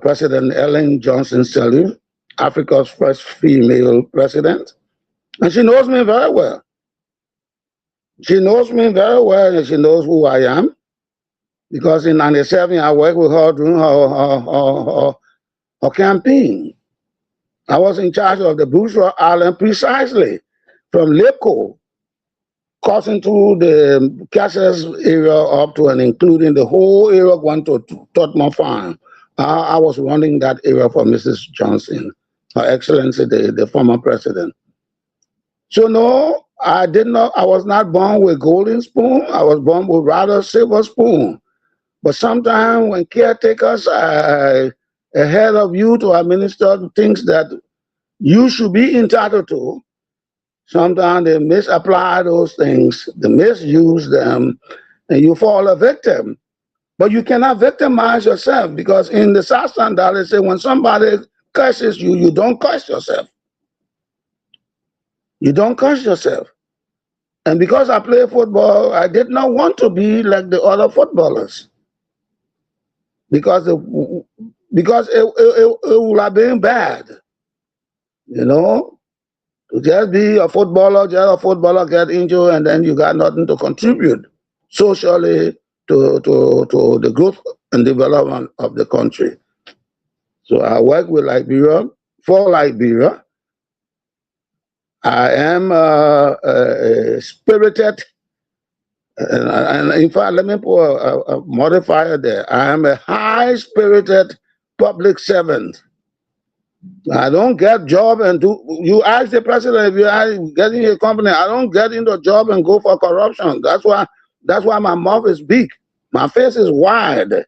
Speaker 3: President Ellen Johnson Sirleaf, Africa's first female president. And she knows me very well. She knows me very well, and she knows who I am. Because in '97, I worked with her during her campaign. I was in charge of the Bourgeois Island precisely from Lipco, crossing through the Cassius area up to and including the whole area going to Tottenham Farm. I was running that area for Mrs. Johnson, Her Excellency, the former president. So no, I was not born with golden spoon. I was born with rather silver spoon. But sometimes when caretakers are ahead of you to administer things that you should be entitled to, sometimes they misapply those things, they misuse them, and you fall a victim. But you cannot victimize yourself, because in the South Standard, they say when somebody curses you, you don't curse yourself. You don't curse yourself. And because I play football, I did not want to be like the other footballers. Because it would have been bad, you know, to just be a footballer, get injured, and then you got nothing to contribute socially to the growth and development of the country. So I work with Liberia, for Liberia. I am a spirited, and in fact, let me put a modifier there. I am a high-spirited public servant. I don't get job and do. You ask the president if you are getting a company. I don't get into a job and go for corruption. That's why my mouth is big. My face is wide.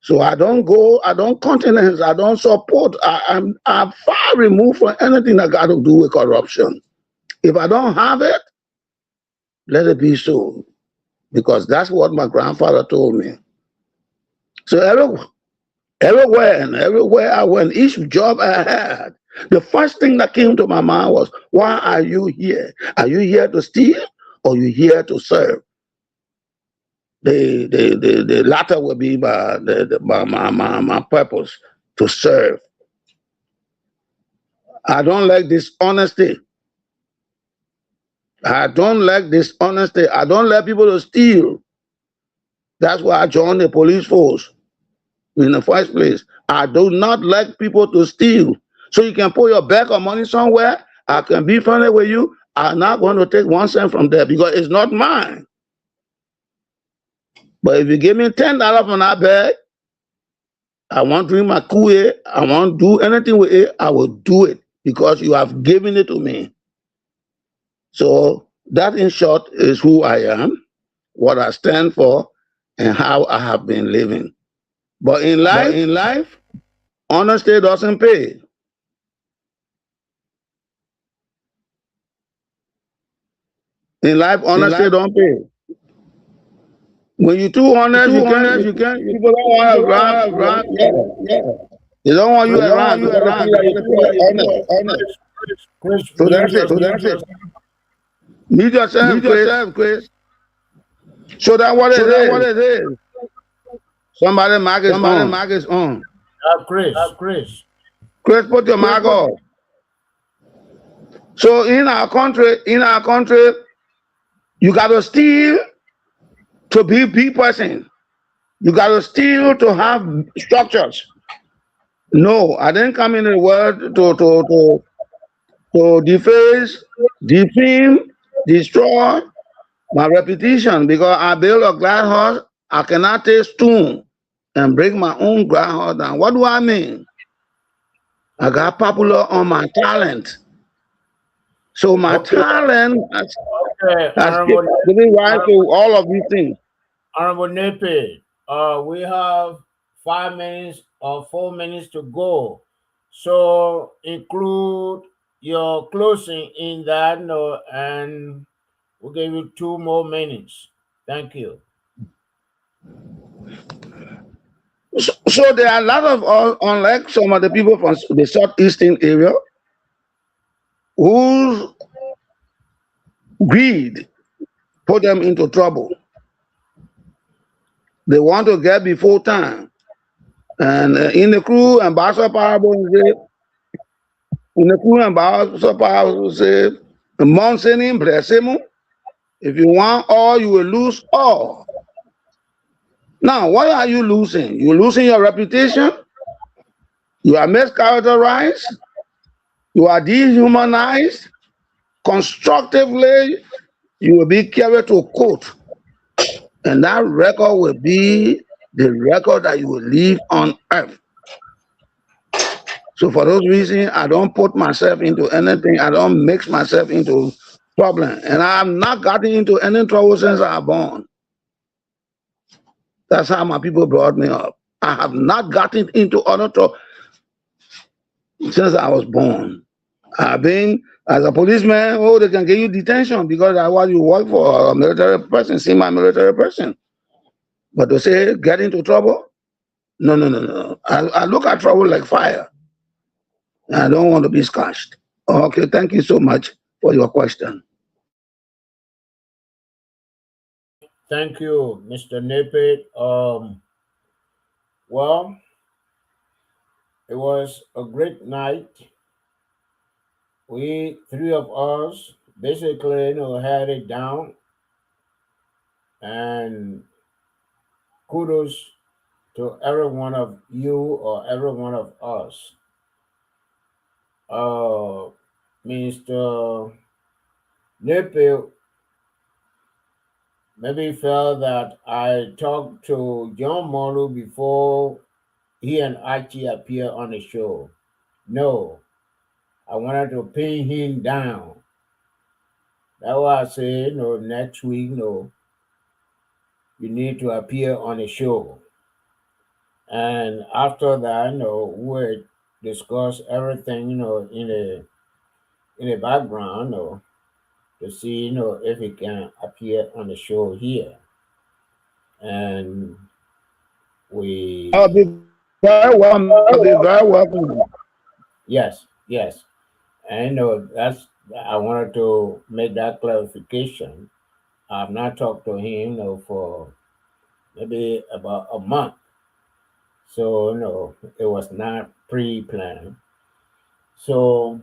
Speaker 3: So I don't go. I don't countenance. I don't support. I'm far removed from anything that got to do with corruption. If I don't have it, let it be so, because that's what my grandfather told me. So everywhere I went, each job I had, the first thing that came to my mind was, why are you here? Are you here to steal, or are you here to serve? The latter will be my purpose, to serve. I don't like dishonesty. I don't like dishonesty. I don't let people to steal. That's why I joined the police force in the first place. I do not like people to steal. So you can put your bag of money somewhere. I can be friendly with you. I'm not going to take 1 cent from there because it's not mine. But if you give me $10 from that bag, I want to drink my Kool-Aid, I want to do anything with it, I will do it because you have given it to me. So that in short is who I am, what I stand for, and how I have been living. But in life, honesty doesn't pay. In life, honesty don't pay. When you're too honest, you can't. People don't want to run. They don't want you around. You got to feel like you're honest. So that's it. Meet yourself, Chris. So that's what it is. Somebody mark is on.
Speaker 4: Chris.
Speaker 3: Chris, put your mark off. So in our country, you got to steal to be big person. You got to steal to have structures. No, I didn't come in the world to deface, defame, destroy my reputation because I build a glass house. I cannot take stone and break my own glass house down. What do I mean? I got popular on my talent. So my talent has given rise to all of these things.
Speaker 4: Honorable Nepe, we have 5 minutes or 4 minutes to go. So include your closing in that, and we'll give you 2 more minutes. Thank you.
Speaker 3: So there are a lot of, unlike some of the people from the southeastern area, whose greed put them into trouble. They want to get before time. And in the crew, Ambassador Parable said, Monsenim blessemu. If you want all, you will lose all. Now, what are you losing? You're losing your reputation. You are mischaracterized. You are dehumanized. Constructively, you will be carried to court. And that record will be the record that you will leave on earth. So for those reasons, I don't put myself into anything. I don't mix myself into problem. And I have not gotten into any trouble since I was born. That's how my people brought me up. I have not gotten into other trouble since I was born. I've been, as a policeman, they can give you detention because that's what you work for, a military person, semi-military person. But to say, get into trouble? No. I look at trouble like fire. I don't want to be scorched. Okay, thank you so much for your question.
Speaker 4: Thank you, Mr. Nepe. Well, it was a great night. We 3 of us basically had it down, and kudos to every one of you or every one of us. Mr. Nepe maybe felt that I talked to John Molu before he and Archie appear on the show. No, I wanted to pin him down. That's why I said, next week, you need to appear on the show. And after that, we'll discuss everything, in the background, to see, if he can appear on the show here. And
Speaker 3: I'll be very welcome.
Speaker 4: Yes. And I wanted to make that clarification. I've not talked to him, for maybe about a month. So, it was not pre-planned. So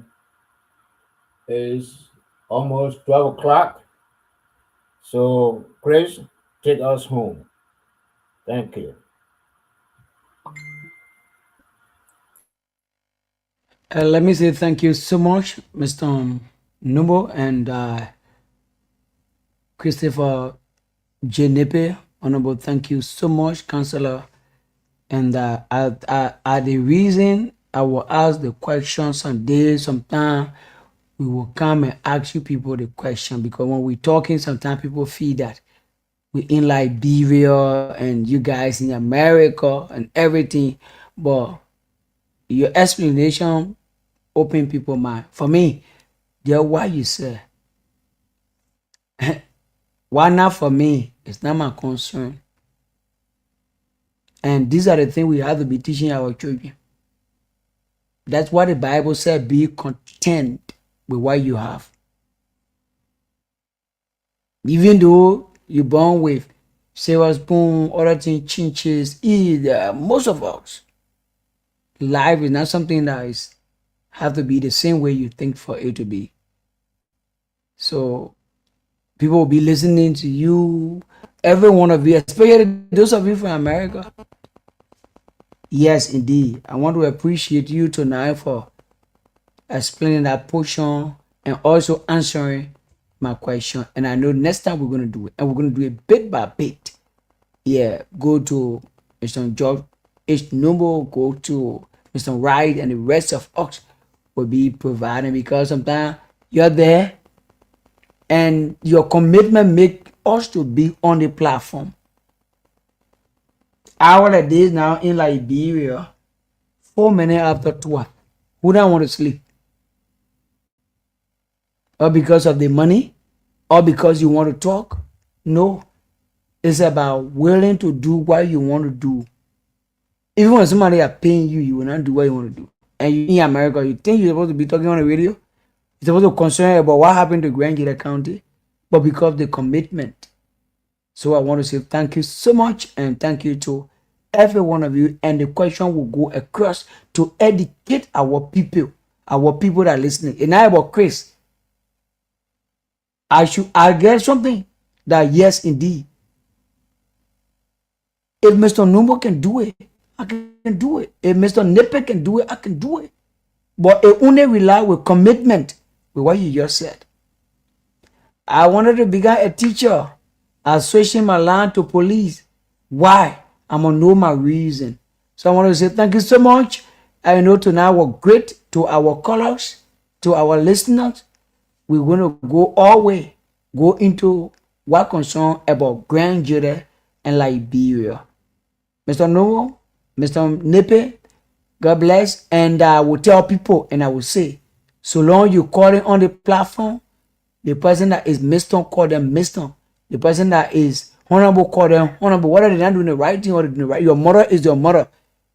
Speaker 4: it's almost 12 o'clock. So, Chris, take us home. Thank you.
Speaker 2: Let me say thank you so much, Mr. Numbo and Christopher J. Nipe. Honorable, thank you so much, Councillor. And the reason I will ask the question some days, sometime we will come and ask you people the question, because when we're talking, sometimes people feel that we're in Liberia and you guys in America and everything. But your explanation open people mind. For me, yeah, why you say why not for me? It's not my concern. And these are the things we have to be teaching our children. That's why the Bible said, be content with what you have. Even though you're born with silver spoon, other things, chinches, most of us, life is not something that is have to be the same way you think for it to be. So people will be listening to you, every one of you, especially those of you from America. Yes, indeed. I want to appreciate you tonight for explaining that portion and also answering my question. And I know next time we're going to do it. And we're going to do it bit by bit. Yeah, go to Mr. George H. Noble, go to Mr. Wright, and the rest of us will be providing, because sometimes you're there and your commitment make us to be on the platform. Hour like this now in Liberia, 4 minutes after 12, who don't want to sleep? Or because of the money? Or because you want to talk? No. It's about willing to do what you want to do. Even when somebody is paying you, you will not do what you want to do. And you in America, you think you're supposed to be talking on the radio? You're supposed to concern about what happened to Grand Gator County, but because of the commitment. So I want to say thank you so much, and thank you to every one of you. And the question will go across to educate our people that are listening. And now about Chris, I get something that yes, indeed. If Mr. Numbo can do it, I can do it. If Mr. Nipe can do it, I can do it. But it only rely with commitment with what you just said. I wanted to become a teacher. I switching my line to police. Why? I'm gonna know my reason. So I want to say thank you so much. I know tonight was great to our callers, to our listeners. We're gonna go all the way, go into what concern about Grand Gator and Liberia. Mr. Noel, Mr. Nipe, God bless. And I will tell people, and I will say, so long you call it on the platform, the person that is Mr. call them Mr. The person that is honorable call them honorable. Whether they're not doing the right thing or they're doing the right, your mother is your mother.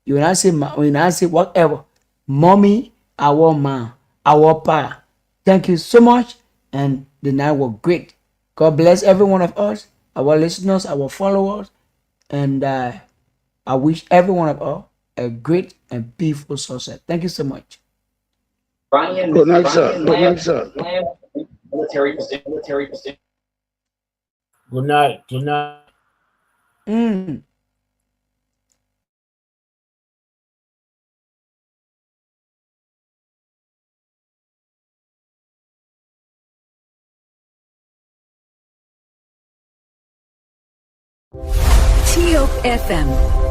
Speaker 2: You will not say whatever. Mommy, our mom, our pa. Thank you so much. And the night was great. God bless every one of us, our listeners, our followers. And I wish every one of us a great and peaceful sunset. Thank you so much.
Speaker 3: Good night, sir. Good night, sir.
Speaker 12: Military position.
Speaker 4: Good night. Good night.
Speaker 13: TOP FM